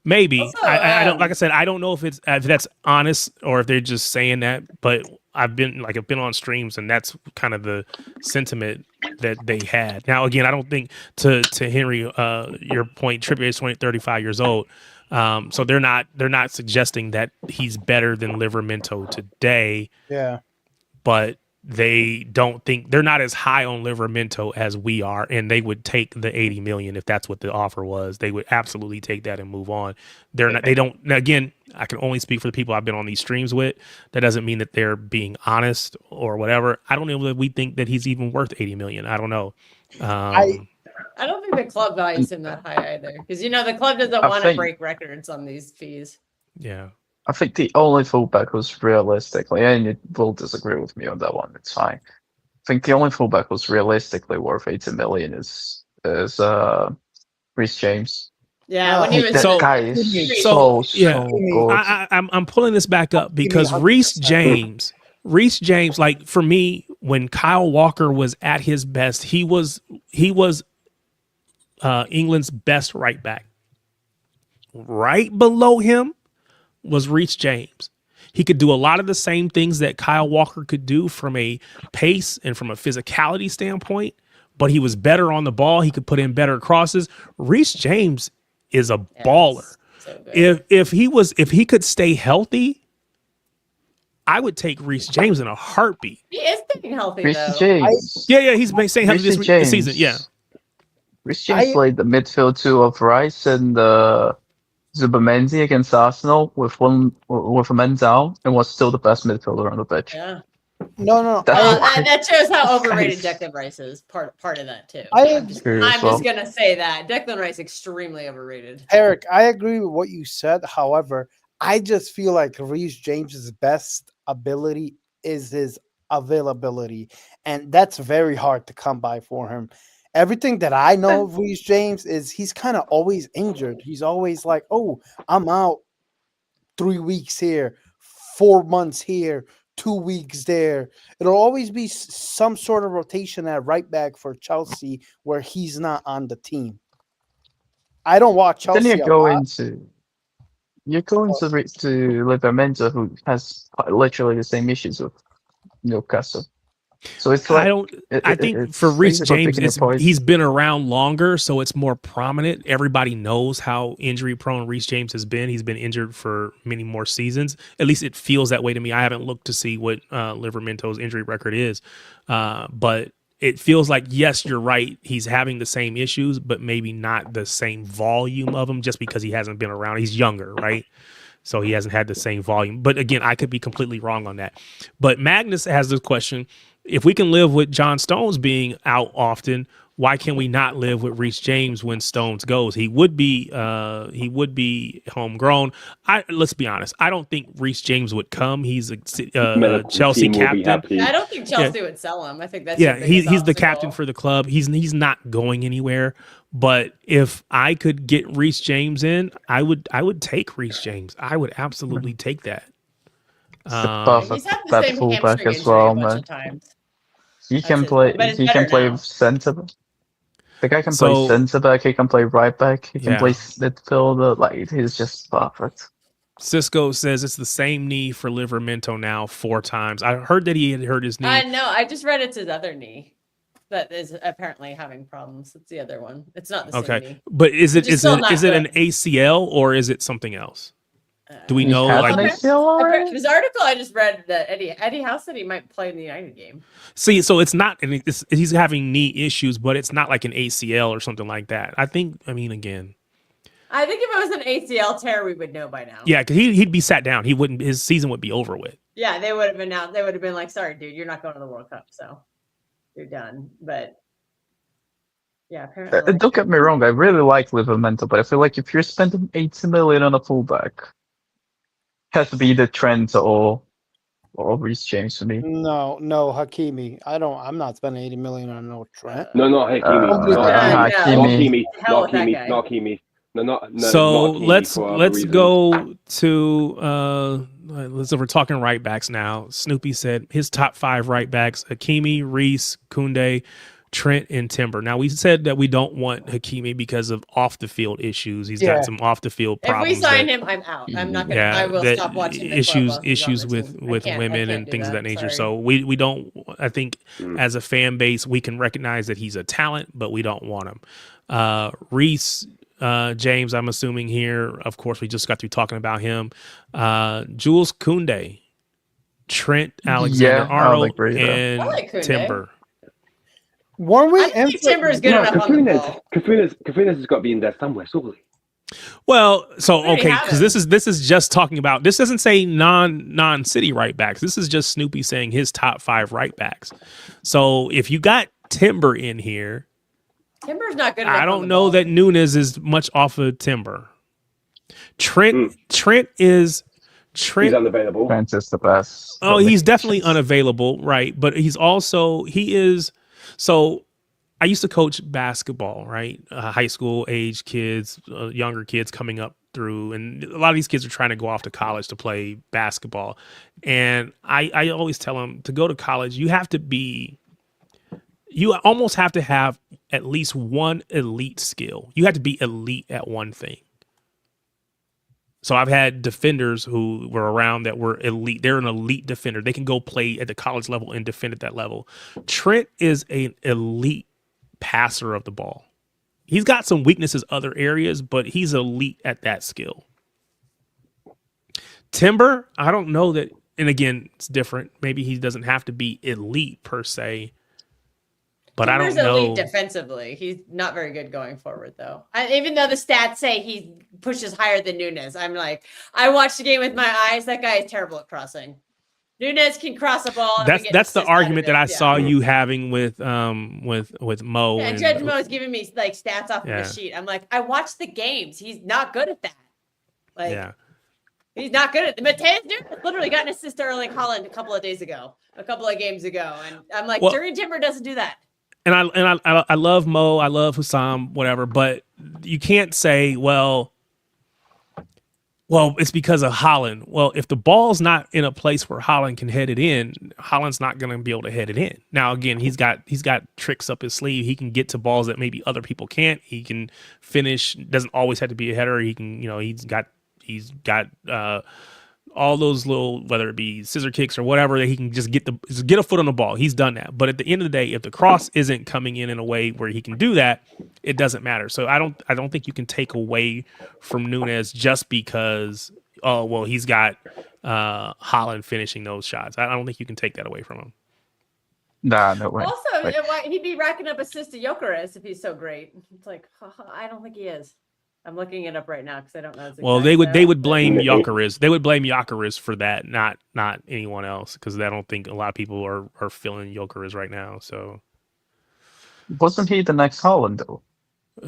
Maybe. Also, I don't, like I said, I don't know if that's honest or if they're just saying that, but I've been on streams and that's kind of the sentiment that they had. Now, again, I don't think to Henry, your point, Trippier is 35 years old. So they're not suggesting that he's better than Livermento today. Yeah. But they don't think, they're not as high on Livermento as we are, and they would take the 80 million if that's what the offer was. They would absolutely take that and move on. They don't, again, I can only speak for the people I've been on these streams with. That doesn't mean that they're being honest or whatever. I don't know that we think that he's even worth 80 million. I don't know. I don't think the club values him that high either, because the club doesn't I want to think- break records on these fees. Yeah. I think the only fullback who's realistically, and you will disagree with me on that one, it's fine. I think the only fullback who's realistically worth 80 million is Reece James. Yeah, when he was That So- guy is so, so yeah. good. I'm pulling this back up because 100%. Reece James, like for me, when Kyle Walker was at his best, he was England's best right back. Right below him was Reece James. He could do a lot of the same things that Kyle Walker could do from a pace and from a physicality standpoint, but he was better on the ball. He could put in better crosses. Reece James is a baller. So good. If he could stay healthy, I would take Reece James in a heartbeat. He is staying healthy Reece though. James. Yeah, he's been staying healthy Reece this James. season. Yeah. Reece James played the midfield two of Rice and Zubamendi against Arsenal with a man down and was still the best midfielder on the pitch. Yeah. No. That shows how This overrated guy's- Declan Rice is. Part of that too. I True as I'm well. just gonna say that Declan Rice extremely overrated. Eric, I agree with what you said. However, I just feel like Reece James's best ability is his availability, and that's very hard to come by for him. Everything that I know of Reece James is he's kind of always injured. He's always like, "Oh, I'm out 3 weeks here, 4 months here, 2 weeks there." It'll always be some sort of rotation at right back for Chelsea where he's not on the team. I don't watch Chelsea. Then you're a lot. going to Livramento, who has literally the same issues with Newcastle. So it's like I think for Reece James, he's been around longer, so it's more prominent. Everybody knows how injury prone Reece James has been. He's been injured for many more seasons. At least it feels that way to me. I haven't looked to see what Livermento's injury record is, but it feels like, yes, you're right. He's having the same issues, but maybe not the same volume of them just because he hasn't been around. He's younger, right? So he hasn't had the same volume. But again, I could be completely wrong on that. But Magnus has this question. If we can live with John Stones being out often, why can we not live with Reece James when Stones goes? He would be homegrown. Let's be honest. I don't think Reece James would come. He's a Chelsea captain. I don't think Chelsea would sell him. I think that's he's the captain for the club. He's not going anywhere. But if I could get Reece James in, I would take Reece James. I would absolutely take that. He's had the same fullback hamstring as well, injury a bunch man. of times. He can That's play. but it's He better can play now. centre. The guy can So- play centre back. He can play right back. He can Yeah. play midfielder. Like he's just perfect. Cisco says it's the same knee for Livramento now 4 times. I heard that he had hurt his knee. No, I just read it's his other knee that is apparently having problems. It's the other one. It's not the same Okay, knee. but is it Which is still not an good. ACL or is it something else? Do we He know? has Like, an ACL already? This article I just read that Eddie House said he might play in the United game. see, so it's not. He's having knee issues, but it's not like an ACL or something like that. I mean, again, I think if it was an ACL tear, we would know by now. yeah, because he'd be sat down. He wouldn't. His season would be over with. Yeah, they would have been out. They would have been like, "Sorry, dude, you're not going to the World Cup, so you're done." But yeah, apparently. Don't get me wrong. I really like Livramento, but I feel like if you're spending 80 million on a fullback, it has to be the Trent or Reece James for me. No, Hakimi. I'm not spending 80 million on no Trent. No, not Hakimi. Uh, Not Hakimi. Hakimi. Hell Not with that Hakimi. guy. Not Hakimi. No, So not Hakimi let's for other reasons. go to we're talking right backs now. Snoopy said his top 5 right backs: Hakimi, Reece, Koundé, Trent, and Timber. Now we said that we don't want Hakimi because of off the field issues. He's got some off the field If problems. we sign him, I'm out. I'm not gonna. I will stop watching. the club while he's on issues the with team. I can't women and do things of that nature. sorry. So we don't. I think as a fan base, we can recognize that he's a talent, but we don't want him. Reece James, I'm assuming here. Of course, we just got through talking about him. Jules Koundé, Trent Alexander-Arnold, agree there. and I like Koundé. Timber. Weren't we? I think Timber is good No, enough on the ball. Kafunas has got to be in there somewhere, surely. Well, so already okay, have because this is just talking about. This doesn't say non-city right backs. This is just Snoopy saying his top 5 right backs. So if you got Timber in here, Timber's not good enough. I on don't the know ball. that Nunes is much off of Timber. Trent is He's unavailable. Trent is the best. Oh, he's definitely unavailable, right? But he is. So I used to coach basketball, right? High school age kids, younger kids coming up through, and a lot of these kids are trying to go off to college to play basketball. And I always tell them, to go to college, you almost have to have at least one elite skill. You have to be elite at one thing. So I've had defenders who were around that were elite. They're an elite defender. They can go play at the college level and defend at that level. Trent is an elite passer of the ball. He's got some weaknesses other areas, but he's elite at that skill. Timber, I don't know that. And again, it's different. Maybe he doesn't have to be elite per se. But Timber's I don't know. elite defensively. He's not very good going forward, though. Even though the stats say he pushes higher than Nunes, I'm like, I watched the game with my eyes. That guy is terrible at crossing. Nunes can cross a ball. That's the argument that I saw you having with Mo. Yeah, Judge Mo is giving me like stats off of the sheet. I'm like, I watched the games. He's not good at that. Like, he's not good at it. Mateus Nunes literally got an assist to Erling Haaland a couple of games ago, and I'm like, Jurgen Timber doesn't do that. And I love Mo, I love Hussam, whatever, but you can't say, well, it's because of Haaland. Well, if the ball's not in a place where Haaland can head it in, Haaland's not going to be able to head it in. Now, again, he's got tricks up his sleeve. He can get to balls that maybe other people can't. He can finish. Doesn't always have to be a header. He can, he's got all those little, whether it be scissor kicks or whatever, that he can just get a foot on the ball. He's done that. But at the end of the day, if the cross isn't coming in a way where he can do that, it doesn't matter. So I don't think you can take away from Nunes just because, he's got Haaland finishing those shots. I don't think you can take that away from him. Nah, no way. Also, he'd be racking up assists to Gyökeres if he's so great. It's like, I don't think he is. I'm looking it up right now because I don't know. Well, they would blame Gyökeres. They would blame Gyökeres for that, not anyone else, because I don't think a lot of people are feeling Gyökeres right now. So wasn't he the next Haaland though?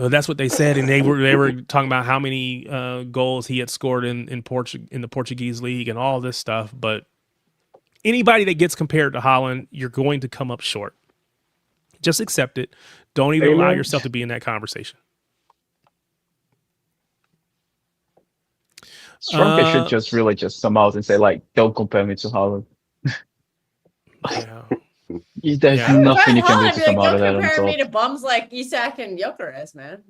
That's what they said, and they were talking about how many goals he had scored in the Portuguese league and all this stuff. But anybody that gets compared to Haaland, you're going to come up short. Just accept it. Don't even allow yourself to be in that conversation. Strunke should just come out and say, like, don't compare me to Haaland. Yeah. There's nothing you can do to come out of that. Don't compare me to bums like Isak and Gyökeres, man.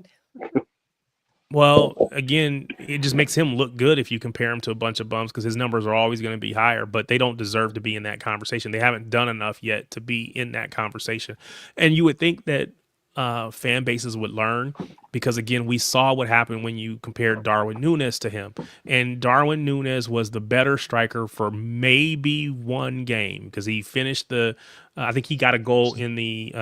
Well, again, it just makes him look good if you compare him to a bunch of bums, because his numbers are always going to be higher, but they don't deserve to be in that conversation. They haven't done enough yet to be in that conversation. And you would think that fan bases would learn, because again, we saw what happened when you compared Darwin Núñez to him, and Darwin Núñez was the better striker for maybe one game, because he finished I think he got a goal in the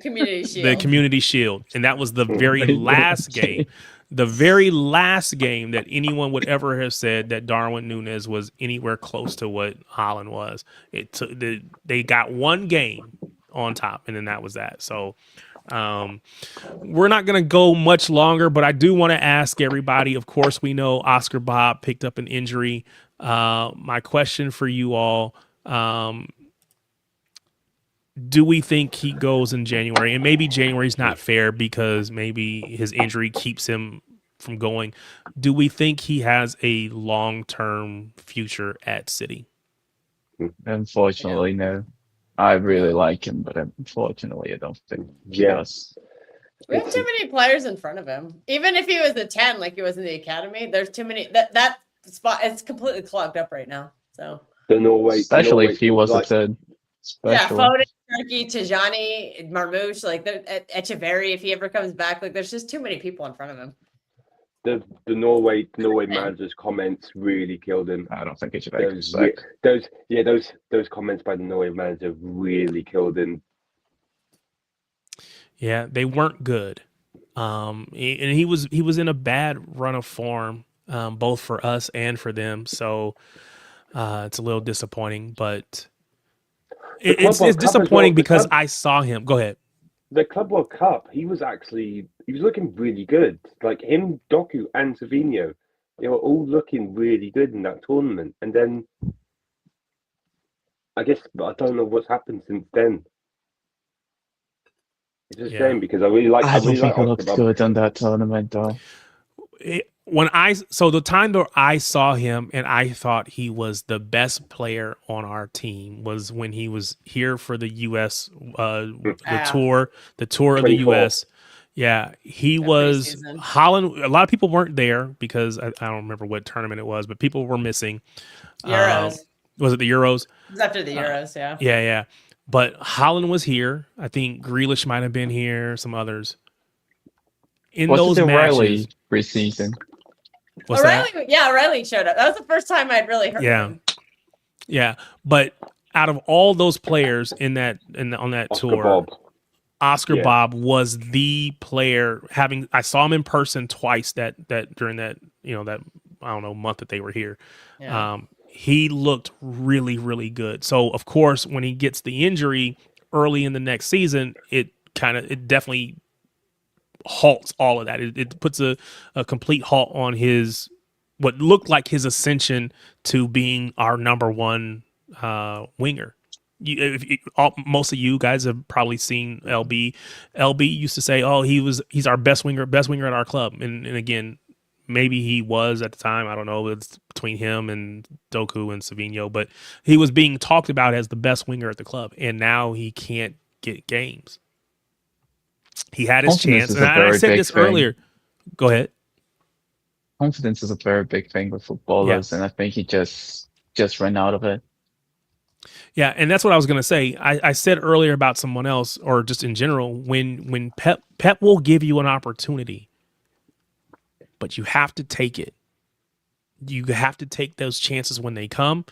Community Shield. The Community Shield, and that was the very last game. The very last game that anyone would ever have said that Darwin Núñez was anywhere close to what Haaland was. They got one game on top, and then that was that. So we're not going to go much longer, but I do want to ask everybody. Of course, we know Oscar Bob picked up an injury. My question for you all, do we think he goes in January? And maybe January's not fair because maybe his injury keeps him from going. Do we think he has a long-term future at City? Unfortunately, no. I really like him, but unfortunately, I don't think he does. We have too many players in front of him. Even if he was a 10, like he was in the academy, there's too many. That spot is completely clogged up right now. So especially if he was a 10. Yeah, Footy, Turkey, Tijani, Marmouche, like Echeverry, if he ever comes back, like there's just too many people in front of him. The Norway manager's comments really killed him. I don't think he should those comments by the Norway manager really killed him. Yeah, they weren't good. And he was in a bad run of form, both for us and for them. So it's a little disappointing, but it's disappointing because I saw him. Go ahead. the Club World Cup, he was looking really good. Like him, Doku, and Savinho, they were all looking really good in that tournament. And then I guess I don't know what's happened since then. It's a shame because I really like I don't think he Oscar looked Bob. good on that tournament, though. So the time that I saw him and I thought he was the best player on our team was when he was here for the US the tour of the 24. US. Yeah, he was preseason. Holland. A lot of people weren't there because I don't remember what tournament it was, but people were missing. Euros. Was it the Euros? It was after the Euros, yeah. Yeah. But Holland was here. I think Grealish might have been here, some others. In Was those it the matches. Riley preseason? What's that? O'Reilly showed up. That was the first time I'd really heard of him. Yeah. But out of all those players on that Oscar tour, Bob. Oscar Yeah. Bob was the player. I saw him in person twice that during that that I don't know month that they were here. Yeah. He looked really, really good. So of course, when he gets the injury early in the next season, it definitely halts all of that. It puts a complete halt on his what looked like his ascension to being our number one winger. Most of you guys have probably seen LB. LB used to say, "Oh, he's our best winger at our club." And again, maybe he was at the time. I don't know. It's between him and Doku and Savinho, but he was being talked about as the best winger at the club, and now he can't get games. He had his Confidence chance, is and a I very said big this thing. earlier. Go ahead. Confidence is a very big thing with footballers, and I think he just ran out of it. Yeah, and that's what I was going to say. I said earlier about someone else, or just in general, when Pep will give you an opportunity, but you have to take it. You have to take those chances when they come.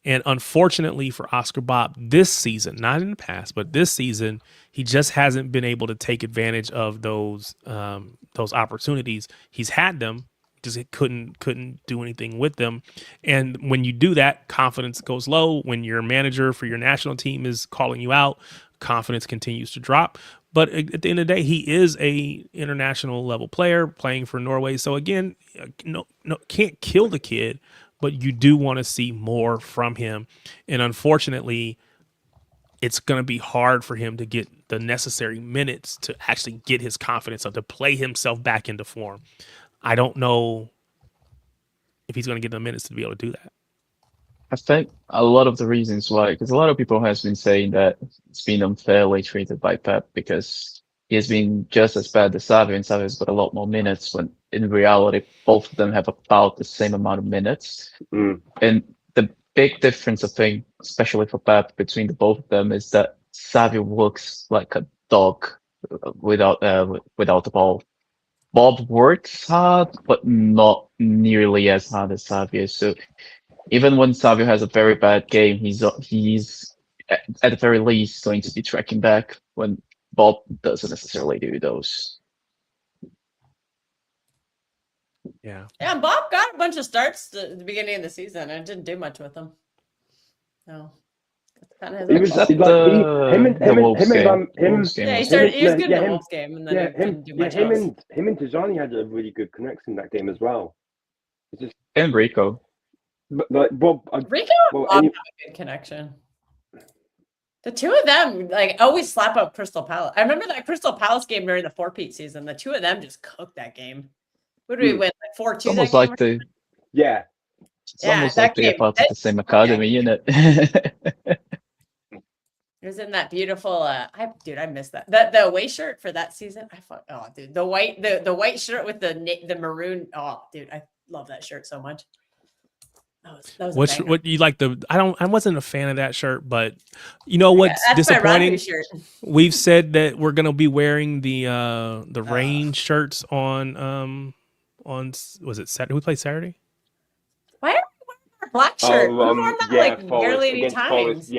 And unfortunately for Oscar Bob, this season, not in the past, but this season, he just hasn't been able to take advantage of those opportunities. He's had them, just couldn't do anything with them. And when you do that, confidence goes low. When your manager for your national team is calling you out, confidence continues to drop. But at the end of the day, he is a international level player playing for Norway. So again, no, can't kill the kid, but you do want to see more from him. And unfortunately, it's going to be hard for him to get the necessary minutes to actually get his confidence up, to play himself back into form. I don't know if he's going to get the minutes to be able to do that. I think a lot of the reasons why, because a lot of people has been saying that it's been unfairly treated by Pep because he has been just as bad as Xavi, and Xavi has got a lot more minutes when in reality both of them have about the same amount of minutes. And the big difference, I think, especially for Pep, between the both of them is that Xavi looks like a dog without the ball. Bob works hard, but not nearly as hard as Xavi is. So even when Savio has a very bad game, he's at the very least going to be tracking back when Bob doesn't necessarily do those. Yeah. Yeah, Bob got a bunch of starts at the beginning of the season and didn't do much with them. No. That's kind of He his was fault. like The Wolves game. Yeah, he was good in the Wolves game, and then he didn't do much else. him and Tijani had a really good connection that game as well. It's just And Rico. but like Bob. Rico and Bob have a good connection. The two of them always slap up Crystal Palace. I remember that Crystal Palace game during the four-peat season. The two of them just cooked that game. What did we win? 4-2. Almost like the yeah. It's almost like they're part of the same academy, isn't it? It was in that beautiful. I missed that. The away shirt for that season. The white shirt with the maroon. Oh, dude, I love that shirt so much. That was what you like I wasn't a fan of that shirt, but you know what's disappointing? We've said that we're gonna be wearing the rain shirts on was it Saturday? We played Saturday. Why are we wearing our black shirt? We've worn that nearly 80 times.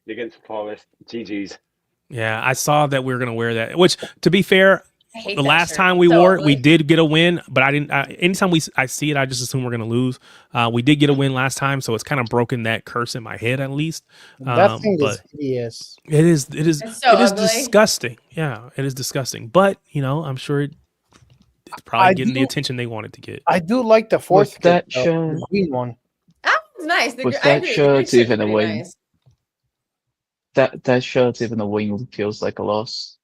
Against Forest. GG's. Yeah, I saw that we were gonna wear that. Which, to be fair, I hate the that last shirt. time we So wore it, we ugly. did get a win, but I didn't. Anytime I see it, I just assume we're gonna lose. We did get a win last time, so it's kind of broken that curse in my head at least. That thing is But hideous. it is It's so ugly. disgusting. Yeah, it is disgusting. But I'm sure it's probably I getting the do- attention they want it to get. I do like the Was fourth kit, that though, shirt? the green one. That was nice. Was I that agree. The shirt green shirt's even a pretty win? nice. That shirt, even a win, feels like a loss.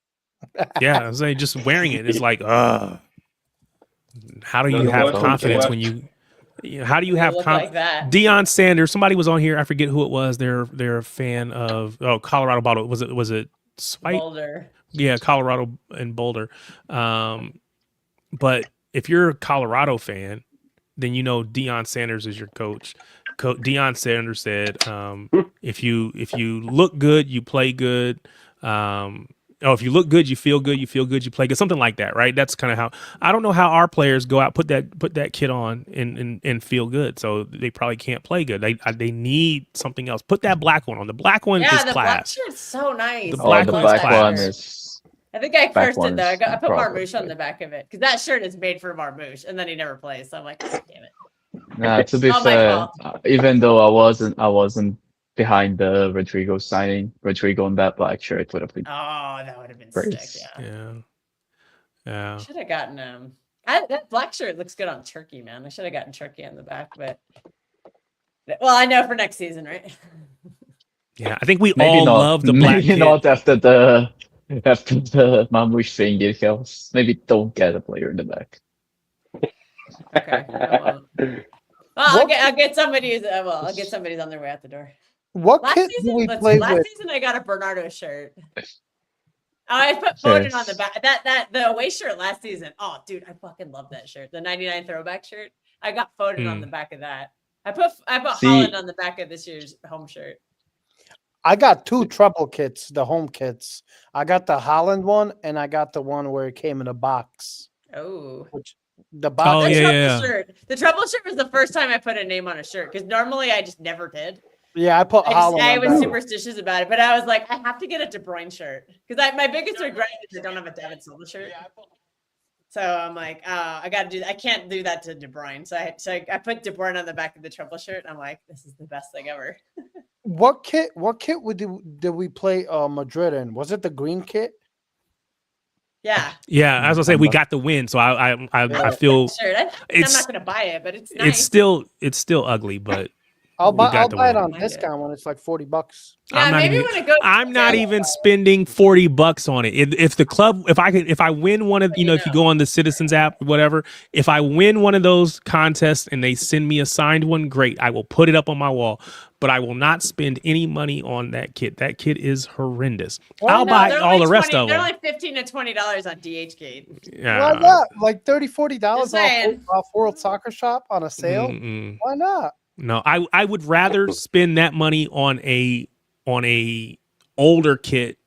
Yeah, I was saying just wearing it is like, how do No, you the have worst- confidence the when how do you You have look confidence? like that. Deion Sanders, somebody was on here. I forget who it was. They're a fan of Colorado Bottle. Was it Swipe? Boulder. Yeah, Colorado and Boulder. But if you're a Colorado fan, then Deion Sanders is your coach. Deion Sanders said, if you look good, you play good. If you look good, you feel good. You feel good, you play good. Something like that, right? That's kind of how. I don't know how our players go out, put that kit on and feel good. So they probably can't play good. They need something else. Put that black one on. The black one Yeah, is the black class. shirt's so nice. The Oh, black the one's black class. one is. I think I Back cursed one it though. is I put probably Marmouche on good. the back of it because that shirt is made for Marmouche, and then he never plays. So I'm like, God damn it. Nah, to be Not my fair, fault. even though I wasn't behind the Rodrigo signing, Rodrigo in that black shirt would have been Oh, that would have been great. sick. Yeah. Yeah. Should have gotten that black shirt looks good on Turkey, man. I should have gotten Turkey on the back, but well, I know for next season, right? Yeah. I think we Maybe all not. love the black Maybe kit. not after the Mamouche thing details. Maybe don't get a player in the back. Okay. I won't. Well, I'll get somebody's. I'll get somebody's on their way out the door. What Last kit do we play last with? season I got a Bernardo shirt. Oh, I put Foden on the back. The away shirt last season. Oh, dude, I fucking love that shirt. The 99 throwback shirt. I got Foden on the back of that. I put See- Holland on the back of this year's home shirt. I got two treble kits, the home kits. I got the Holland one, and I got the one where it came in a box. Oh. The box. Oh, The yeah, trouble yeah. shirt. The trouble shirt was the first time I put a name on a shirt because normally I just never did. Yeah, I put Holland. I on was that. superstitious about it, but I was like, I have to get a De Bruyne shirt because my biggest regret is I don't have a David Silva shirt. So I'm like, I got to do that. I can't do that to De Bruyne. So I put De Bruyne on the back of the trouble shirt. I'm like, this is the best thing ever. What kit did we play Madrid in? Was it the green kit? Yeah. Yeah, as I say, we got the win, so I feel Shirt. I'm it's- not going to buy it, but it's nice. it's still ugly, but I'll We buy got the it win. on Mind it. discount when it's like $40. Yeah, I'm not maybe even- when it goes. I'm not even spending $40 on it. If the club, if I win one of, if you go on the Citizens app, whatever, if I win one of those contests and they send me a signed one, great. I will put it up on my wall, but I will not spend any money on that kit. That kit is horrendous. I'll buy they're all only the rest 20 of They're them. only $15 to $20 on DHgate. Yeah. Why not? Like $30, $40 Just saying. off World Soccer Shop on a sale. Mm-mm. Why not? No, I would rather spend that money on a older kit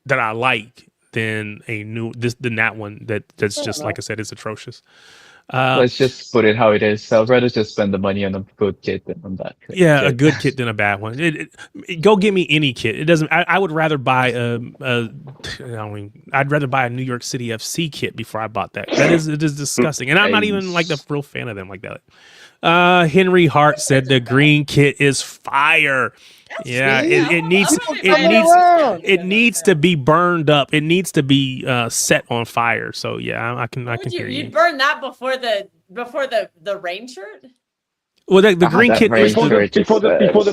that I like than than that one that's Fair just enough. like I said, is atrocious. Let's just put it how it is. I'd rather just spend the money on a good kit than on that. Yeah, a kit. good kit than a bad one. Go give me any kit. It doesn't. I would rather buy I'd rather buy a New York City FC kit before I bought that. It is disgusting, and I'm not even like the real fan of them like that. Henry Hart said the green kit is fire. Yeah, See? it needs it needs to be burned up. It needs to be set on fire. So yeah, I can hear you. You'd burn that before the rain shirt. Well, the green that kit range before shirt is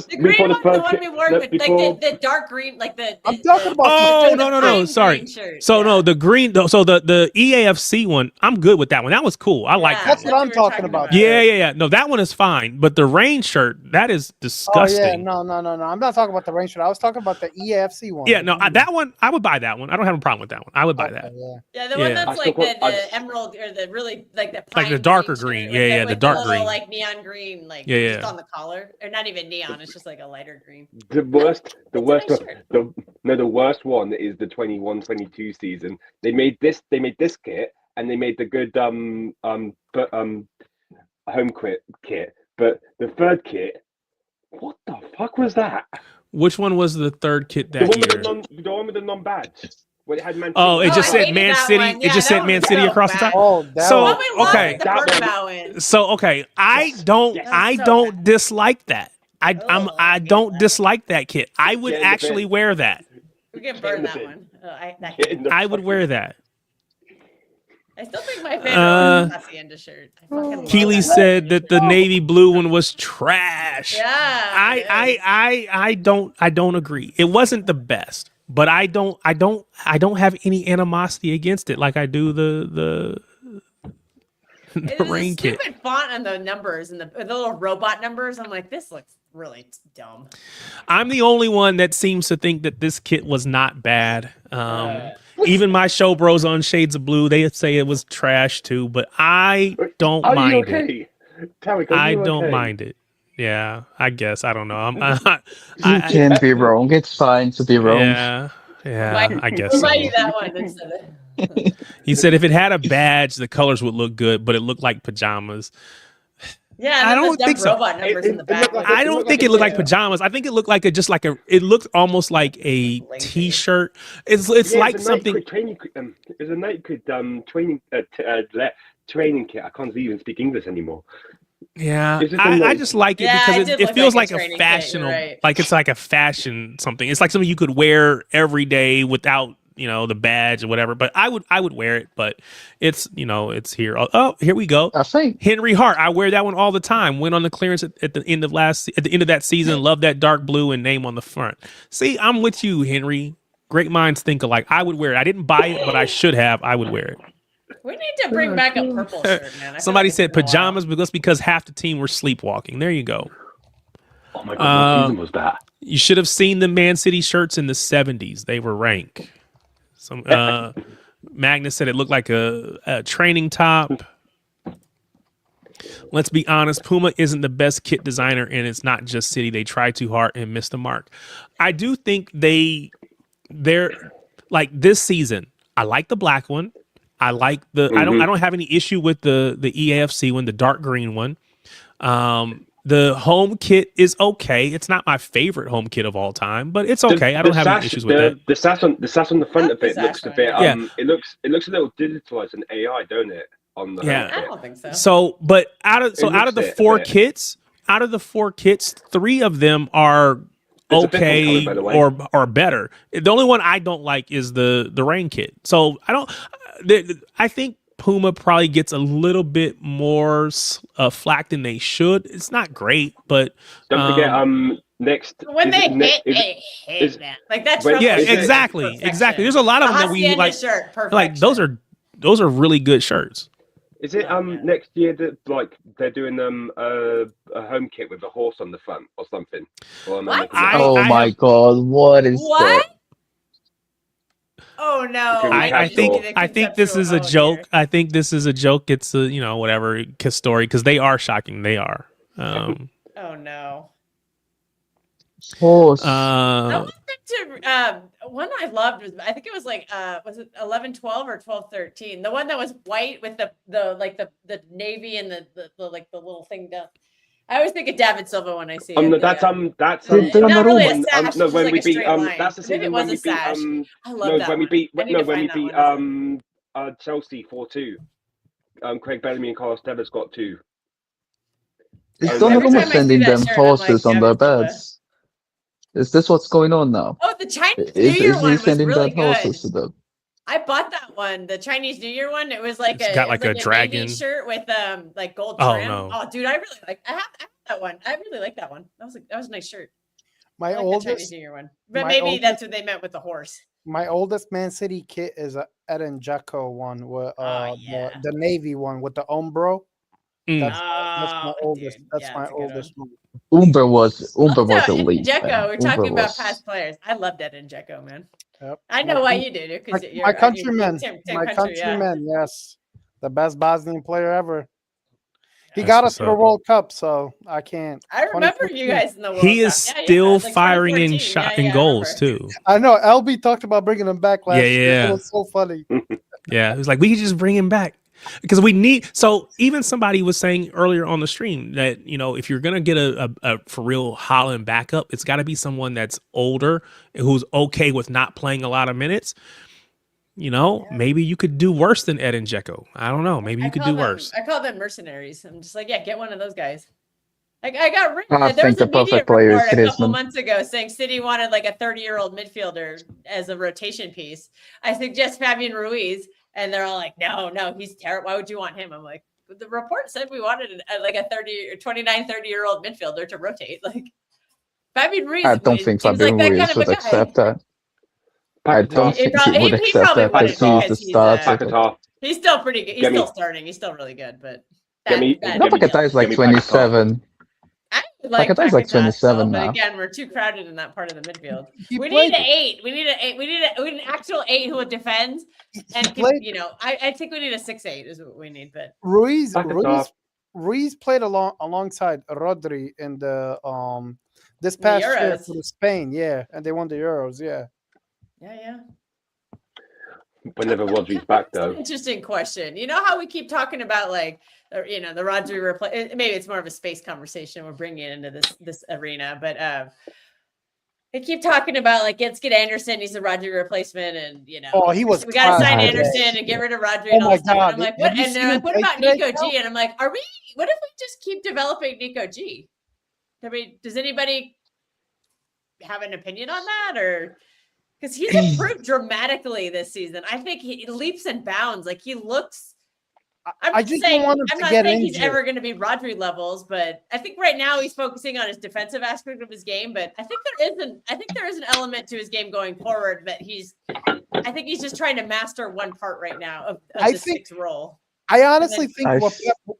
The green one, the first one kit- we wore no, with before- like the dark green, like the. I'm talking about Oh, the no, pine sorry. green shirt. So Yeah. no, the green. So the EAFC one, I'm good with that one. That was cool. I like Yeah, that. That's what I'm we were talking about. Yeah. No, that one is fine. But the rain shirt, that is Oh disgusting. yeah, no. I'm not talking about the rain shirt. I was talking about the EAFC one. Yeah, no, that one, I would buy that one. I don't have a problem with that one. I would buy that. Yeah. Yeah, the one Yeah. that's I like still call- the emerald or the really like the Like the pine darker shirt green. with Yeah, the with dark little, green. like neon green, like Yeah, just yeah. on the collar, or not even neon. It's just like a lighter green. The worst nice one, shirt. the worst one is the 21-22 season. They made this kit, and they made the good home kit, but the third kit, what the fuck was that? Which one was the third kit The that one with year? the one with the non-badge. When it had Man City. Oh, it Oh, just I said hated Man that City. one. It Yeah, just that said one Man was City so across the bad. top. Oh, that So Well, was we lost okay. with the That one- Bernabeu in. So okay, I don't Yes. I so don't bad. dislike that. I Ugh, I get don't that. dislike that kit. I would Get in the actually bin. wear that. We can Get in burn the that bin. one. I Get in the I would fucking- wear that. still think my favorite was Hacienda shirt. I fucking love Keely that said that the shirt. navy blue one was trash. Yeah. it is. I don't agree. It wasn't the best, but I don't have any animosity against it like I do the It is a rain kit. stupid font and the numbers and the little robot numbers. I'm like, this looks really dumb. I'm the only one that seems to think that this kit was not bad. Even my show bros on Shades of Blue, they say it was trash too, but I don't Are you mind it. okay? Tarek, are I you don't okay? mind it. Yeah, I guess. I don't know. You can be wrong. It's fine to be wrong. Yeah, I guess We'll so. buy you that one instead of. He said if it had a badge, the colors would look good, but it looked like pajamas. Yeah, and I then don't the think dumb so. robot numbers in the It back. looked like I don't think it looked like a- pajamas. I think it looked like it looked almost like a Lazy. t-shirt. It's Yeah, like it's a something. Nike training. It's a Nike training kit. I can't even speak English anymore. Yeah, It's just a I nice- just like it Yeah, it because did it look feels like like a a training kit, you're fashionable, right. like it's like a fashion something. It's like something you could wear every day without the badge or whatever. But I would wear it. But it's it's here. Oh, here we go. I think Henry Hart. I wear that one all the time. Went on the clearance at the end of that season. Love that dark blue and name on the front. See, I'm with you, Henry. Great minds think alike. I would wear it. I didn't buy it, but I should have. I would wear it. We need to bring back a purple shirt, man. I feel Somebody like it's said been a while. pajamas, but that's because half the team were sleepwalking. There you go. Oh my god, what season was that? You should have seen the Man City shirts in the 70s. They were rank. Some Magnus said it looked like a training top. Let's be honest, Puma isn't the best kit designer, and it's not just City. They try too hard and miss the mark. I do think they're like this season. I like the black one. I like the I don't have any issue with the EAFC one, the dark green one. The home kit is okay. It's not my favorite home kit of all time, but it's okay. I don't have any issues with that. The sash on the front of The it looks a sash bit. one, yeah. It looks a little digitalized and AI, don't it? On the Yeah. home I kit. don't think so. So, but out of the looks it a four bit. kits, 3 of them are It's a different okay color, by the way. or better. The only one I don't like is the rain kit. So I don't. I think Puma probably gets a little bit more flack than they should. It's not great, but Don't forget, next When is they it ne- hit, is it- they hit, is- man. Like that. Wait, Trump yeah, is it- exactly. perfection. There's a lot of The them that we Hacienda like. shirt, perfection. Like those are really good shirts. Is it Oh, man. next year that like they're doing a home kit with a horse on the front or something? Or am I What? making that Oh I my have- god, what is What? that? Oh no! Can we I have think your- I think this is a joke. I think this is a joke. It's a whatever story because they are shocking. They are. Oh no! Horse. I went to one I loved was I think it was like was it 11-12 or 12-13? The one that was white with the navy and the like the little thing down. I always think of David Silva when I see it. That's Not really a sash, no just when like we a beat straight line. that's the Maybe it season was when a we beat sash. I love no that when we one. beat I need no to when we find that beat one. Chelsea 4-2. Craig Bellamy and Carlos Tevez got 2. Is every Donnarumma time I see sending that them shirt, I'm horses like, on their David Silva. beds? Is this what's going on now? Oh, the Chinese New Is Year he one was sending really that good. horses to them? I bought that one, the Chinese New Year one. It was like It's got like a navy dragon. shirt with like gold Oh, trim. no. Oh, dude, I really like. I have that one. I really like that one. That was a nice shirt. My I like the Chinese oldest, New Year one, but my maybe oldest- that's what they meant with the horse. my oldest Man City kit is a Eden Dzeko one with yeah. the navy one with the Umbro. Mm. That's my Oh, oldest. dude. That's Yeah, my it's a good oldest one. Umber was Also, elite. Dzeko, man. we're talking Umber about was- past players. I loved that in Dzeko, man. Yep. I know why you do, because you're My countryman, Tim my country, yeah. countryman, yes, the best Bosnian player ever. He That's got what's us to the up. World Cup, so I can't. I remember you 2014. guys in the World He Cup. is Yeah, still it's like firing in 2014. in goals too. I know LB talked about bringing him back last year. Yeah. It was so funny. Yeah, it was like we could just bring him back because we need. So even somebody was saying earlier on the stream that if you're gonna get a for real Holland backup, it's got to be someone that's older who's okay with not playing a lot of minutes. you know, maybe you could do worse than Ed and Dzeko. I don't know. Maybe you could do worse. I call them mercenaries. I'm just like, yeah, get one of those guys. Like I got I there was think a the media perfect player is report a couple Griezmann. months ago saying City wanted like a 30-year-old midfielder as a rotation piece. I suggest Fabian Ruiz, and they're all like, no, he's terrible. Why would you want him? I'm like, the report said we wanted like a 30-year-old midfielder to rotate. Like Fabian Ruiz, I don't think seems Fabian like that Ruiz kind of a would guy. accept that. I don't think he would accept probably that because wouldn't he's the because starter. he's still pretty good. He's Get me- still starting. He's still really good, but Get me- that- No, Paquetá is like Give me Paquetá. 27. I would like Paquetá is like Paquetá still, 27 but now. again, we're too crowded in that part of the midfield. He We played- need an 8. We need an actual 8 who would defend and can, played- you know. I think we need a 6-8 is what we need. But Ruiz Paquetá. played alongside Rodri in the this past year Euros. for Spain, yeah, and they won the Euros, yeah. yeah. Whenever Rodri's back, It's an though. interesting question. You know how we keep talking about like, you know, the Rodri replace. Maybe it's more of a space conversation we're bringing into this arena, but they keep talking about like let's get Anderson. He's a Rodri replacement, and you know, Oh, he was we got to sign class. Anderson and get rid of Rodri Oh and all my this stuff. And God. I'm like, Have what? you And they're seen like, what him about play today, Nico Cal? G? And I'm like, what if we just keep developing Nico G? I mean, does anybody have an opinion on that, or? Because he's improved dramatically this season. I think he leaps and bounds. Like he looks. I just don't want him I'm to not get saying he's injured. ever going to be Rodri levels, but I think right now he's focusing on his defensive aspect of his game. But I think there is an element to his game going forward that I think he's just trying to master one part right now of the sixth role. I honestly think I-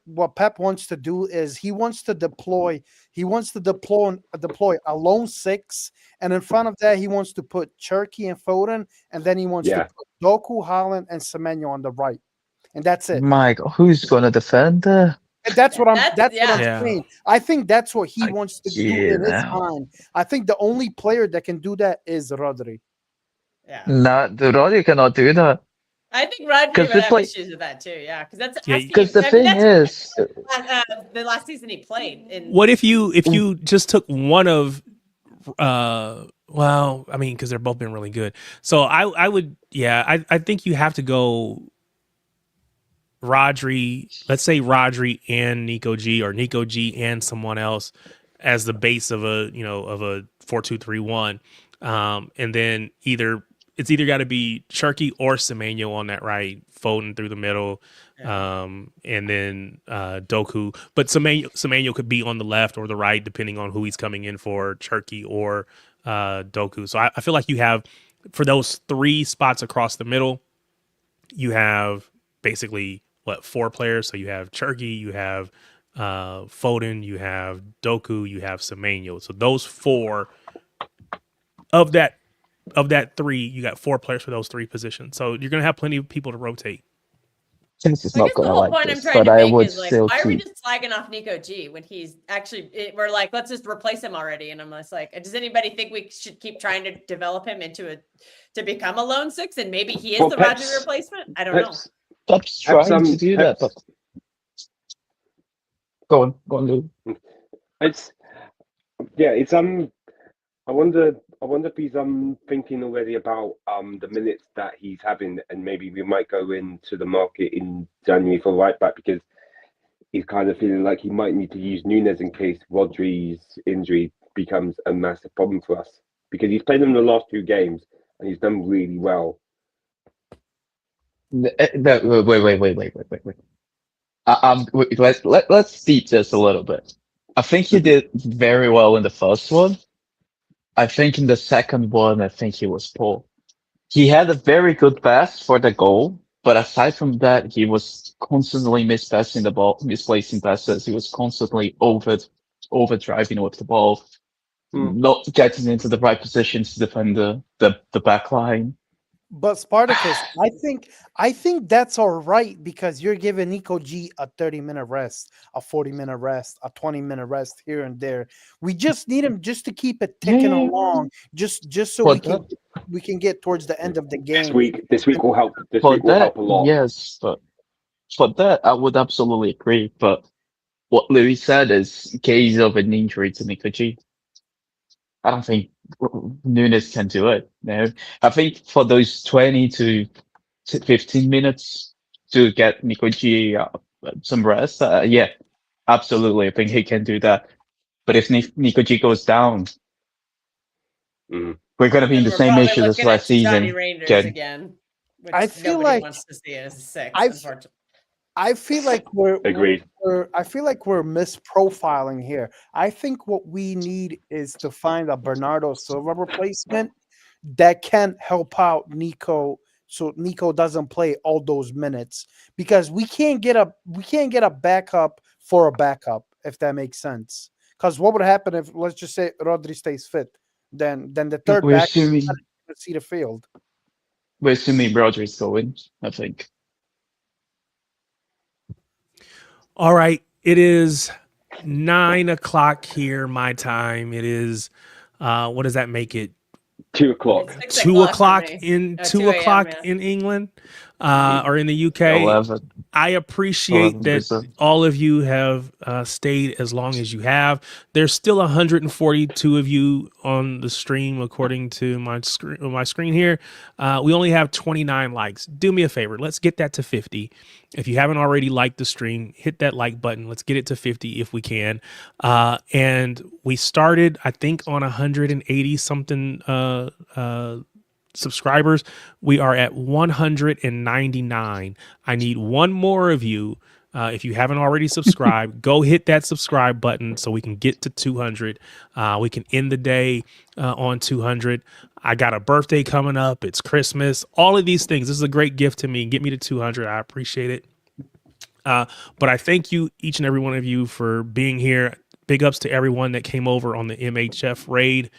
what Pep wants to do is he wants to deploy a lone 6, and in front of that he wants to put Cherky and Foden, and then he wants to put Doku, Haaland, and Semenyo on the right, and that's it. Mike, who's gonna defend there? And that's what I'm Yeah. saying. I think that's what he wants to do in his Yeah. mind. I think the only player that can do that is Rodri. Yeah, Nah, the Rodri cannot do that. I think Rodri 'Cause would they have play- issues with that too. Yeah, because that's Yeah, Because the thing is, the last season he played. What if you just took one of well, I mean, because they're both been really good. So I would, yeah, I think you have to go Rodri, let's say Rodri and Nico G, or Nico G and someone else as the base of a 4-2-3-1. And then it's either got to be Cherky or Semenyo on that right, Foden through the middle, and then Doku. But Semenyo could be on the left or the right, depending on who he's coming in for, Cherky or Doku. So I feel like you have, for those 3 spots across the middle, you have basically, 4 players? So you have Cherky, you have Foden, you have Doku, you have Semenyo. So those 4 of that 3, you got 4 players for those 3 positions. So you're gonna have plenty of people to rotate. Chelsea is I not guess the gonna whole like point I'm this, trying but to I make would is like, still why are we keep. just slagging off Nico G when he's actually? We're like, let's just replace him already. And I'm just like, does anybody think we should keep trying to develop him to become a lone 6, and maybe he is the Rodri replacement? I don't know. Pep's trying to do that, but go on, Lou. It's I wonder if he's thinking already about the minutes that he's having, and maybe we might go into the market in January for right back, because he's kind of feeling like he might need to use Nunes in case Rodri's injury becomes a massive problem for us, because he's played in the last 2 games and he's done really well. Wait. Let's deep this a little bit. I think he did very well in the first one. I think in the second one, I think he was poor. He had a very good pass for the goal, but aside from that, he was constantly mispassing the ball, misplacing passes. He was constantly overdriving with the ball, not getting into the right position to defend the back line. But Spartacus, I think that's all right, because you're giving Nico G a 30-minute rest, a 40-minute rest, a 20-minute rest here and there. We just need him just to keep it ticking along, just so we can get towards the end of the game. This week will help. This week will help a lot. Yes, but for that I would absolutely agree. But what Louis said is case of an injury to Nico G. I don't think Nunes can do it. No, I think for those 20 to 15 minutes to get Nico G some rest, yeah, absolutely. I think he can do that. But if Nico G goes down, Mm. we're going to be in Then the we're same probably issues as looking last at Johnny season. Rangers Jen. again, which I feel nobody like wants to see as a six, I f- unfortunately. I feel like we're Agreed. I feel like we're misprofiling here. I think what we need is to find a Bernardo Silva replacement that can help out Nico, so Nico doesn't play all those minutes, because we can't get a backup for a backup, if that makes sense. Because what would happen if, let's just say, Rodri stays fit, then the third We're back assuming would see the field. Rodri's going, I think. All right. It is 9 o'clock here, my time. It is, what does that make it? 2 o'clock. It's 6 2 o'clock for me. in 2 2 a.m., o'clock yeah. in England, or in the UK. 11. I appreciate that 11%. all of you have stayed as long as you have. There's still 142 of you on the stream, according to my screen here. We only have 29 likes. Do me a favor. Let's get that to 50. If you haven't already liked the stream, hit that like button. Let's get it to 50 if we can. And we started, I think, on 180 something subscribers. We are at 199. I need one more of you. If you haven't already subscribed, go hit that subscribe button so we can get to 200. We can end the day on 200. I got a birthday coming up. It's Christmas. All of these things. This is a great gift to me. Get me to 200. I appreciate it. But I thank you, each and every one of you, for being here. Big ups to everyone that came over on the MHF raid.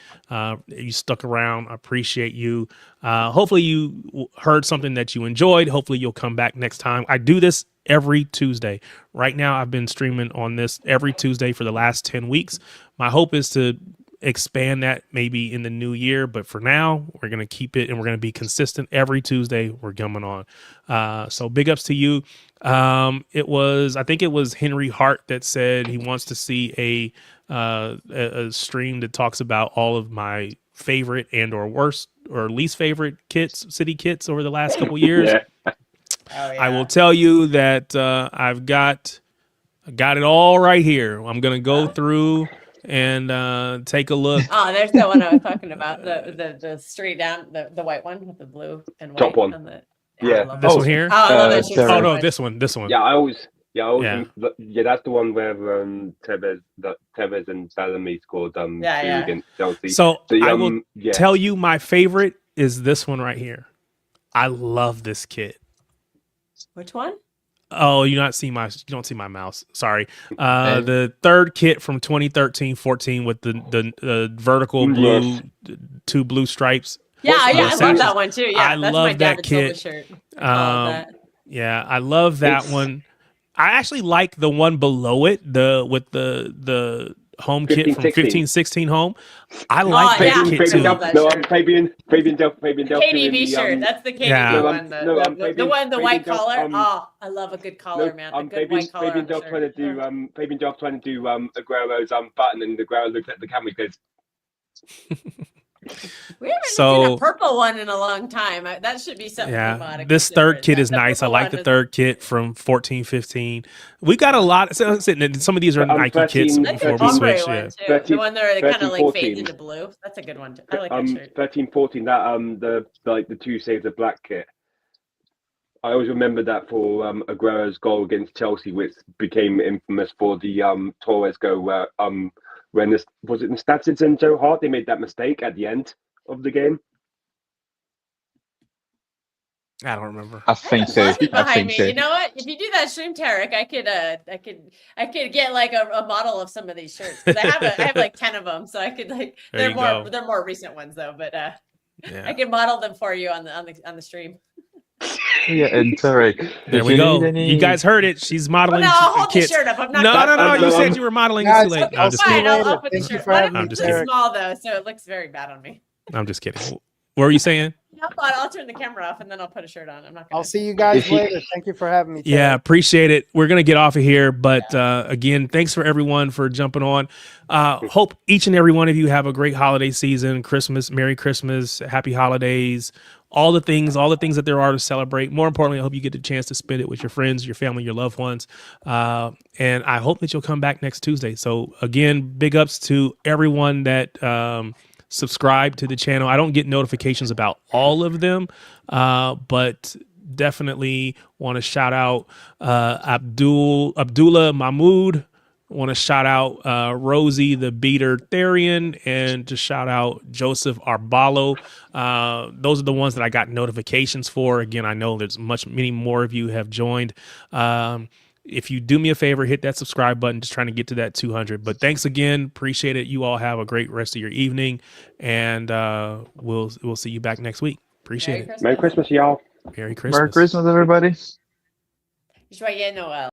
You stuck around. I appreciate you. Hopefully you heard something that you enjoyed. Hopefully you'll come back next time. I do this every Tuesday. Right now, I've been streaming on this every Tuesday for the last 10 weeks. My hope is to expand that maybe in the new year, but for now, we're going to keep it and we're going to be consistent every Tuesday. We're coming on. So big ups to you. I think it was Henry Hart that said he wants to see a stream that talks about all of my favorite and or worst or least favorite city kits over the last couple years. Yeah. Oh, yeah. I will tell you that I got it all right here. I'm gonna go through and take a look. Oh, there's the one I was talking about. The straight down, the white one with the blue and white. Top one. On the, Yeah. I love This that. one here. Oh, I love that shirt. Sarah. Oh so no, much. this one. Yeah, I always, Yeah. that's the one where Tevez and Bellamy scored two Yeah. against Chelsea. So I will yeah. tell you my favorite is this one right here. I love this kit. Which one? Oh, you don't see my mouse. Sorry. The third kit from 2013-14 with the vertical blue, two blue stripes. Yeah, What's I the- love that one too. Yeah, I that's love my that David Silva kit. shirt. I love that. Yeah, I love that It's- one. I actually like the one below it, with the home kit from 15-16 home. I like yeah. that kit too. Love that No, shirt. Fabian Del. KDB shirt. That's the KDB Yeah. one. The one, the white Fabian Del, collar. I love a good collar, man. A good white collar. Fabian on the Del shirt. trying to do Fabian Del trying to do Aguero's button, and Aguero looks at the camera and goes, We haven't So- seen a purple one in a long time. That should be something. we ought Yeah, to this consider. third kit is The nice. I purple like one the is- third kit from 14-15. We got a lot. Some of these are Nike 13 kits That's before a we ombre switch. one Yeah. too. 13 The one that kind of like 14. fades into blue. That's a good one too. I like that shirt. 13-14. That the two saves of black kit. I always remember that for Aguero's goal against Chelsea, which became infamous for the Torres goal, where when was it Statsits and Joe Hart, they made that mistake at the end of the game. I don't remember. I think so. Lots I behind think me. so. You know what? If you do that stream, Tarek, I could get like a model of some of these shirts. 'Cause I have like 10 of them, so I could like. There you go. They're more recent ones though, but I Yeah. can model them for you on the stream. Yeah, and Tarek, There if we you go. need any- You guys heard it. She's Oh, modeling no, I'll hold the kits. shirt up. I'm not. No, gonna- no. You no, said you were modeling. It's Guys, too late. Okay, No, I'm just see you fine. kidding. later. I'll put the Thank you shirt. for One having of me, them's too Tarek. small though, so it looks very bad on me. I'm just kidding. What were you saying? I'll turn the camera off and then I'll put a shirt on. I'm not. Gonna... I'll see you guys If you- later. Thank you for having me. Yeah, Taylor. appreciate it. We're gonna get off of here, but again, thanks for everyone for jumping on. Hope each and every one of you have a great holiday season, Christmas, Merry Christmas, Happy Holidays, all the things that there are to celebrate. More importantly, I hope you get the chance to spend it with your friends, your family, your loved ones. And I hope that you'll come back next Tuesday. So again, big ups to everyone that subscribe to the channel. I don't get notifications about all of them, but definitely want to shout out Abdullah Mahmood. Want to shout out Rosie the Beater Therian, and to shout out Joseph Arbalo. Those are the ones that I got notifications for. Again, I know there's many more of you have joined. If you do me a favor, hit that subscribe button, just trying to get to that 200. But thanks again. Appreciate it. You all have a great rest of your evening, and we'll see you back next week. Appreciate it. Merry Christmas, y'all. Merry Christmas. Merry Christmas, everybody. Joyeux Noël.